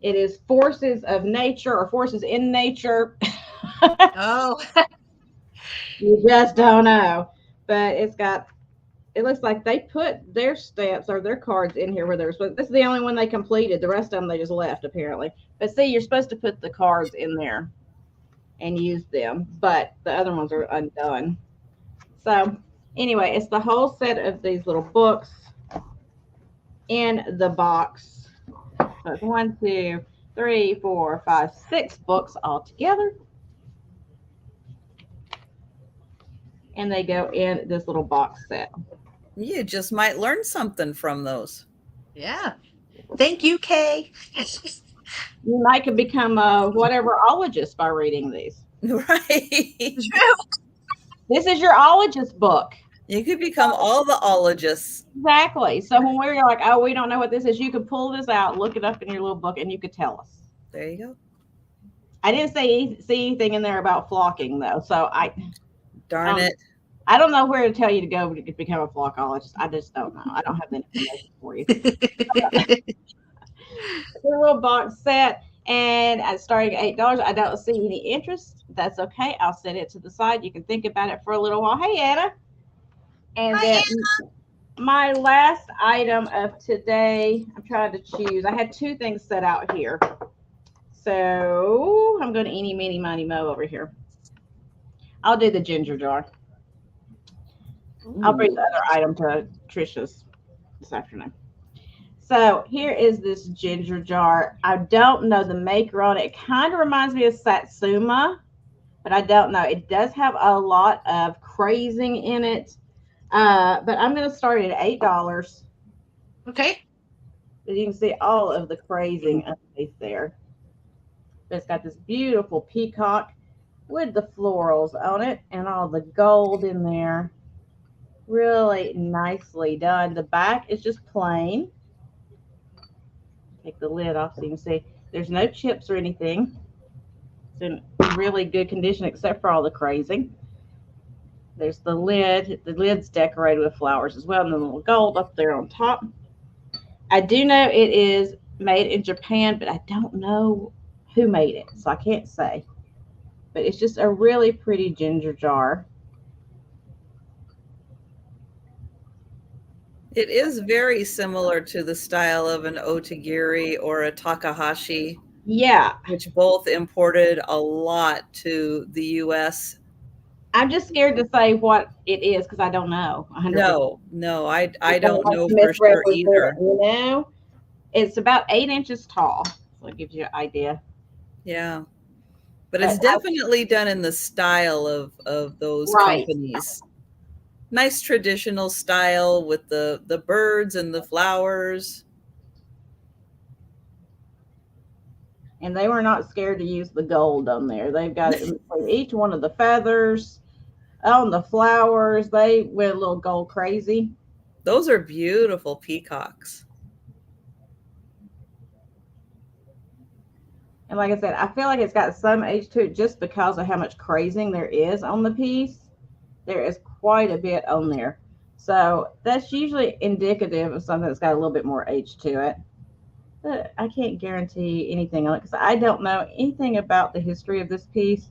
It is Forces of Nature or Forces in Nature. Oh. You just don't know. But it looks like they put their stamps or their cards in here where they're supposed. This is the only one they completed. The rest of them they just left apparently. But see, you're supposed to put the cards in there and use them, but the other ones are undone. So anyway, it's the whole set of these little books in the box. So it's 1, 2, 3, 4, 5, 6 books all together. And they go in this little box set. You just might learn something from those. Yeah. Thank you, Kay. You might could become a whateverologist by reading these. Right. This is your ologist book. You could become all the ologists. Exactly. So when we're like, oh, we don't know what this is, you could pull this out, look it up in your little book, and you could tell us. There you go. I didn't see anything in there about flocking, though. So Darn it. I don't know where to tell you to go to become a flockologist. I just don't know. I don't have the information for you. It's a little box set, and at starting at $8, I don't see any interest. That's okay. I'll set it to the side. You can think about it for a little while. Hey, Anna. And Hi, then my last item of today, I'm trying to choose. I had 2 things set out here. So I'm going to eeny, meeny, miny, mo over here. I'll do the ginger jar. I'll bring the other item to Trisha's this afternoon. So here is this ginger jar. I don't know the maker on it. It kind of reminds me of Satsuma, but I don't know. It does have a lot of crazing in it. But I'm going to start it at $8. Okay. As you can see all of the crazing underneath there. It's got this beautiful peacock with the florals on it and all the gold in there. Really nicely done. The back is just plain. Take the lid off so you can see there's no chips or anything. It's in really good condition except for all the crazing. There's the lid. The lid's decorated with flowers as well, and the little gold up there on top. I do know it is made in Japan, but I don't know who made it, so I can't say. But it's just a really pretty ginger jar. It is very similar to the style of an Otagiri or a Takahashi. Yeah. Which both imported a lot to the U.S. I'm just scared to say what it is because I don't know. 100%. No, I don't know for sure either. You know, it's about 8 inches tall, so it gives you an idea. Yeah, but it's definitely done in the style of those companies. Nice traditional style with the birds and the flowers. And they were not scared to use the gold on there. They've got it in each one of the feathers, on the flowers. They went a little gold crazy. Those are beautiful peacocks. And like I said, I feel like it's got some age to it just because of how much crazing there is on the piece. There is quite a bit on there. So that's usually indicative of something that's got a little bit more age to it. But I can't guarantee anything on it because I don't know anything about the history of this piece.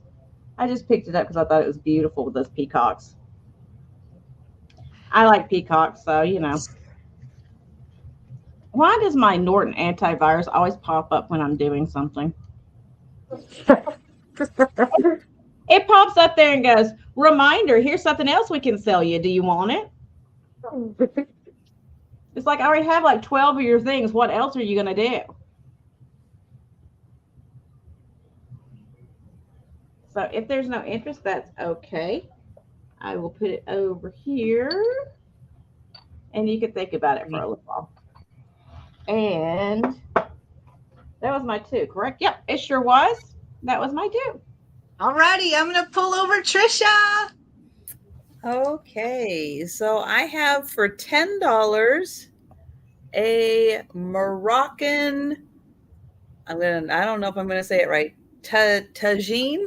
I just picked it up because I thought it was beautiful with those peacocks. I like peacocks, so you know. Why does my Norton antivirus always pop up when I'm doing something? It pops up there and goes, reminder, here's something else we can sell you. Do you want it? It's like I already have like 12 of your things. What else are you going to do? So if there's no interest, that's okay. I will put it over here. And you can think about it for a little while. And that was my 2, correct? Yep, it sure was. That was my 2. All righty, I'm going to pull over Trisha. Okay, so I have for $10 a Moroccan, I don't know if I'm going to say it right, tagine?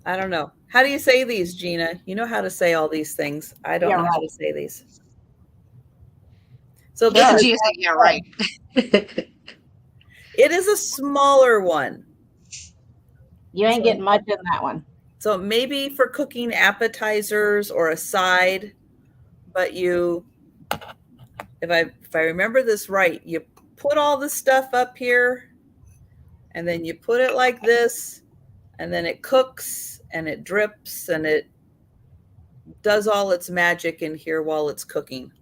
I don't know. How do you say these, Gina? You know how to say all these things. I don't know how to say these. So yeah, right. It is a smaller one. You ain't getting much in that one. So maybe for cooking appetizers or a side, but if I remember this right, you put all the stuff up here and then you put it like this and then it cooks and it drips and it does all its magic in here while it's cooking.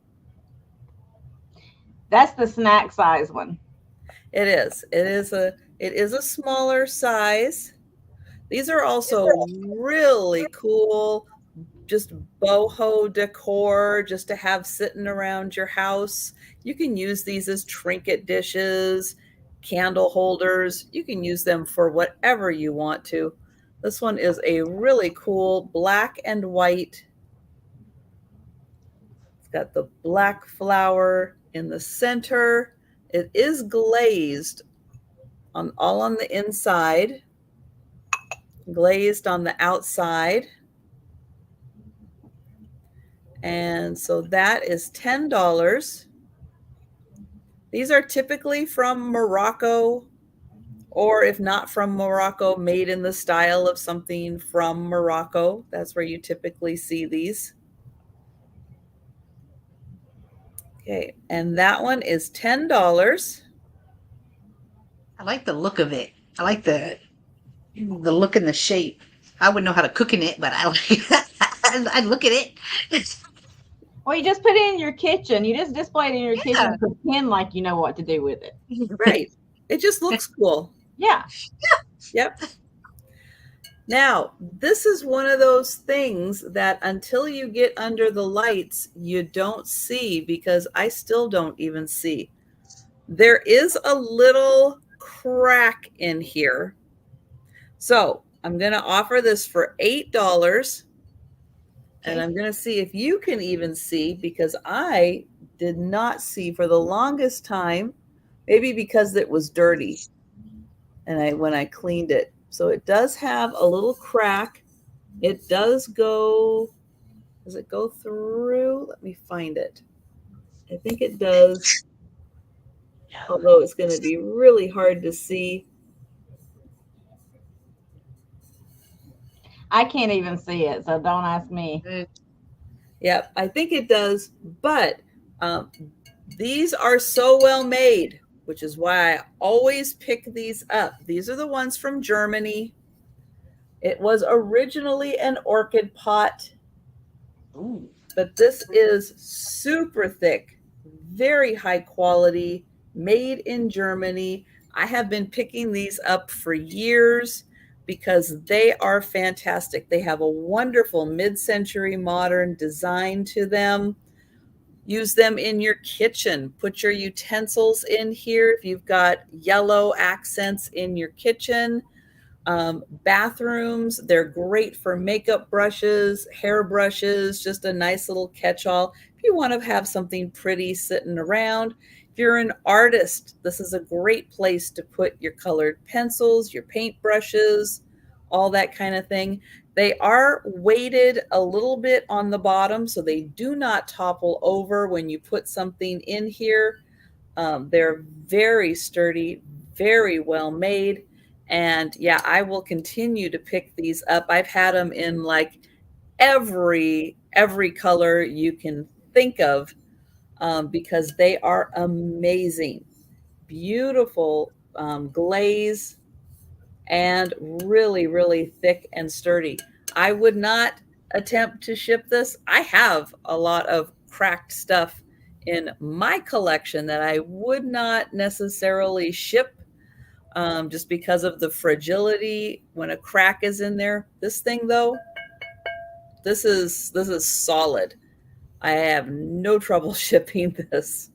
That's the snack size one. It is. It is a smaller size. These are also really cool, just boho decor just to have sitting around your house. You can use these as trinket dishes, candle holders. You can use them for whatever you want to. This one is a really cool black and white. It's got the black flower in the center. It is glazed all on the inside, glazed on the outside. And so that is $10. These are typically from Morocco, or if not from Morocco, made in the style of something from Morocco. That's where you typically see these. Okay, and that one is $10. I like the look of it. I like the look and the shape. I wouldn't know how to cook in it, but I I look at it. Well, you just put it in your kitchen. You just display it in your kitchen and pretend like you know what to do with it. Right. It just looks cool. Yeah. Yep. Now, this is one of those things that until you get under the lights, you don't see, because I still don't even see. There is a little crack in here. So I'm going to offer this for $8. And I'm going to see if you can even see, because I did not see for the longest time, maybe because it was dirty and when I cleaned it. So it does have a little crack. It does go through? Let me find it. I think it does, although it's going to be really hard to see. I can't even see it, so don't ask me. Yep, I think it does, but these are so well made, which is why I always pick these up. These are the ones from Germany. It was originally an orchid pot, but this is super thick, very high quality, made in Germany. I have been picking these up for years because they are fantastic. They have a wonderful mid-century modern design to them. Use them in your kitchen. Put your utensils in here if you've got yellow accents in your kitchen. Bathrooms, they're great for makeup brushes, hair brushes, just a nice little catch-all. If you want to have something pretty sitting around. If you're an artist, this is a great place to put your colored pencils, your paint brushes, all that kind of thing. They are weighted a little bit on the bottom, so they do not topple over when you put something in here. They're very sturdy, very well made. And yeah, I will continue to pick these up. I've had them in like every color you can think of, because they are amazing. Beautiful glaze and really, really thick and sturdy. I would not attempt to ship this. I have a lot of cracked stuff in my collection that I would not necessarily ship, just because of the fragility when a crack is in there. This thing though, this is solid. I have no trouble shipping this.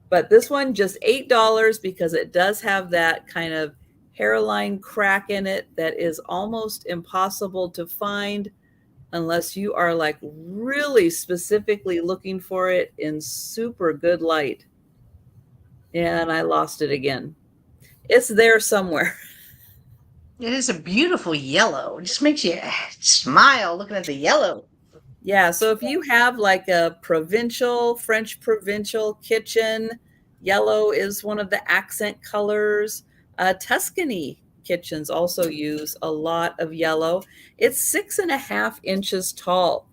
But this one, just $8, because it does have that kind of hairline crack in it that is almost impossible to find unless you are like really specifically looking for it in super good light. And I lost it again. It's there somewhere. It is a beautiful yellow. It just makes you smile looking at the yellow. Yeah, so if you have like a French provincial kitchen, yellow is one of the accent colors. Tuscany kitchens also use a lot of yellow. It's 6.5 inches tall.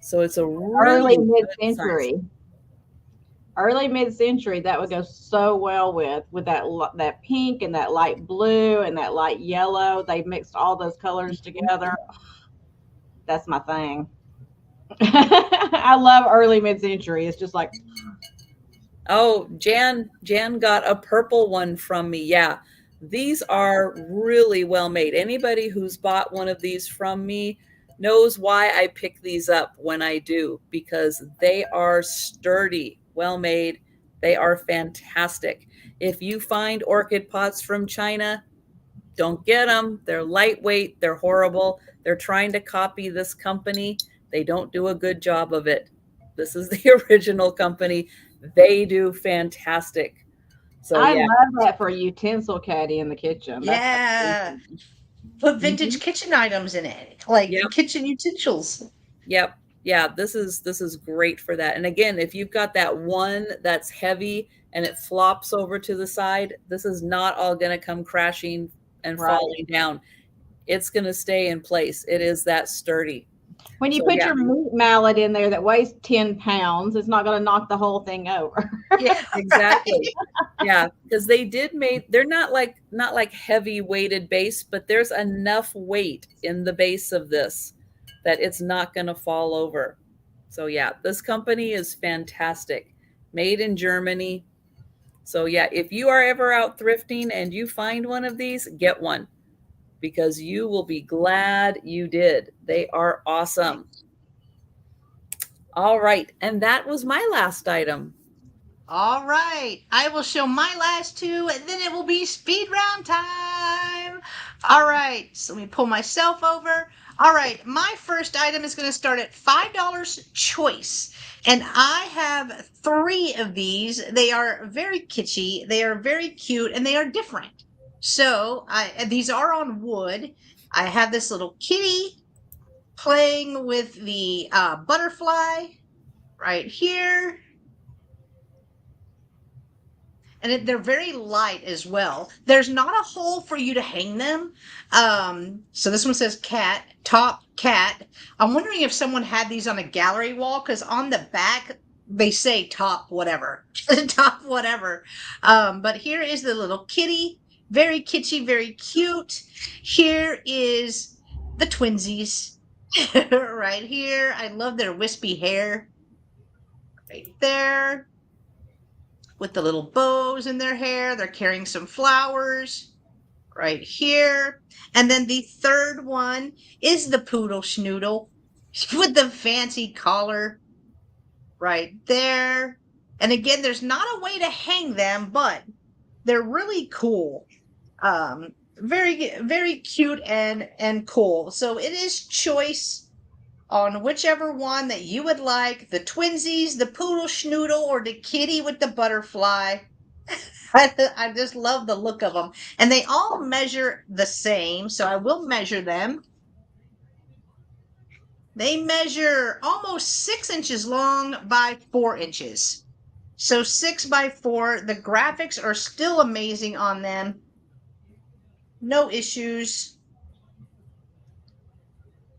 So it's a really early mid-century. Early mid-century, that would go so well with that pink and that light blue and that light yellow. They mixed all those colors together. That's my thing. I love early mid-century. It's just like, Oh, Jan got a purple one from me. Yeah. These are really well made. Anybody who's bought one of these from me knows why I pick these up when I do, because they are sturdy, well made. They are fantastic. If you find orchid pots from China, don't get them. They're lightweight, they're horrible. They're trying to copy this company. They don't do a good job of it. This is the original company. They do fantastic. So I yeah, love that for a utensil caddy in the kitchen. Yeah. That's Put vintage kitchen items in it, like Yep. kitchen utensils. yep, yeah. This is great for that. And again, if you've got that one that's heavy and it flops over to the side, this is not all going to come crashing and right. falling down. It's going to stay in place. It is that sturdy. When you So, put yeah. your meat mallet in there that weighs 10 pounds, it's not going to knock the whole thing over. Yeah, Exactly. Yeah, because they're not like heavy weighted base, but there's enough weight in the base of this that it's not going to fall over. So yeah, this company is fantastic. Made in Germany. So yeah, if you are ever out thrifting and you find one of these, get one because you will be glad you did. They are awesome. All right, and that was my last item. All right. I will show my last two, and then it will be speed round time. All right. So let me pull myself over. All right. My first item is going to start at $5 choice. And I have 3 of these. They are very kitschy, they are very cute, and they are different. So these are on wood. I have this little kitty playing with the butterfly right here. And they're very light as well. There's not a hole for you to hang them. So this one says cat, top cat. I'm wondering if someone had these on a gallery wall, because on the back they say top whatever. Top whatever. But here is the little kitty. Very kitschy, very cute. Here is the twinsies. Right here. I love their wispy hair. Right there. With the little bows in their hair. They're carrying some flowers right here. And then the third one is the poodle schnoodle with the fancy collar right there. And again, there's not a way to hang them, but they're really cool. Very, very cute and cool. So it is choice on whichever one that you would like, the twinsies, the poodle schnoodle, or the kitty with the butterfly. I just love the look of them. And they all measure the same, so I will measure them. They measure almost 6 inches long by 4 inches. So 6 by 4. The graphics are still amazing on them. No issues.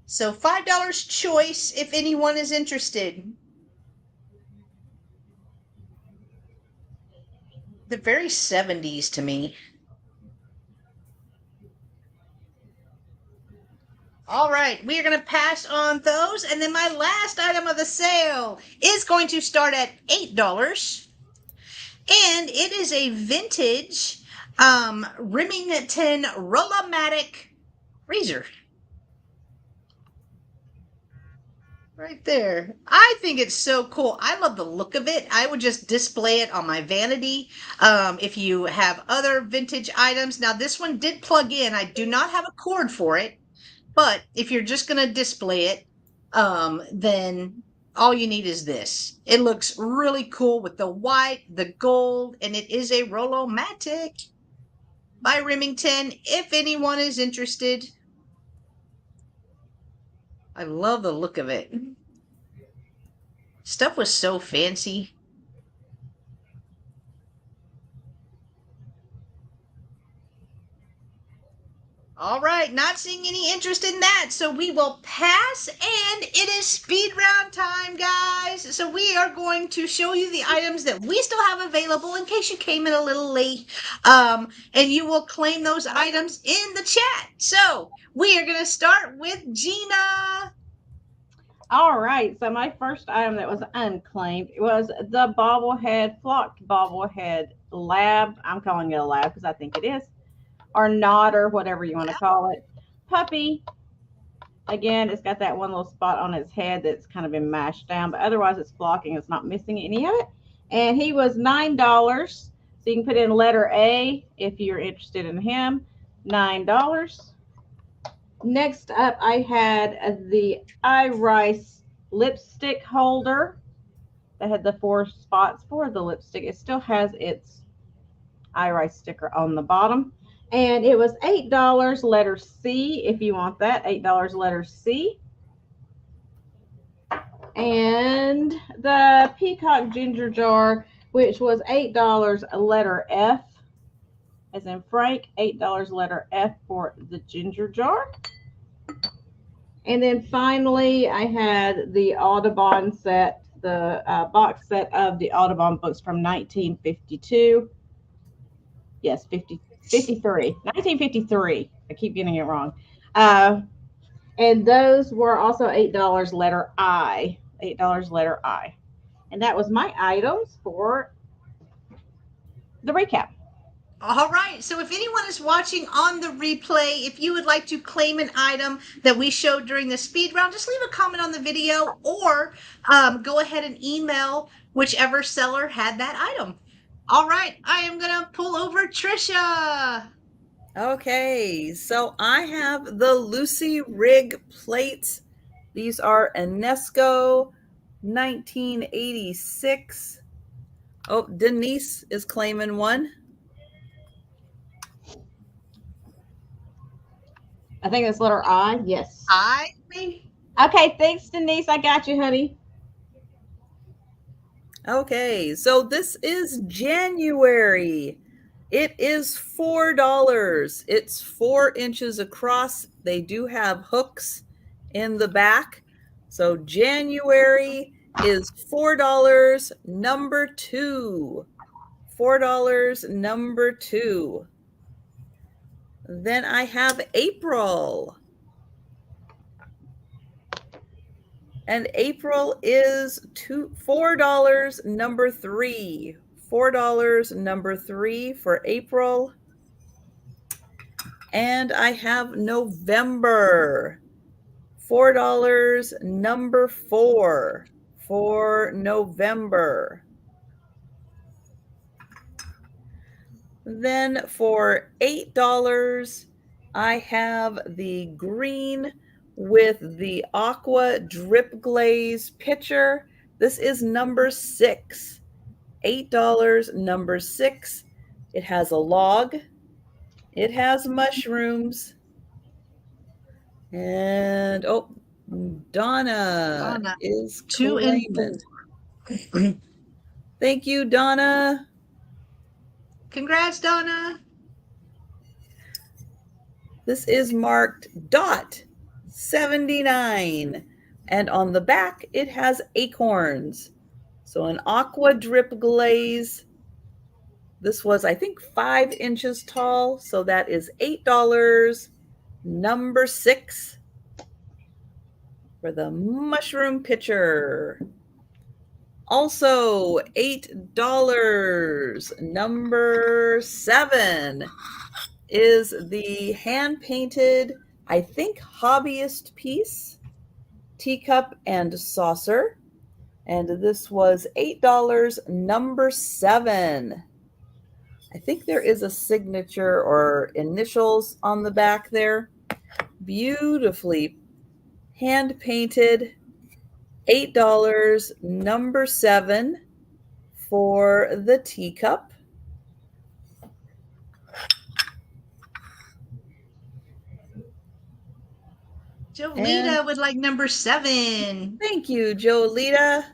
So $5 choice if anyone is interested. They're very 70s to me. All right, we are going to pass on those. And then my last item of the sale is going to start at $8. And it is a vintage Remington Roll-O-Matic razor. Right there. I think it's so cool. I love the look of it. I would just display it on my vanity. If you have other vintage items. Now, this one did plug in. I do not have a cord for it. But if you're just going to display it, then all you need is this. It looks really cool with the white, the gold, and it is a Roll-O-Matic by Remington, if anyone is interested. I love the look of it. Stuff was so fancy. All right, not seeing any interest in that, so we will pass, and it is speed round time, guys. So we are going to show you the items that we still have available in case you came in a little late, and you will claim those items in the chat. So we are going to start with Gina. All right. So my first item that was unclaimed was the bobblehead, flocked bobblehead lab. I'm calling it a lab because I think it is, or not, or whatever you want to call it. Puppy. Again, it's got that one little spot on its head that's kind of been mashed down, but otherwise it's flocking. It's not missing any of it. And he was $9. So you can put in letter A if you're interested in him. $9. Next up, I had the iRice lipstick holder that had the 4 spots for the lipstick. It still has its iRice sticker on the bottom. And it was $8, letter C, if you want that. $8, letter C. And the peacock ginger jar, which was $8, letter F, as in Frank. $8, letter F for the ginger jar. And then finally, I had the Audubon set, the box set of the Audubon books from 1952. Yes, 1953. I keep getting it wrong. And those were also $8, letter I. $8, letter I. And that was my items for the recap. All right. So if anyone is watching on the replay, if you would like to claim an item that we showed during the speed round, just leave a comment on the video or go ahead and email whichever seller had that item. All right. I am going to pull over Trisha. Okay. So I have the Lucy Rig plates. These are Enesco 1986. Oh, Denise is claiming one. I think it's letter I. Yes. I. Okay. Thanks, Denise. I got you, honey. Okay. So this is January. It is $4. It's 4 inches across. They do have hooks in the back. So January is $4, number 2. $4, number 2. Then I have April. And April is $4, number 3. $4, number 3 for April. And I have November. $4, number 4 for November. Then for $8, I have the green with the aqua drip glaze pitcher. This is number 6. $8, number 6. It has a log. It has mushrooms. And Donna is 2 and 4. Thank you, Donna. Congrats, Donna. This is marked dot 79. And on the back, it has acorns. So an aqua drip glaze. This was, I think, 5 inches tall. So that is $8, number 6 for the mushroom pitcher. Also $8, number 7 is the hand-painted, I think, hobbyist piece, teacup and saucer. And this was $8, number 7. I think there is a signature or initials on the back there. Beautifully hand-painted. $8, number 7 for the teacup. Jolita would like number 7. Thank you, Jolita.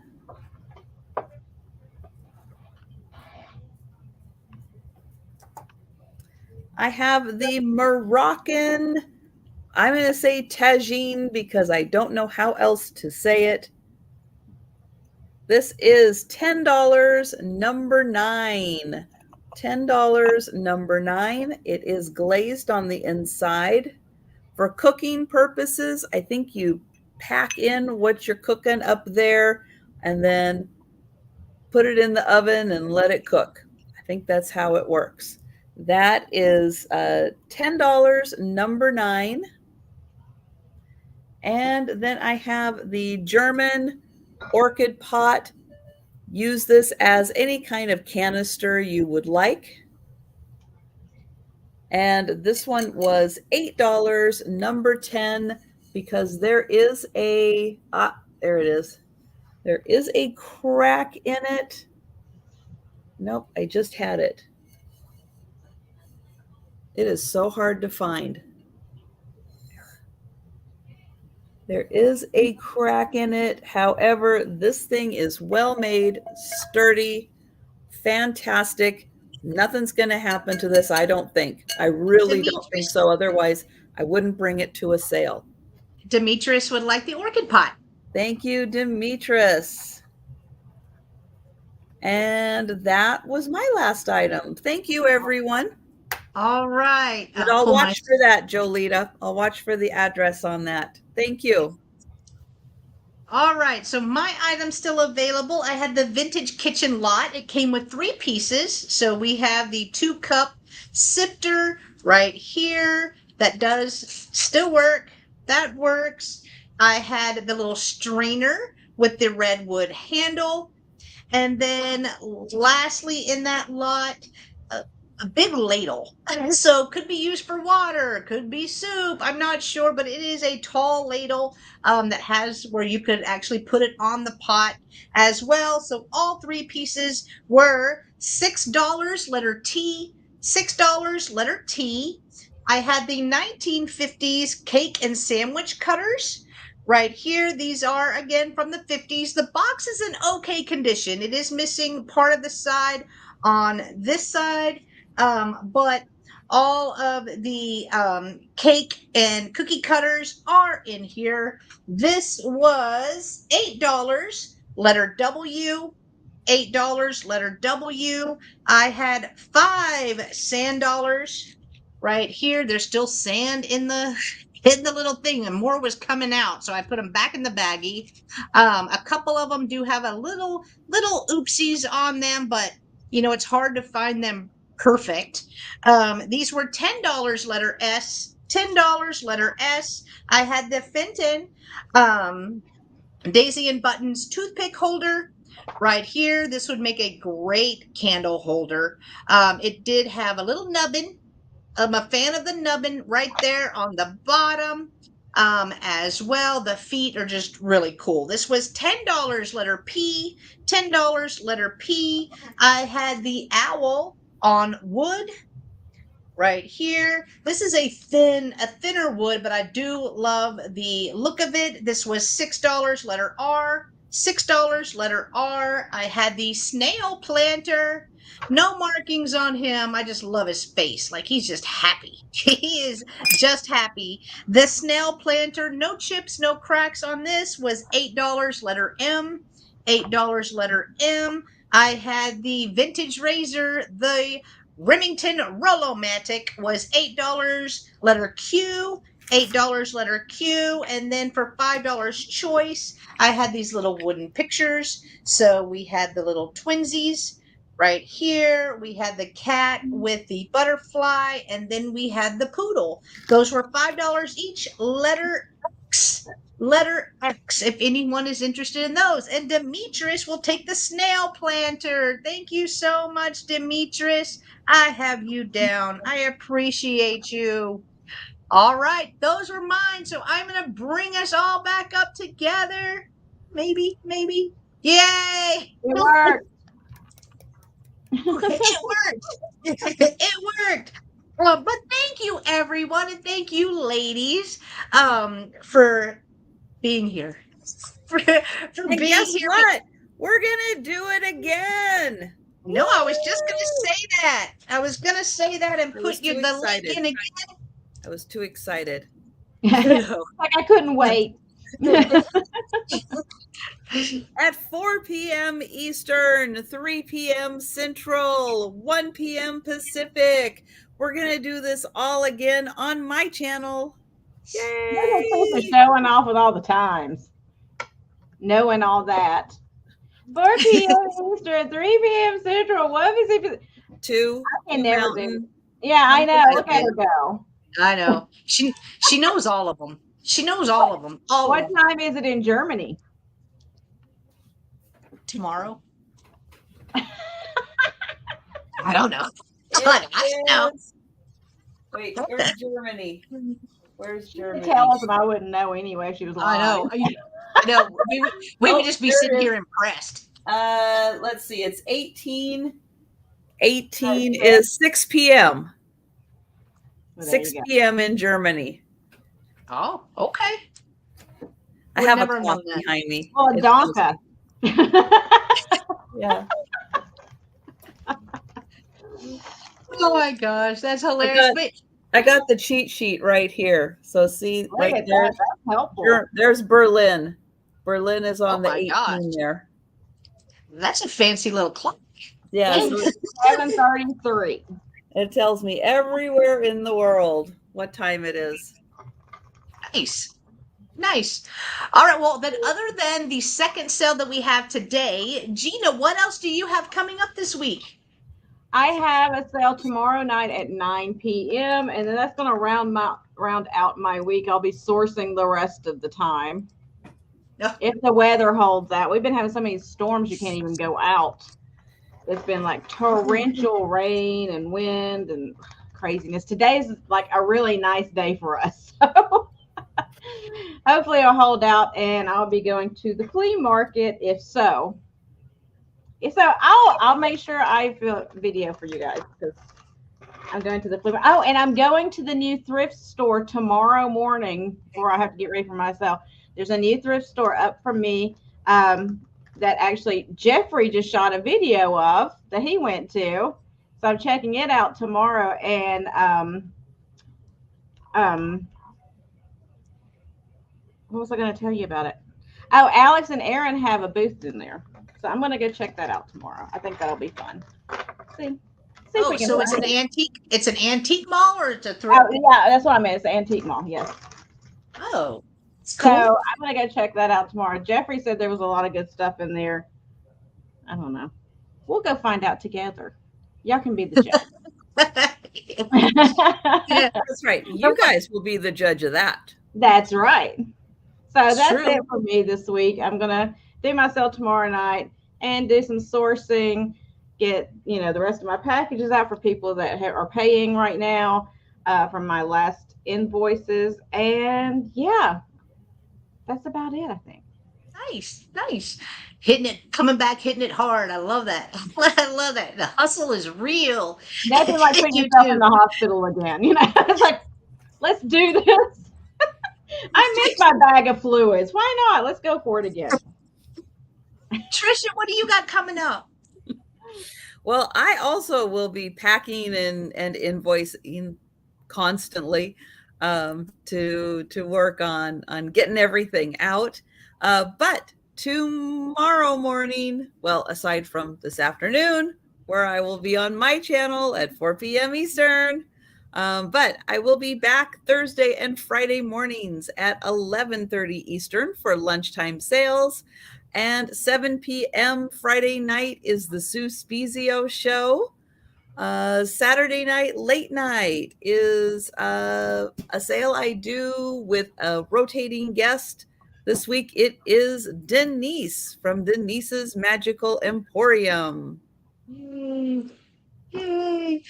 I have the Moroccan, I'm going to say tagine because I don't know how else to say it. This is $10, number 9. $10, number 9. It is glazed on the inside. For cooking purposes, I think you pack in what you're cooking up there and then put it in the oven and let it cook. I think that's how it works. That is $10, number 9. And then I have the German orchid pot. Use this as any kind of canister you would like. And this one was $8, number 10, because there is a, there it is. There is a crack in it. Nope, I just had it. It is so hard to find. There is a crack in it. However, this thing is well made, sturdy, fantastic. Nothing's going to happen to this, I don't think. I really don't think so. Otherwise, I wouldn't bring it to a sale. Demetrius would like the orchid pot. Thank you, Demetrius. And that was my last item. Thank you, everyone. All right. And I'll watch for that, Jolita. I'll watch for the address on that. Thank you. All right. So my item's still available. I had the vintage kitchen lot. It came with 3 pieces. So we have the 2-cup sifter right here. That does still work. That works. I had the little strainer with the redwood handle. And then lastly in that lot, a big ladle. So could be used for water, could be soup. I'm not sure, but it is a tall ladle that has where you could actually put it on the pot as well. So all 3 pieces were $6, letter T, $6, letter T. I had the 1950s cake and sandwich cutters. Right here, these are again from the 50s. The box is in okay condition. It is missing part of the side on this side, but all of the cake and cookie cutters are in here. This was $8, letter W, $8, letter W. I had 5 sand dollars right here. There's still sand in the little thing, and more was coming out, so I put them back in the baggie. A couple of them do have a little oopsies on them, but you know, it's hard to find them perfect. These were $10, letter S, $10, letter S. I had the Fenton Daisy and Buttons toothpick holder right here. This would make a great candle holder. It did have a little nubbin. I'm a fan of the nubbin right there on the bottom as well. The feet are just really cool. This was $10, letter P, $10, letter P. I had the owl on wood right here. This is a thinner wood, but I do love the look of it. This was $6, letter R, $6, letter R. I had the snail planter. No markings on him. I just love his face. Like, he's just happy. He is just happy. The snail planter, no chips, no cracks on this, was $8, letter M. $8, letter M. I had the vintage razor. The Remington Rollo-Matic was $8, letter Q. $8, letter Q. And then for $5 choice, I had these little wooden pictures. So we had the little twinsies. Right here, we had the cat with the butterfly, and then we had the poodle. Those were $5 each, letter X. Letter X, if anyone is interested in those. And Demetrius will take the snail planter. Thank you so much, Demetrius. I have you down. I appreciate you. All right, those were mine. So I'm going to bring us all back up together. Maybe. Yay! It worked. It worked. It worked. But thank you, everyone, and thank you, ladies, for being here. For and being guess here. What? We're gonna do it again. No, I was just gonna say that. I was gonna say that and put the link in again. I was too excited. Like I couldn't wait. At 4 p.m. Eastern, 3 p.m. Central, 1 p.m. Pacific. We're going to do this all again on my channel, Look at Lisa Yay! showing off with all the times, knowing all that. 4 p.m. Eastern, 3 p.m. Central, 1 Pacific. Two I can never do. Mountain. Yeah, I one know. Look at Pacific. her go. I know. She knows all of them. She knows all of them. All of What them. time is it in Germany? Tomorrow. I don't know. I know. Wait, where's Germany? Where's Germany? Tell us, and I wouldn't know anyway if she was lying. I know. I know. We would just be there it sitting is. here impressed. Let's see. It's 18. 18 is 6 p.m. Well, there 6 you go. p.m. in Germany. Oh, okay. I Would have a never clock known that. behind me. Well, It tells Donka. me. Yeah. Oh my gosh, that's hilarious. I got the cheat sheet right here. So see Look right at there. that. That's helpful. There's Berlin. Berlin is on Oh the my 18 gosh. there. That's a fancy little clock. Yeah. So It's 7:33. it tells me everywhere in the world what time it is. Nice. Nice. All right. Well, then, other than the second sale that we have today, Gina, what else do you have coming up this week? I have a sale tomorrow night at 9 p.m. and then that's going to round out my week. I'll be sourcing the rest of the time. Yeah. If the weather holds out. We've been having so many storms you can't even go out. It's been like torrential rain and wind and craziness. Today's like a really nice day for us. So hopefully it'll hold out and I'll be going to the flea market if so. So I'll make sure I film video for you guys because I'm going to the flea market. Oh, and I'm going to the new thrift store tomorrow morning before I have to get ready for myself. There's a new thrift store up for me that actually Jeffrey just shot a video of that he went to. So I'm checking it out tomorrow. And what was I going to tell you about it? Oh, Alex and Aaron have a booth in there. So I'm going to go check that out tomorrow. I think that'll be fun. See if Oh, we can so it's find an it. antique. It's an antique mall, or it's a thrift? Oh, yeah, that's what I meant. It's the antique mall. Yes. Oh, it's So cool. I'm going to go check that out tomorrow. Jeffrey said there was a lot of good stuff in there. I don't know. We'll go find out together. Y'all can be the judge. Yeah. That's right. You guys will be the judge of that. That's right. So It's that's true. it for me this week. I'm going to do my sale tomorrow night and do some sourcing, get, the rest of my packages out for people that are paying right now from my last invoices. And yeah, that's about it, I think. Nice. Coming back, hitting it hard. I love that. I love that. The hustle is real. Nothing like putting You yourself do. in the hospital again. It's like, let's do this. I miss my bag of fluids. Why not? Let's go for it again. Trisha, what do you got coming up? Well, I also will be packing and invoicing constantly to work on getting everything out. But tomorrow morning, well, aside from this afternoon, where I will be on my channel at 4 p.m. Eastern, but I will be back Thursday and Friday mornings at 11:30 Eastern for lunchtime sales. And 7 p.m. Friday night is the Sue Spezio show. Saturday night, late night, is a sale I do with a rotating guest. This week it is Denise from Denise's Magical Emporium. Yay.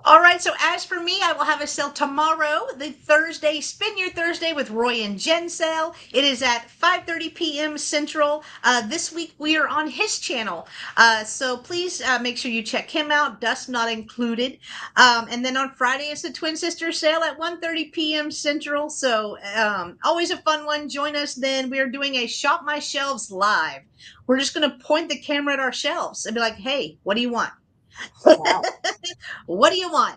All right. So as for me, I will have a sale tomorrow, the Thursday, Spin Your Thursday with Roy and Jen sale. It is at 5:30 p.m. Central. This week we are on his channel. So please make sure you check him out. Dust not included. And then on Friday it's the Twin Sister sale at 1:30 p.m. Central. So always a fun one. Join us then. We are doing a Shop My Shelves live. We're just going to point the camera at our shelves and be like, hey, what do you want? Wow. What do you want?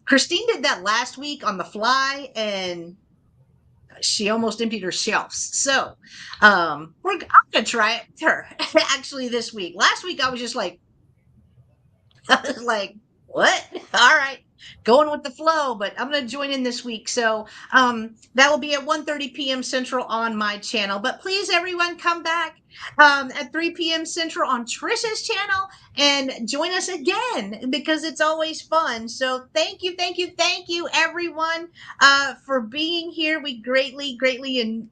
Christine did that last week on the fly and she almost emptied her shelves. So I'm gonna try it with her actually this week. Last week I was just like what? All right. going with the flow, but I'm going to join in this week. So that will be at 1:30 p.m. Central on my channel. But please, everyone, come back at 3 p.m. Central on Trisha's channel and join us again because it's always fun. So thank you, everyone, for being here. We greatly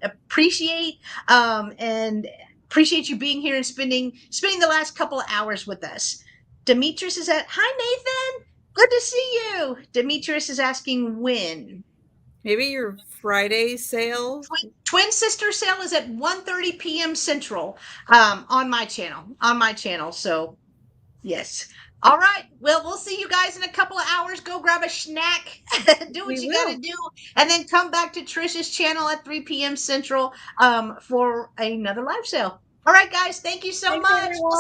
appreciate and appreciate you being here and spending the last couple of hours with us. Demetrius is at, hi Nathan, good to see you. Demetrius is asking when. Maybe your Friday sale? Twin Sister sale is at 1:30 p.m. Central on my channel. So yes. All right. Well, we'll see you guys in a couple of hours. Go grab a snack, do what you got to do, and then come back to Trisha's channel at 3 p.m. Central for another live sale. All right, guys. Thank you so much.